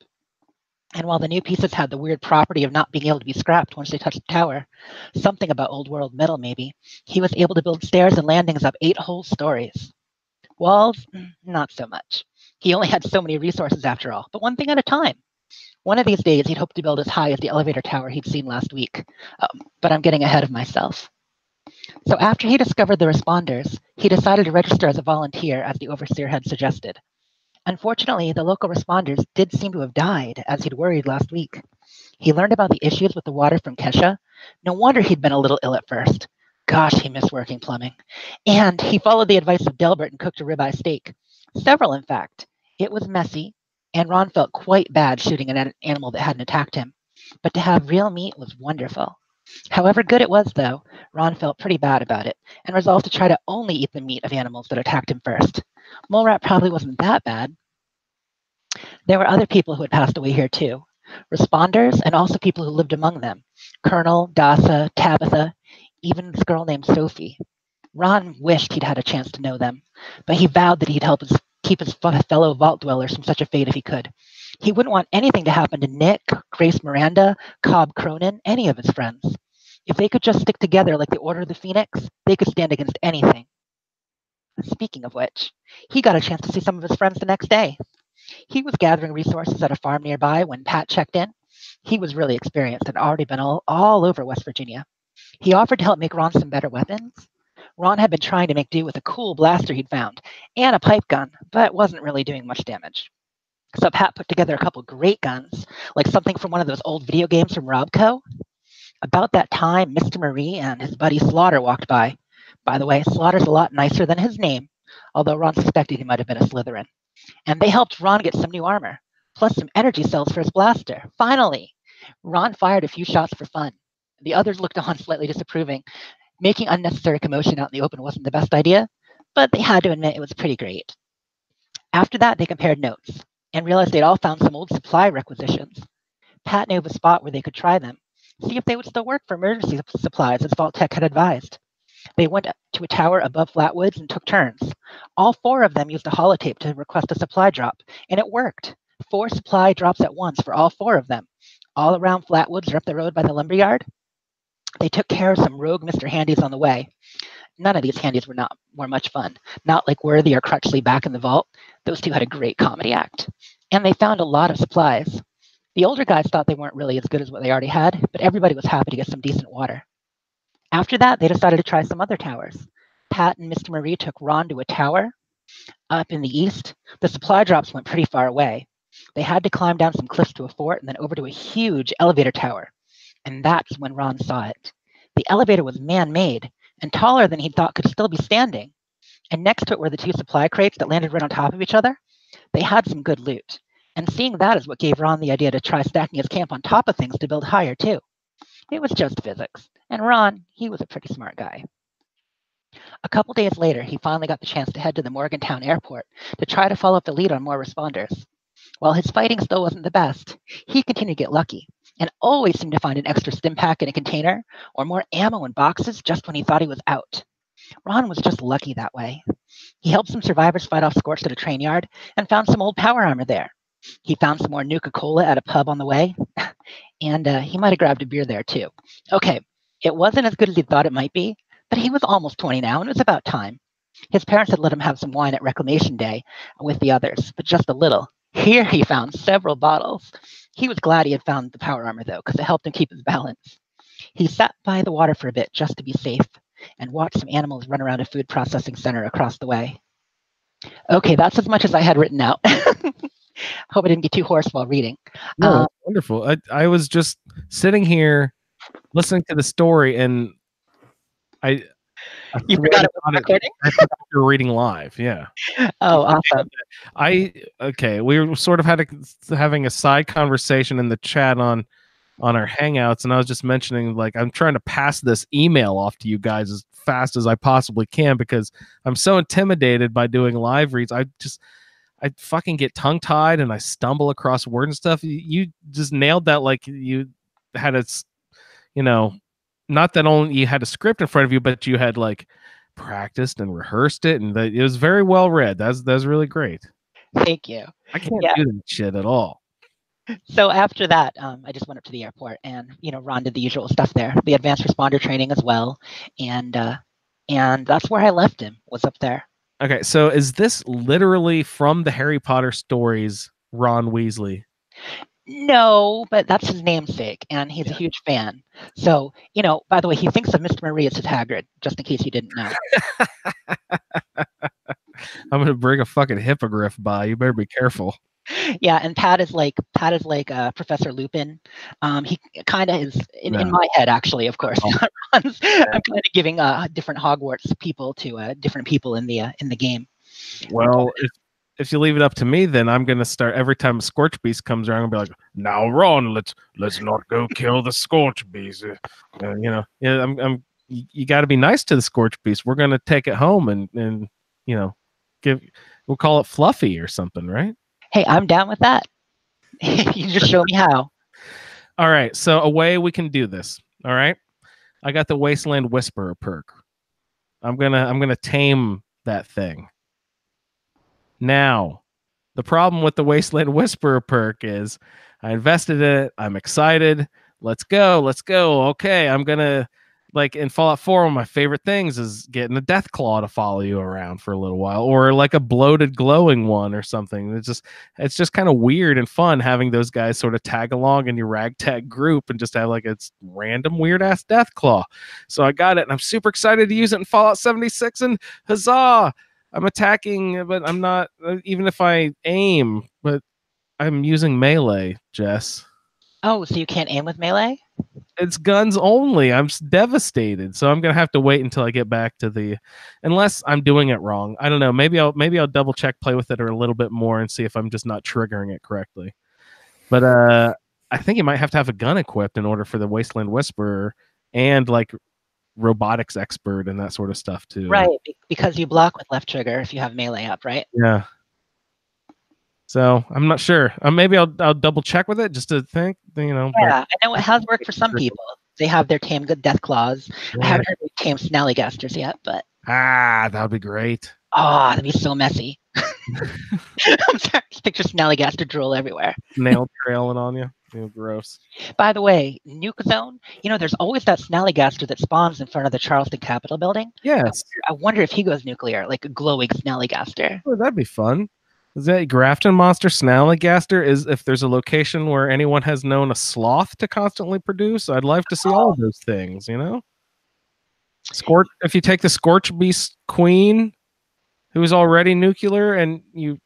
And while the new pieces had the weird property of not being able to be scrapped once they touched the tower, something about old world metal maybe, he was able to build stairs and landings up 8 whole stories. Walls, not so much. He only had so many resources after all, but one thing at a time. One of these days, he'd hoped to build as high as the elevator tower he'd seen last week. But I'm getting ahead of myself. So after he discovered the responders, he decided to register as a volunteer, as the overseer had suggested. Unfortunately, the local responders did seem to have died, as he'd worried last week. He learned about the issues with the water from Kesha. No wonder he'd been a little ill at first. Gosh, he missed working plumbing. And he followed the advice of Delbert and cooked a ribeye steak. Several, in fact. It was messy, and Ron felt quite bad shooting an animal that hadn't attacked him. But to have real meat was wonderful. However good it was, though, Ron felt pretty bad about it and resolved to try to only eat the meat of animals that attacked him first. Mole rat probably wasn't that bad. There were other people who had passed away here, too. Responders and also people who lived among them. Colonel, Dasa, Tabitha, even this girl named Sophie. Ron wished he'd had a chance to know them, but he vowed that he'd help keep his fellow vault dwellers from such a fate if he could. He wouldn't want anything to happen to Nick, Grace Miranda, Cobb Cronin, any of his friends. If they could just stick together like the Order of the Phoenix, they could stand against anything. Speaking of which, he got a chance to see some of his friends the next day. He was gathering resources at a farm nearby when Pat checked in. He was really experienced and had already been all over West Virginia. He offered to help make Ron some better weapons. Ron had been trying to make do with a cool blaster he'd found and a pipe gun, but wasn't really doing much damage. So Pat put together a couple great guns, like something from one of those old video games from Robco. About that time, Mr. Marie and his buddy Slaughter walked by. By the way, Slaughter's a lot nicer than his name, although Ron suspected he might have been a Slytherin. And they helped Ron get some new armor, plus some energy cells for his blaster. Finally, Ron fired a few shots for fun. The others looked on slightly disapproving. Making unnecessary commotion out in the open wasn't the best idea, but they had to admit it was pretty great. After that, they compared notes and realized they'd all found some old supply requisitions. Pat knew of a spot where they could try them, see if they would still work for emergency supplies, as Vault Tech had advised. They went to a tower above Flatwoods and took turns. All 4 of them used a holotape to request a supply drop, and it worked. 4 supply drops at once for all 4 of them, all around Flatwoods or up the road by the lumberyard. They took care of some rogue Mr. Handies on the way. None of these handies were much fun. Not like Worthy or Crutchley back in the vault. Those 2 had a great comedy act. And they found a lot of supplies. The older guys thought they weren't really as good as what they already had, but everybody was happy to get some decent water. After that, they decided to try some other towers. Pat and Mr. Marie took Ron to a tower up in the east. The supply drops went pretty far away. They had to climb down some cliffs to a fort and then over to a huge elevator tower. And that's when Ron saw it. The elevator was man-made and taller than he thought could still be standing. And next to it were the 2 supply crates that landed right on top of each other. They had some good loot. And seeing that is what gave Ron the idea to try stacking his camp on top of things to build higher, too. It was just physics. And Ron, he was a pretty smart guy. A couple days later, he finally got the chance to head to the Morgantown airport to try to follow up the lead on more responders. While his fighting still wasn't the best, he continued to get lucky and always seemed to find an extra stim pack in a container or more ammo in boxes just when he thought he was out. Ron was just lucky that way. He helped some survivors fight off Scorched at a train yard and found some old power armor there. He found some more Nuka-Cola at a pub on the way, and he might have grabbed a beer there too. Okay, it wasn't as good as he thought it might be, but he was almost 20 now, and it was about time. His parents had let him have some wine at Reclamation Day with the others, but just a little. Here he found several bottles. He was glad he had found the power armor, though, because it helped him keep his balance. He sat by the water for a bit just to be safe and watched some animals run around a food processing center across the way. Okay, that's as much as I had written out. Hope I didn't get too hoarse while reading. No, that's wonderful. I was just sitting here listening to the story, and I You forgot it was recording? I forgot you were reading live. Yeah. Oh, awesome. Okay. We were sort of having a side conversation in the chat on our Hangouts, and I was just mentioning, like, I'm trying to pass this email off to you guys as fast as I possibly can because I'm so intimidated by doing live reads. I fucking get tongue tied and I stumble across words and stuff. You just nailed that. Like, you had not that only you had a script in front of you, but you had like practiced and rehearsed it, and it was very well read. That's really great. Thank you. I can't do that shit at all. So after that, I just went up to the airport, and Ron did the usual stuff there, the advanced responder training as well, and that's where I left him, was up there. Okay, so is this literally from the Harry Potter stories, Ron Weasley? No, but that's his namesake, and he's a huge fan. So, by the way, he thinks of Mr. Marie as his Hagrid, just in case you didn't know. I'm gonna bring a fucking hippogriff by. You better be careful. Yeah, and Pat is like Professor Lupin. He kind of is in my head, actually. Of course, I'm kind of giving different Hogwarts people to different people in the game. Well, if you leave it up to me, then I'm gonna start every time a Scorch Beast comes around and be like, "Now, Ron, let's not go kill the Scorch Beast." You got to be nice to the Scorch Beast. We're gonna take it home and we'll call it Fluffy or something, right? Hey, I'm down with that. You just show me how. All right, so a way we can do this. All right, I got the Wasteland Whisperer perk. I'm gonna tame that thing. Now, the problem with the Wasteland Whisperer perk is I invested in it. I'm excited. Let's go. Okay, I'm gonna, like, in Fallout 4, one of my favorite things is getting a Death Claw to follow you around for a little while, or like a bloated glowing one or something. It's just kind of weird and fun having those guys sort of tag along in your ragtag group and just have like it's random weird ass Death Claw. So I got it, and I'm super excited to use it in Fallout 76. And huzzah! I'm attacking, but I'm not. Even if I aim, but I'm using melee, Jess. Oh, so you can't aim with melee? It's guns only. I'm devastated. So I'm gonna have to wait until I get back to unless I'm doing it wrong. I don't know. Maybe I'll double check, play with it a little bit more, and see if I'm just not triggering it correctly. But I think you might have to have a gun equipped in order for the Wasteland Whisperer and like robotics expert and that sort of stuff too. Right, because you block with left trigger if you have melee up, right? Yeah. So I'm not sure. Maybe I'll double check with it just to think. Yeah, I know it has worked for some people. They have their tame good death claws. Yeah. I haven't heard of tame snallygasters yet, but that would be great. Oh, that'd be so messy. I'm sorry, just picture snallygaster drool everywhere. Nail trailing on you. Gross. By the way, Nuke Zone, there's always that snallygaster that spawns in front of the Charleston Capitol building. Yes. I wonder if he goes nuclear, like a glowing snallygaster. Oh, that'd be fun. Is that Grafton monster snallygaster? Is if there's a location where anyone has known a sloth to constantly produce, I'd love to see all of those things, Scorch. If you take the Scorch Beast Queen, who is already nuclear, and you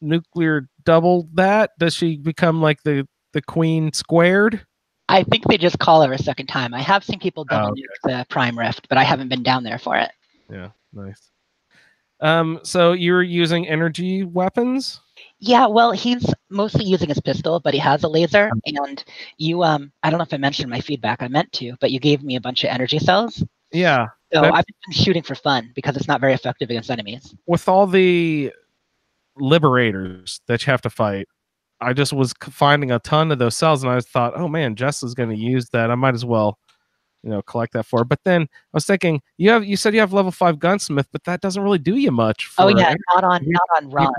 nuclear double that, does she become like the Queen squared? I think they just call her a second time. I have seen people double nuke the Prime Rift, but I haven't been down there for it. Yeah, nice. So you're using energy weapons? Yeah, well, he's mostly using his pistol, but he has a laser. And you, I don't know if I mentioned my feedback. I meant to, but you gave me a bunch of energy cells. Yeah. So I've been shooting for fun because it's not very effective against enemies. With all the liberators that you have to fight, I just was finding a ton of those cells, and I thought, oh man, Jess is going to use that. I might as well, collect that for her. But then I was thinking, you said you have level 5 gunsmith, but that doesn't really do you much. Oh yeah, not on Ron.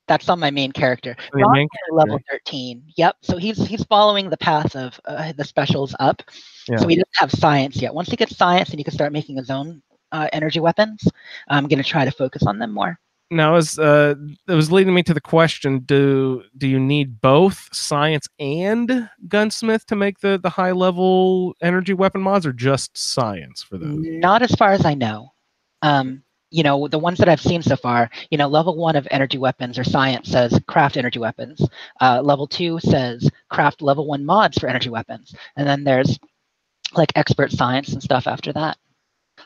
That's on my main character. Ron's level 13. Yep. So he's following the path of the specials up. Yeah. So he doesn't have science yet. Once he gets science, and he can start making his own energy weapons. I'm going to try to focus on them more. Now, it was leading me to the question: Do you need both science and gunsmith to make the high level energy weapon mods, or just science for those? Not as far as I know. You know, the ones that I've seen so far, you know, level 1 of energy weapons or science says craft energy weapons. Level 2 says craft level 1 mods for energy weapons. And then there's like expert science and stuff after that.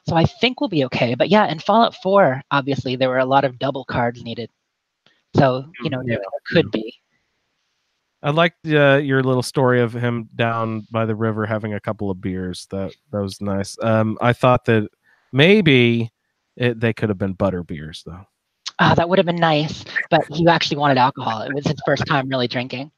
So I think we'll be okay. But yeah, in Fallout 4, obviously, there were a lot of double cards needed. So, you know, there could be. I liked your little story of him down by the river having a couple of beers. That was nice. I thought that maybe they could have been butter beers, though. That would have been nice, but he actually wanted alcohol. It was his first time really drinking.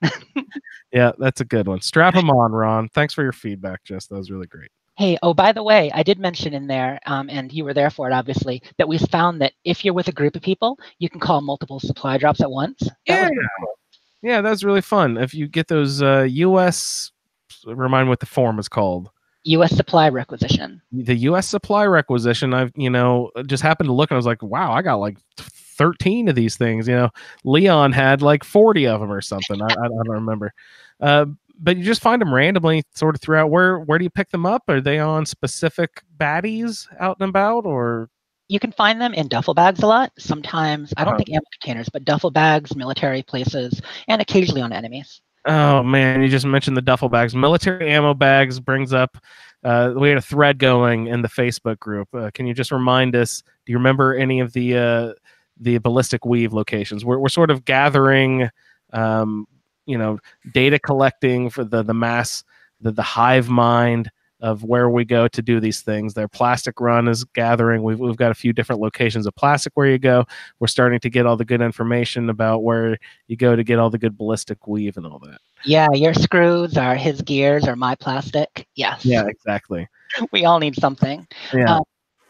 Yeah, that's a good one. Strap him on, Ron. Thanks for your feedback, Jess. That was really great. Hey, oh, by the way, I did mention in there, and you were there for it, obviously, that we found that if you're with a group of people, you can call multiple supply drops at once. That was really cool. Yeah, that was really fun. If you get those U.S., remind me what the form is called. U.S. supply requisition. The U.S. supply requisition. I've just happened to look and I was like, wow, I got like 13 of these things. Leon had like 40 of them or something. I don't remember. But you just find them randomly sort of throughout. Where do you pick them up? Are they on specific baddies out and about, or? You can find them in duffel bags a lot. Sometimes, I don't think ammo containers, but duffel bags, military places, and occasionally on enemies. Oh, man, you just mentioned the duffel bags. Military ammo bags brings up, we had a thread going in the Facebook group. Can you just remind us, do you remember any of the ballistic weave locations? We're sort of gathering, data collecting for the mass, the hive mind of where we go to do these things. Their plastic run is gathering. We've got a few different locations of plastic where you go. We're starting to get all the good information about where you go to get all the good ballistic weave and all that. Yeah, your screws are his gears or my plastic. Yes. Yeah, exactly. We all need something. Yeah.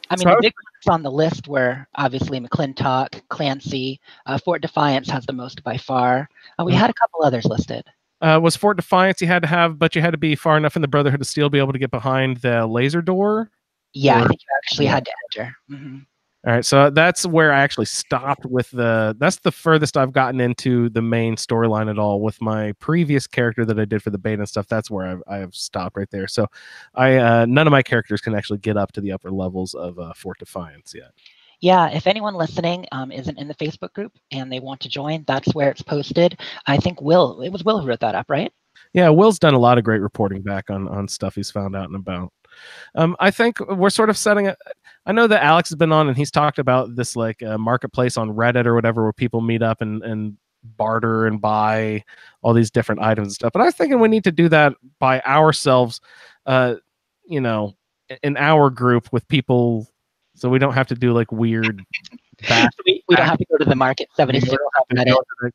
The big ones on the list were obviously McClintock, Clancy, Fort Defiance has the most by far. We had a couple others listed. Was Fort Defiance you had to be far enough in the Brotherhood of Steel to be able to get behind the laser door? Yeah, I think you actually had to enter. Mm-hmm. All right, so that's where I actually stopped with that's the furthest I've gotten into the main storyline at all. With my previous character that I did for the beta and stuff, that's where I have stopped right there. So none of my characters can actually get up to the upper levels of Fort Defiance yet. Yeah, if anyone listening isn't in the Facebook group and they want to join, that's where it's posted. I think it was Will who wrote that up, right? Yeah, Will's done a lot of great reporting back on stuff he's found out and about. I think we're sort of setting it. I know that Alex has been on and he's talked about this like marketplace on Reddit or whatever where people meet up and barter and buy all these different items and stuff. But I was thinking we need to do that by ourselves, in our group with people, so we don't have to do like weird. We don't have to go to the market 76.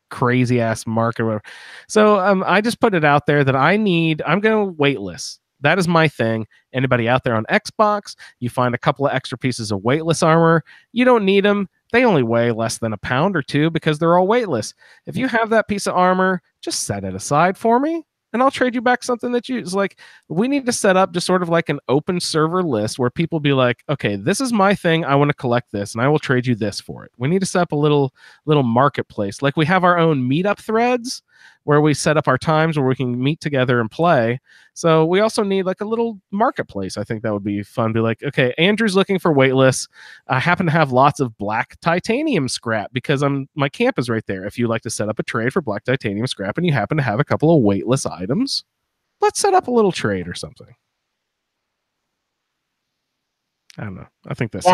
Crazy ass market or whatever. So I just put it out there that I'm going to waitlist. That is my thing. Anybody out there on Xbox, you find a couple of extra pieces of weightless armor. You don't need them. They only weigh less than a pound or two because they're all weightless. If you have that piece of armor, just set it aside for me, and I'll trade you back something that you like. We need to set up just sort of like an open server list where people be like, okay, this is my thing. I want to collect this and I will trade you this for it. We need to set up a little marketplace. Like we have our own meetup threads where we set up our times where we can meet together and play. So we also need like a little marketplace. I think that would be fun. Be like, okay, Andrew's looking for weightless. I happen to have lots of black titanium scrap because my camp is right there. If you like to set up a trade for black titanium scrap and you happen to have a couple of weightless items, let's set up a little trade or something. I don't know. I think that's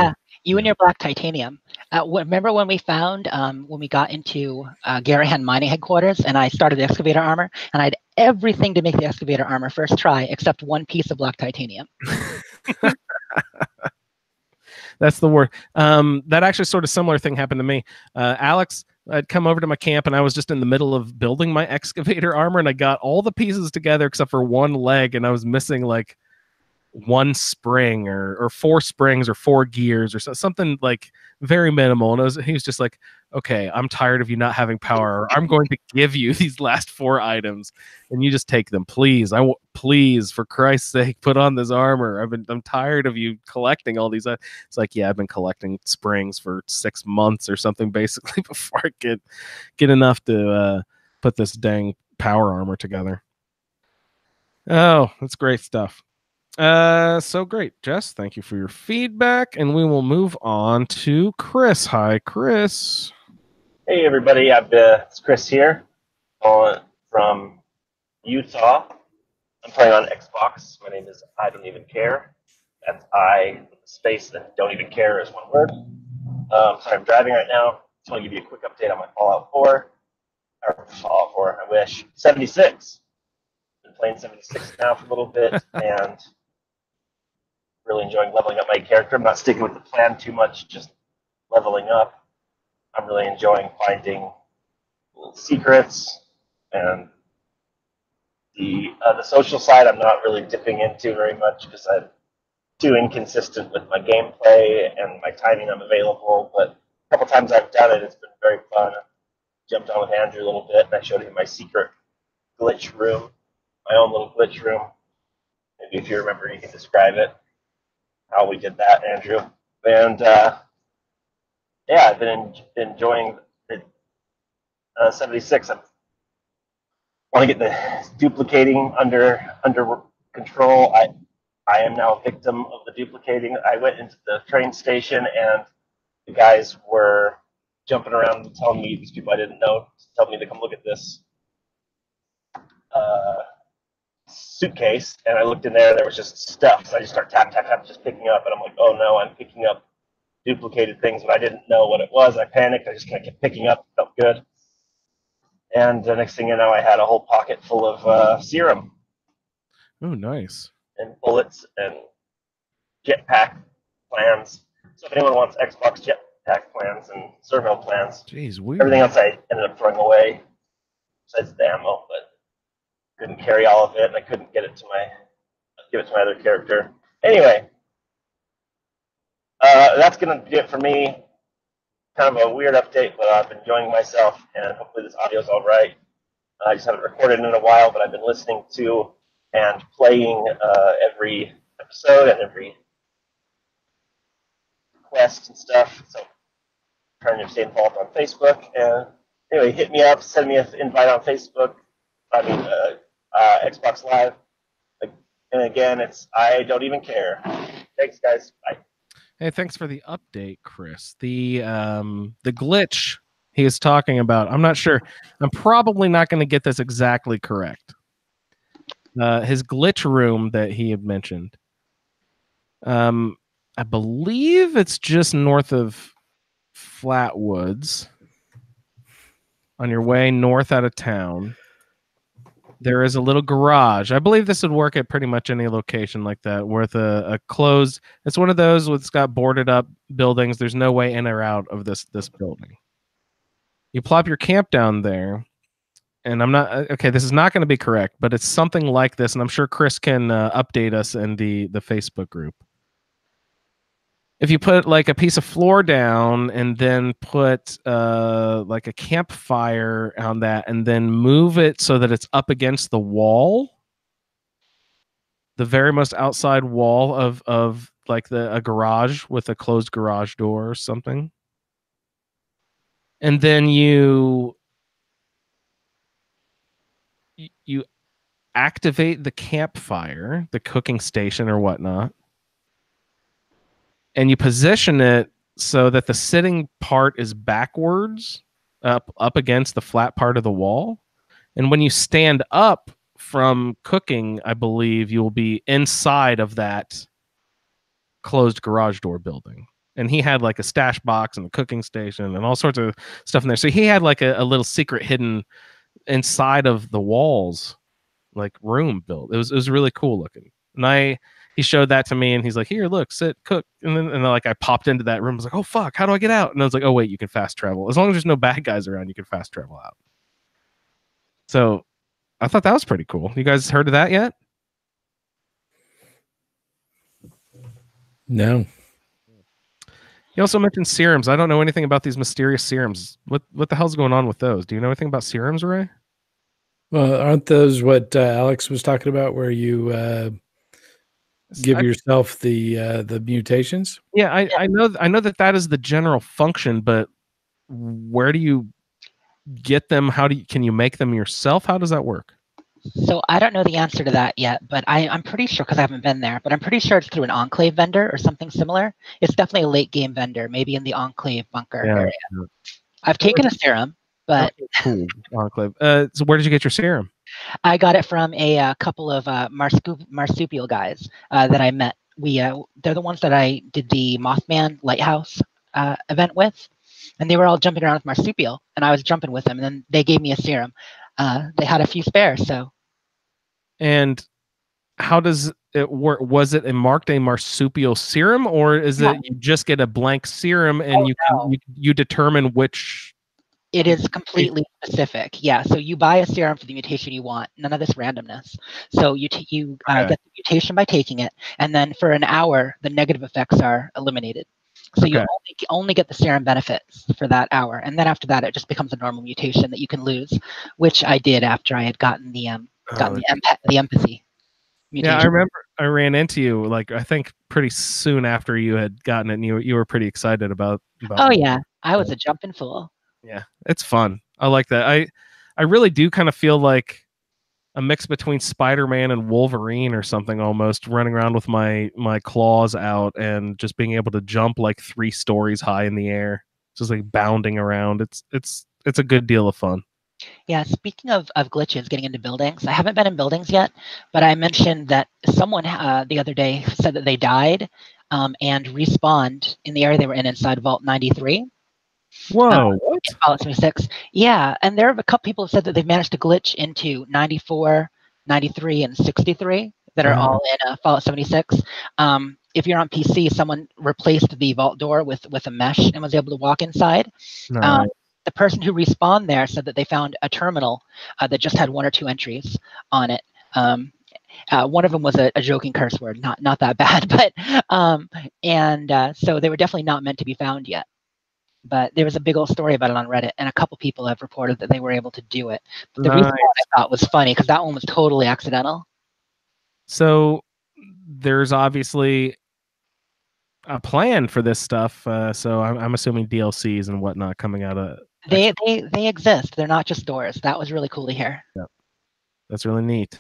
you and your black titanium. Remember when we found when we got into Garahan mining headquarters and I started the excavator armor and I had everything to make the excavator armor first try except one piece of black titanium. That's the word. That actually sort of similar thing happened to me. Alex had come over to my camp and I was just in the middle of building my excavator armor and I got all the pieces together except for one leg and I was missing like one spring or 4 springs or 4 gears or something like very minimal. And he was just like, okay, I'm tired of you not having power. I'm going to give you these last 4 items, and you just take them, please. Please, for Christ's sake, put on this armor. I'm tired of you collecting all these. It's like, yeah, I've been collecting springs for 6 months or something, basically, before I get enough to put this dang power armor together. Oh, that's great stuff. So great, Jess. Thank you for your feedback, and we will move on to Chris. Hi, Chris. Hey, everybody. It's Chris here, calling from Utah. I'm playing on Xbox. My name is I Don't Even Care. That's I, space, and don't even care is one word. Sorry, I'm driving right now. Just want to give you a quick update on my Fallout 4. Or Fallout 4, I wish. 76. Been playing 76 now for a little bit, and really enjoying leveling up my character. I'm not sticking with the plan too much, just leveling up. I'm really enjoying finding little secrets, and the social side I'm not really dipping into very much because I'm too inconsistent with my gameplay and my timing I'm available. But a couple times I've done it, it's been very fun. Jumped on with Andrew a little bit, and I showed him my secret glitch room, my own little glitch room. Maybe if you remember, you can describe it, how we did that, Andrew. And yeah, I've been enjoying it. 76. I want to get the duplicating under control. I am now a victim of the duplicating. I went into the train station, and the guys were jumping around and telling me, these people I didn't know, telling me to come look at this suitcase, and I looked in there, and there was just stuff. So I just start tap, just picking up, and I'm like, oh no, I'm picking up duplicated things, but I didn't know what it was. I panicked. I just kind of kept picking up. It felt good. And the next thing you know, I had a whole pocket full of serum. Oh, nice. And bullets and jetpack plans. So if anyone wants Xbox jetpack plans and servo plans, jeez, weird. Everything else I ended up throwing away, besides the ammo, but couldn't carry all of it, and I couldn't give it to my other character. Anyway, that's gonna do it for me. Kind of a weird update, but I've been enjoying myself, and hopefully this audio is all right. I just haven't recorded in a while, but I've been listening to and playing every episode and every quest and stuff. So trying to stay involved on Facebook. And anyway, hit me up, send me an invite on Facebook. I mean, Xbox Live. And again, it's I Don't Even Care. Thanks, guys. Bye. Hey, thanks for the update, Chris. The glitch he is talking about, I'm not sure. I'm probably not going to get this exactly correct. His glitch room that he had mentioned. I believe it's just north of Flatwoods. On your way north out of town, there is a little garage. I believe this would work at pretty much any location like that, with a closed. It's one of those it's got boarded up buildings. There's no way in or out of this building. You plop your camp down there, and I'm not okay. This is not going to be correct, but it's something like this, and I'm sure Chris can update us in the Facebook group. If you put like a piece of floor down and then put like a campfire on that and then move it so that it's up against the wall, the very most outside wall of like a garage with a closed garage door or something. And then you activate the campfire, the cooking station or whatnot. And you position it so that the sitting part is backwards, up against the flat part of the wall. And when you stand up from cooking, I believe you'll be inside of that closed garage door building. And he had like a stash box and a cooking station and all sorts of stuff in there. So he had like a little secret hidden inside of the walls, like room built. It was really cool looking. And he showed that to me, and he's like, "Here, look, sit, cook." And then like I popped into that room. I was like, "Oh fuck, how do I get out?" And I was like, "Oh wait, you can fast travel. As long as there's no bad guys around, you can fast travel out." So I thought that was pretty cool. You guys heard of that yet? You also mentioned serums. I don't know anything about these mysterious serums. What the hell's going on with those? Do you know anything about serums, Ray? Well, aren't those what Alex was talking about, where you give yourself the mutations? Yeah, I know that is the general function, but where do you get them? Can you make them yourself? How does that work? So I don't know the answer to that yet, but I'm pretty sure, because I haven't been there, but I'm pretty sure it's through an Enclave vendor or something similar. It's definitely a late game vendor, maybe in the Enclave bunker area. I've taken a serum, but cool. Enclave. So where did you get your serum? I got it from a couple of marsupial guys that I met. They're the ones that I did the Mothman Lighthouse event with, and they were all jumping around with marsupial, and I was jumping with them, and then they gave me a serum. They had a few spares, so. And how does it work? Was it marked a marsupial serum, or is it you just get a blank serum and you determine which? It is completely specific. Yeah. So you buy a serum for the mutation you want. None of this randomness. So you get the mutation by taking it, and then for an hour, the negative effects are eliminated. So you only get the serum benefits for that hour, and then after that, it just becomes a normal mutation that you can lose, which I did after I had gotten the empathy mutation. Yeah, I remember I ran into you like I think pretty soon after you had gotten it, and you were pretty excited about. Oh yeah, I was a jumping fool. Yeah, it's fun. I like that. I really do kind of feel like a mix between Spider-Man and Wolverine or something, almost running around with my claws out and just being able to jump like 3 stories high in the air, just like bounding around. It's a good deal of fun. Yeah, speaking of glitches getting into buildings, I haven't been in buildings yet, but I mentioned that someone the other day said that they died and respawned in the area they were in inside Vault 93. Whoa, what? Fallout 76. Yeah, and there are a couple people who said that they've managed to glitch into 94, 93, and 63 that are all in Fallout 76. If you're on PC, someone replaced the vault door with a mesh and was able to walk inside. Nice. The person who respawned there said that they found a terminal that just had 1 or 2 entries on it. One of them was a joking curse word, not that bad, but so they were definitely not meant to be found yet. But there was a big old story about it on Reddit, and a couple people have reported that they were able to do it. But the reason why I thought was funny, because that one was totally accidental. So there's obviously a plan for this stuff. So I'm assuming DLCs and whatnot coming out of. They exist. They're not just doors. That was really cool to hear. Yeah, that's really neat.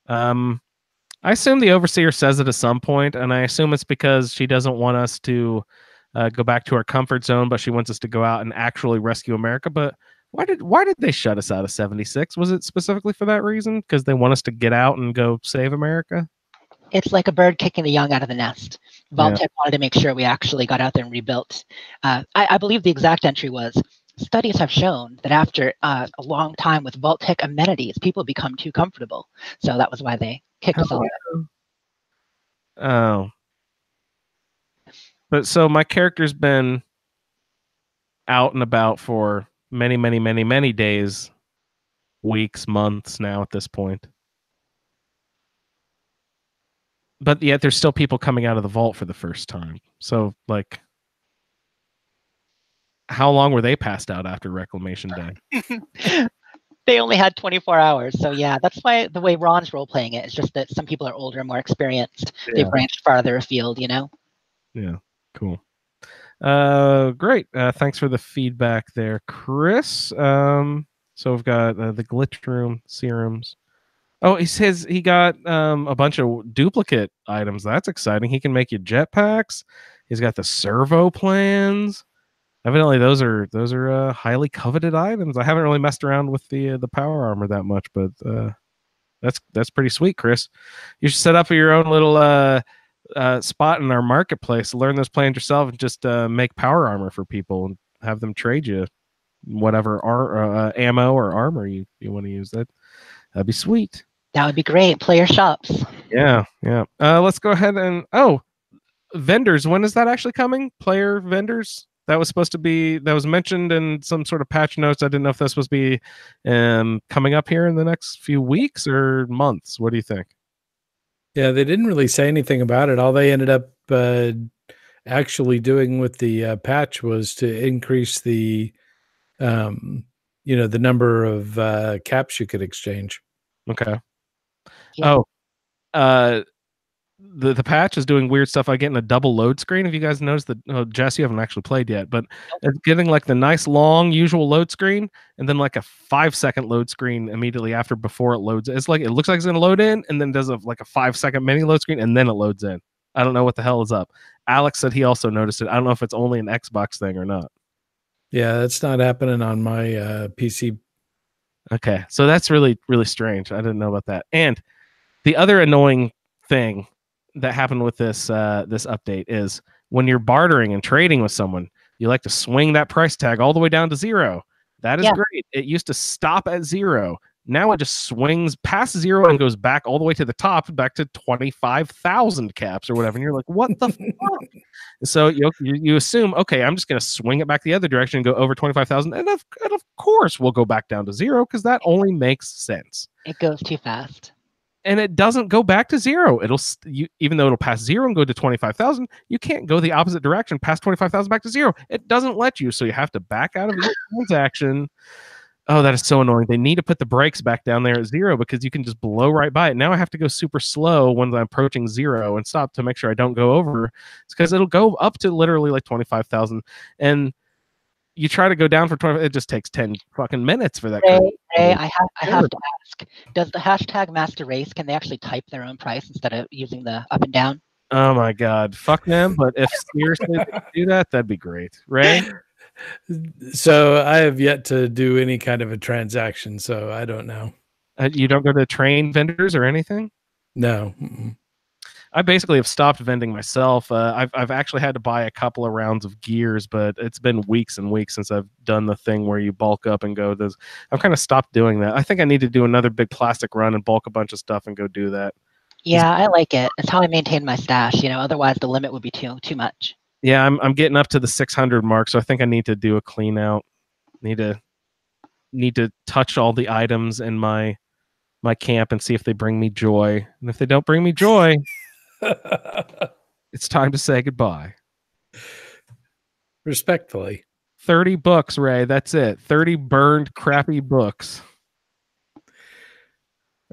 I assume the Overseer says it at some point, and I assume it's because she doesn't want us to go back to our comfort zone, but she wants us to go out and actually rescue America. But why did they shut us out of 76? Was it specifically for that reason? Because they want us to get out and go save America? It's like a bird kicking the young out of the nest. Vault-Tec wanted to make sure we actually got out there and rebuilt. I believe the exact entry was, studies have shown that after a long time with Vault-Tec amenities, people become too comfortable. So that was why they kicked us all out. Oh. But so my character's been out and about for many, many, many, many days, weeks, months now at this point. But yet there's still people coming out of the vault for the first time. So, like, how long were they passed out after Reclamation Day? They only had 24 hours. So, yeah, that's why the way Ron's role-playing it is just that some people are older and more experienced. Yeah. They've branched farther afield, you know? Yeah, cool. Great. Thanks for the feedback there, Chris. So we've got the glitch room, serums. Oh, he says he got a bunch of duplicate items. That's exciting. He can make you jetpacks. He's got the servo plans. Evidently, those are highly coveted items. I haven't really messed around with the power armor that much, but that's pretty sweet, Chris. You should set up your own little spot in our marketplace, learn those plans yourself, and just make power armor for people and have them trade you whatever ammo or armor you want to use. That'd be sweet. That would be great. Player shops. Yeah. Let's go ahead and vendors. When is that actually coming? Player vendors. That was mentioned in some sort of patch notes. I didn't know if that's supposed to be coming up here in the next few weeks or months. What do you think? Yeah, they didn't really say anything about it. All they ended up actually doing with the patch was to increase the, the number of caps you could exchange. Okay. Yeah. Oh, the patch is doing weird stuff. I get in a double load screen. Have you guys noticed that? Oh, Jess, you haven't actually played yet, but it's getting like the nice long usual load screen, and then like a 5-second load screen immediately after before it loads. It's like it looks like it's gonna load in, and then does like a 5-second mini load screen, and then it loads in. I don't know what the hell is up. Alex said he also noticed it. I don't know if it's only an Xbox thing or not. Yeah, that's not happening on my PC. Okay, so that's really really strange. I didn't know about that. And the other annoying thing that happened with this this update is when you're bartering and trading with someone, you like to swing that price tag all the way down to 0. That is great. It used to stop at 0. Now it just swings past 0 and goes back all the way to the top, back to 25,000 caps or whatever. And you're like, what the fuck? So you assume, okay, I'm just going to swing it back the other direction and go over 25,000. And of course, we'll go back down to 0 because that only makes sense. It goes too fast. And it doesn't go back to 0. Even though it'll pass 0 and go to 25,000, you can't go the opposite direction past 25,000 back to 0. It doesn't let you, so you have to back out of each transaction. Oh, that is so annoying. They need to put the brakes back down there at 0 because you can just blow right by it. Now I have to go super slow when I'm approaching 0 and stop to make sure I don't go over. It's because it'll go up to literally like 25,000, and you try to go down for 20. It just takes 10 fucking minutes for that. Ray, I have to ask: does the hashtag Master Race, can they actually type their own price instead of using the up and down? Oh my god, fuck them! But if seriously they do that, that'd be great, Ray. So I have yet to do any kind of a transaction, so I don't know. You don't go to train vendors or anything? No. I basically have stopped vending myself. I've actually had to buy a couple of rounds of gears, but it's been weeks and weeks since I've done the thing where you bulk up and go. I've kind of stopped doing that. I think I need to do another big plastic run and bulk a bunch of stuff and go do that. Yeah, I like it. It's how I maintain my stash. Otherwise the limit would be too much. Yeah, I'm getting up to the 600 mark, so I think I need to do a clean out. Need to touch all the items in my camp and see if they bring me joy. And if they don't bring me joy, it's time to say goodbye. Respectfully. 30 books, Ray. That's it. 30 burned, crappy books.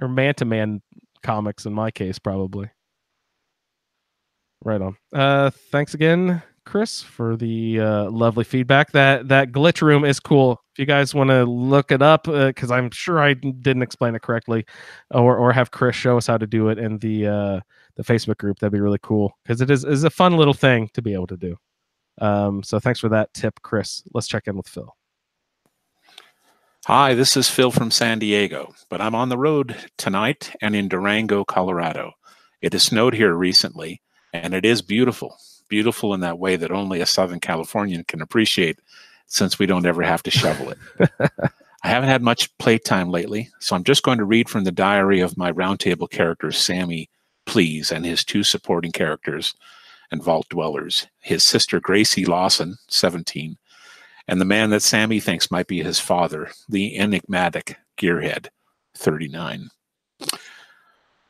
Or Manta Man comics in my case, probably. Right on. Thanks again, Chris, for the lovely feedback. That glitch room is cool. If you guys want to look it up, because I'm sure I didn't explain it correctly, or have Chris show us how to do it in the Facebook group, that'd be really cool, because it is a fun little thing to be able to do. So thanks for that tip, Chris. Let's check in with Phil. Hi, this is Phil from San Diego, but I'm on the road tonight and in Durango, Colorado. It has snowed here recently, and it is beautiful. Beautiful in that way that only a Southern Californian can appreciate, since we don't ever have to shovel it. I haven't had much playtime lately, so I'm just going to read from the diary of my roundtable character, Sammy Please, and his 2 supporting characters and vault dwellers, his sister Gracie Lawson, 17, and the man that Sammy thinks might be his father, the enigmatic Gearhead, 39.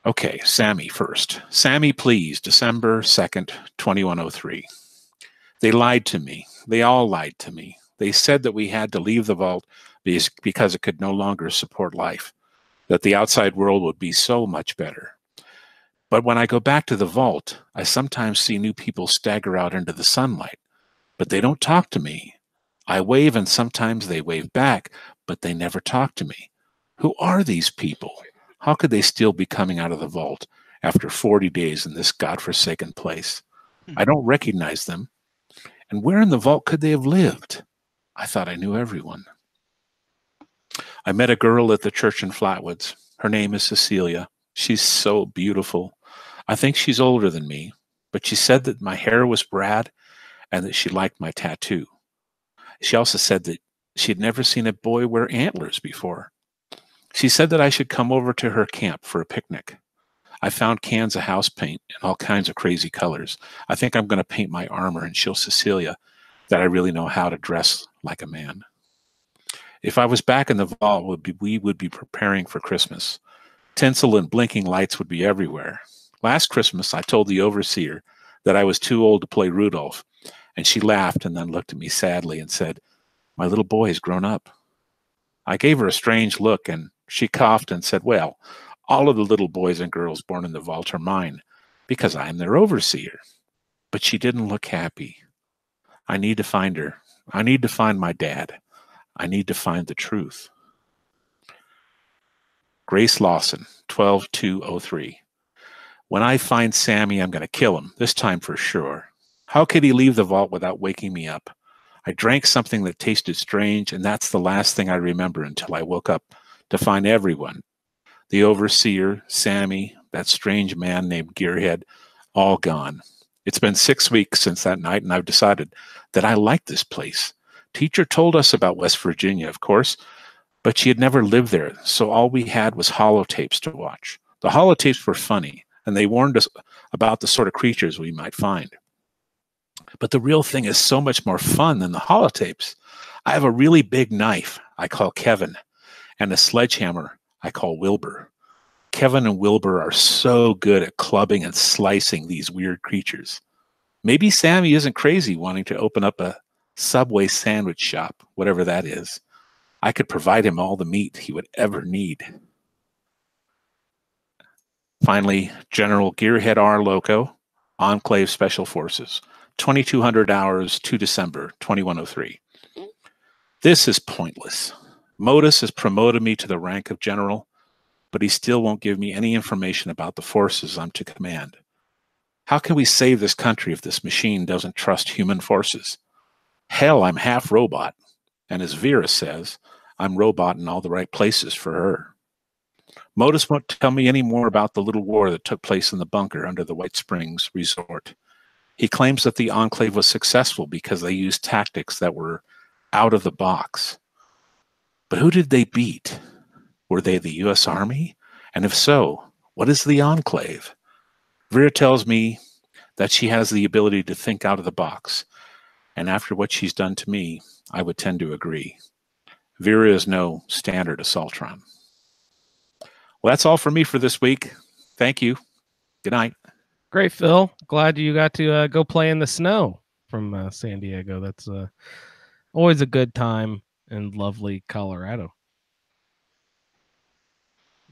Okay, Sammy first. Sammy Please, December 2nd, 2103. They lied to me. They all lied to me. They said that we had to leave the vault because it could no longer support life, that the outside world would be so much better. But when I go back to the vault, I sometimes see new people stagger out into the sunlight, but they don't talk to me. I wave and sometimes they wave back, but they never talk to me. Who are these people? How could they still be coming out of the vault after 40 days in this godforsaken place? I don't recognize them. And where in the vault could they have lived? I thought I knew everyone. I met a girl at the church in Flatwoods. Her name is Cecilia. She's so beautiful. I think she's older than me, but she said that my hair was Brad and that she liked my tattoo. She also said that she'd never seen a boy wear antlers before. She said that I should come over to her camp for a picnic. I found cans of house paint in all kinds of crazy colors. I think I'm going to paint my armor and show Cecilia that I really know how to dress like a man. If I was back in the vault, we would be preparing for Christmas. Tinsel and blinking lights would be everywhere. Last Christmas, I told the overseer that I was too old to play Rudolph. And she laughed and then looked at me sadly and said, "My little boy has grown up." I gave her a strange look, and she coughed and said, "Well, all of the little boys and girls born in the vault are mine, because I am their overseer." But she didn't look happy. I need to find her. I need to find my dad. I need to find the truth. Grace Lawson, 12/2/03. When I find Sammy, I'm going to kill him, this time for sure. How could he leave the vault without waking me up? I drank something that tasted strange, and that's the last thing I remember until I woke up to find everyone. The overseer, Sammy, that strange man named Gearhead, all gone. It's been 6 weeks since that night, and I've decided that I like this place. Teacher told us about West Virginia, of course, but she had never lived there, so all we had was holotapes to watch. The holotapes were funny, and they warned us about the sort of creatures we might find. But the real thing is so much more fun than the holotapes. I have a really big knife I call Kevin, and a sledgehammer I call Wilbur. Kevin and Wilbur are so good at clubbing and slicing these weird creatures. Maybe Sammy isn't crazy wanting to open up a Subway sandwich shop, whatever that is. I could provide him all the meat he would ever need. Finally, General Gearhead R. Loco, Enclave Special Forces, 2200 hours to December 2103. This is pointless. Modus has promoted me to the rank of general, but he still won't give me any information about the forces I'm to command. How can we save this country if this machine doesn't trust human forces? Hell, I'm half robot, and as Vera says, I'm robot in all the right places for her. Modus won't tell me any more about the little war that took place in the bunker under the White Springs Resort. He claims that the Enclave was successful because they used tactics that were out of the box. But who did they beat? Were they the U.S. Army? And if so, what is the Enclave? Vera tells me that she has the ability to think out of the box. And after what she's done to me, I would tend to agree. Vera is no standard assaultron. Well, that's all for me for this week. Thank you. Good night. Great, Phil. Glad you got to go play in the snow from San Diego. That's always a good time in lovely Colorado.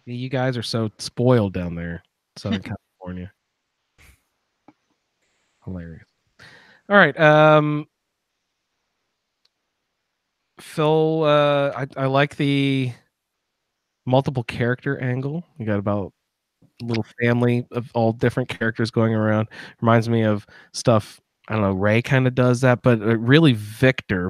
You guys are so spoiled down there, Southern California. Hilarious. All right. Phil, I like the multiple character angle. You got about a little family of all different characters going around. Reminds me of stuff, I don't know, Ray kind of does that, but really Victor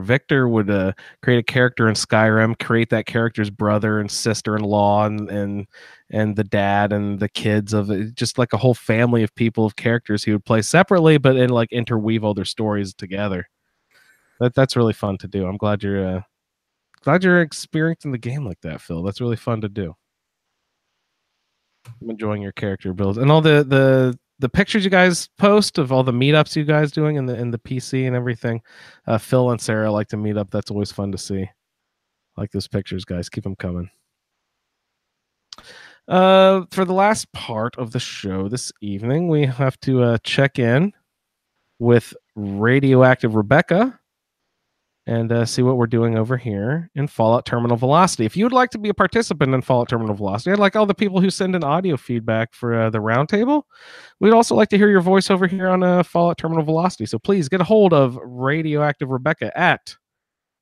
would create a character in Skyrim, create that character's brother and sister-in-law and the dad and the kids of it, just like a whole family of people, of characters he would play separately, but then like interweave all their stories together. That's really fun to do. I'm glad you're experiencing the game like that, Phil. That's really fun to do. I'm enjoying your character builds and all the pictures you guys post of all the meetups you guys doing in the PC and everything. Phil and Sarah like to meet up. That's always fun to see. I like those pictures, guys. Keep them coming. For the last part of the show this evening, we have to check in with Radioactive Rebecca and see what we're doing over here in Fallout Terminal Velocity. If you would like to be a participant in Fallout Terminal Velocity, I'd like all the people who send in audio feedback for the roundtable. We'd also like to hear your voice over here on Fallout Terminal Velocity. So please get a hold of Radioactive Rebecca at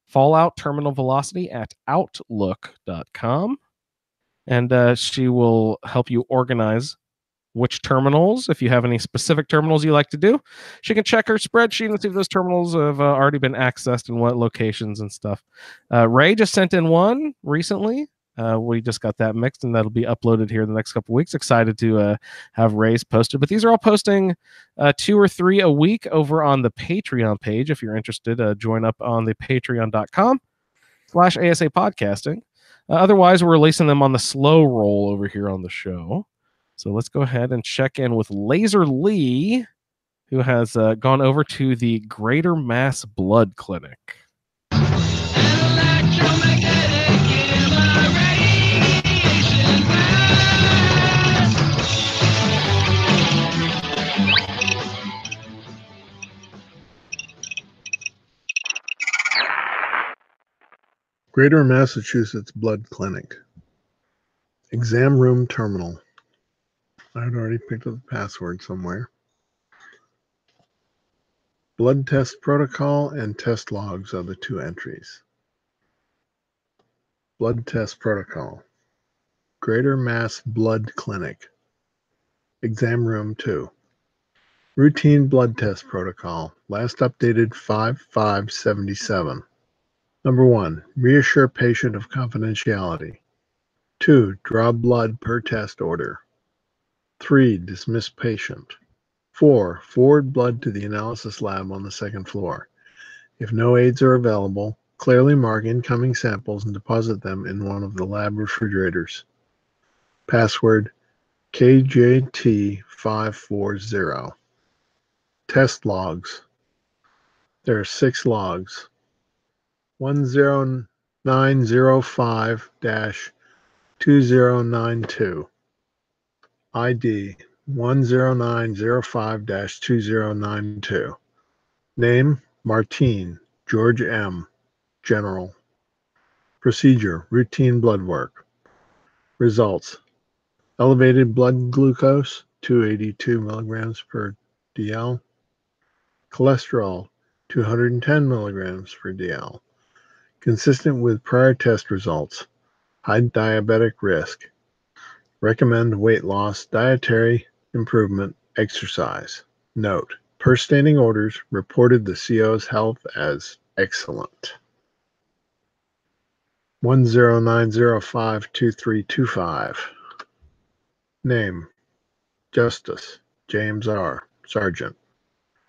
Fallout Terminal Velocity at Outlook.com. And she will help you organize which terminals, if you have any specific terminals you like to do. She can check her spreadsheet and see if those terminals have already been accessed and what locations and stuff. Ray just sent in one recently. We just got that mixed, and that'll be uploaded here in the next couple of weeks. Excited to have Ray's posted. But these are all posting 2 or 3 a week over on the Patreon page. If you're interested, join up on the patreon.com/ASA podcasting. Otherwise, we're releasing them on the slow roll over here on the show. So let's go ahead and check in with Laser Lee, who has gone over to the Greater Mass Blood Clinic. Greater Massachusetts Blood Clinic. Exam Room Terminal. I had already picked up the password somewhere. Blood test protocol and test logs are the two entries. Blood test protocol. Greater Mass Blood Clinic. Exam Room 2. Routine blood test protocol. Last updated 5/5/77. Number 1. Reassure patient of confidentiality. 2. Draw blood per test order. 3. Dismiss patient. 4. Forward blood to the analysis lab on the second floor. If no aids are available, clearly mark incoming samples and deposit them in one of the lab refrigerators. Password KJT540. Test logs. There are 6 logs. 10905-2092. ID 10905-2092. Name Martine, George M. General. Procedure routine blood work. Results: elevated blood glucose 282 milligrams per dl. Cholesterol 210 milligrams per dl. Consistent with prior test results. High diabetic risk. Recommend weight loss, dietary improvement, exercise. Note: per standing orders, reported the CO's health as excellent. 10905-2325. Name: Justice James R. Sergeant.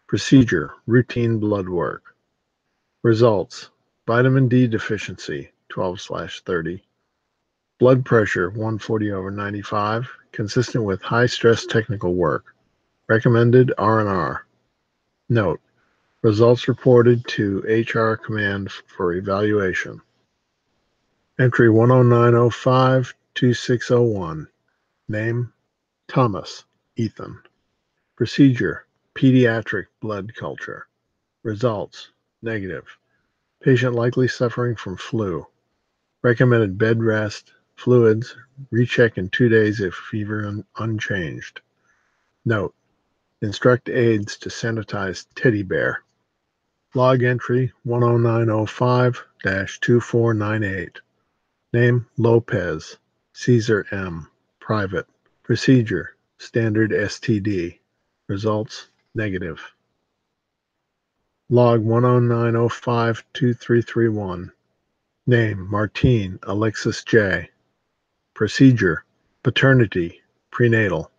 Procedure routine blood work. Results: vitamin D deficiency 12/30. Blood pressure 140/95, consistent with high stress technical work. Recommended R&R. Note: results reported to HR command for evaluation. Entry 10905-2601. Name: Thomas Ethan. Procedure pediatric blood culture. Results: negative. Patient likely suffering from flu. Recommended bed rest, fluids, recheck in 2 days if fever unchanged. Note: instruct aides to sanitize teddy bear. Log entry 10905-2498. Name: Lopez, Caesar M. Private. Procedure standard STD. Results: negative. Log 10905-2331. Name: Martine Alexis J. Procedure paternity prenatal.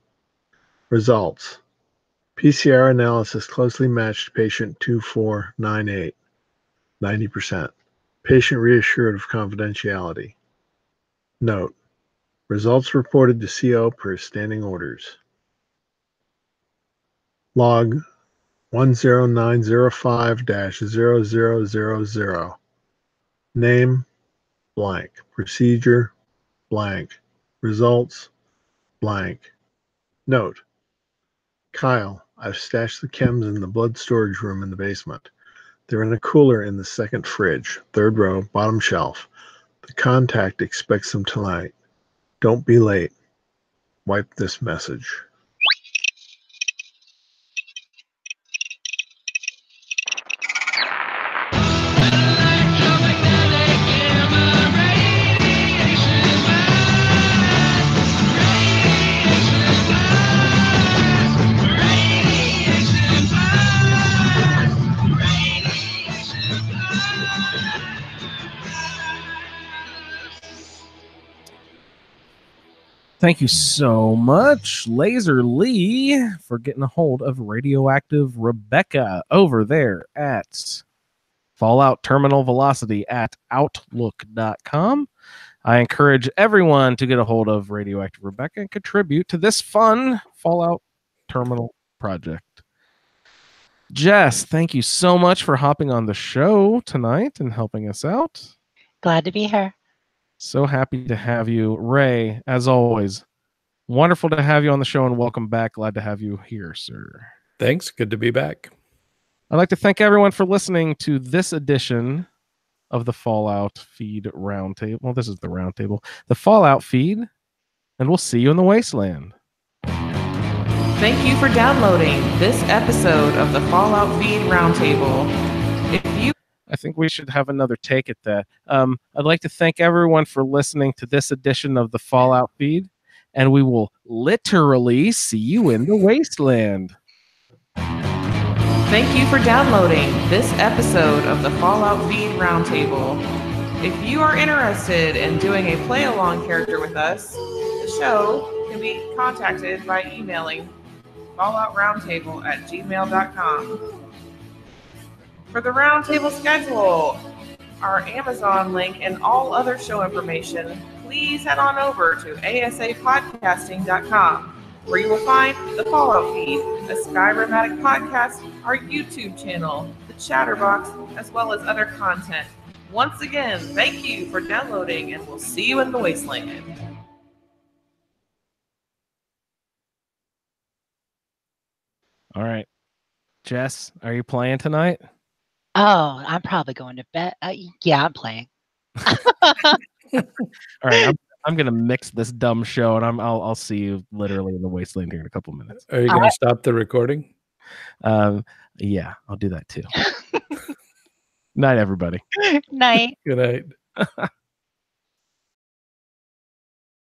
Results: PCR analysis closely matched patient 2498, 90%. Patient reassured of confidentiality. Note: results reported to CO per standing orders. Log 10905-0000. Name: blank. Procedure blank. Results blank. Note: Kyle, I've stashed the chems in the blood storage room in the basement. They're in a cooler in the second fridge, third row, bottom shelf. The contact expects them tonight. Don't be late. Wipe this message. Thank you so much, Laser Lee, for getting a hold of Radioactive Rebecca over there at Fallout Terminal Velocity at Outlook.com. I encourage everyone to get a hold of Radioactive Rebecca and contribute to this fun Fallout Terminal project. Jess, thank you so much for hopping on the show tonight and helping us out. Glad to be here. So happy to have you. Ray, as always, wonderful to have you on the show and welcome back. Glad to have you here, sir. Thanks. Good to be back. I'd like to thank everyone for listening to this edition of the Fallout Feed Roundtable. Well, this is the Roundtable. The Fallout Feed, and we'll see you in the Wasteland. Thank you for downloading this episode of the Fallout Feed Roundtable. I think we should have another take at that. I'd like to thank everyone for listening to this edition of the Fallout Feed, and we will literally see you in the Wasteland. Thank you for downloading this episode of the Fallout Feed Roundtable. If you are interested in doing a play-along character with us, the show can be contacted by emailing falloutroundtable@gmail.com. For the Roundtable schedule, our Amazon link, and all other show information, please head on over to asapodcasting.com, where you will find the Fallout Feed, a Skyrimatic podcast, our YouTube channel, the Chatterbox, as well as other content. Once again, thank you for downloading, and we'll see you in the Wasteland. All right. Jess, are you playing tonight? Oh, I'm probably going to bed. Yeah, I'm playing. All right, I'm gonna mix this dumb show, and I'll see you literally in the Wasteland here in a couple minutes. Are you going to stop the recording? Yeah, I'll do that too. Night, everybody. Night. Good night.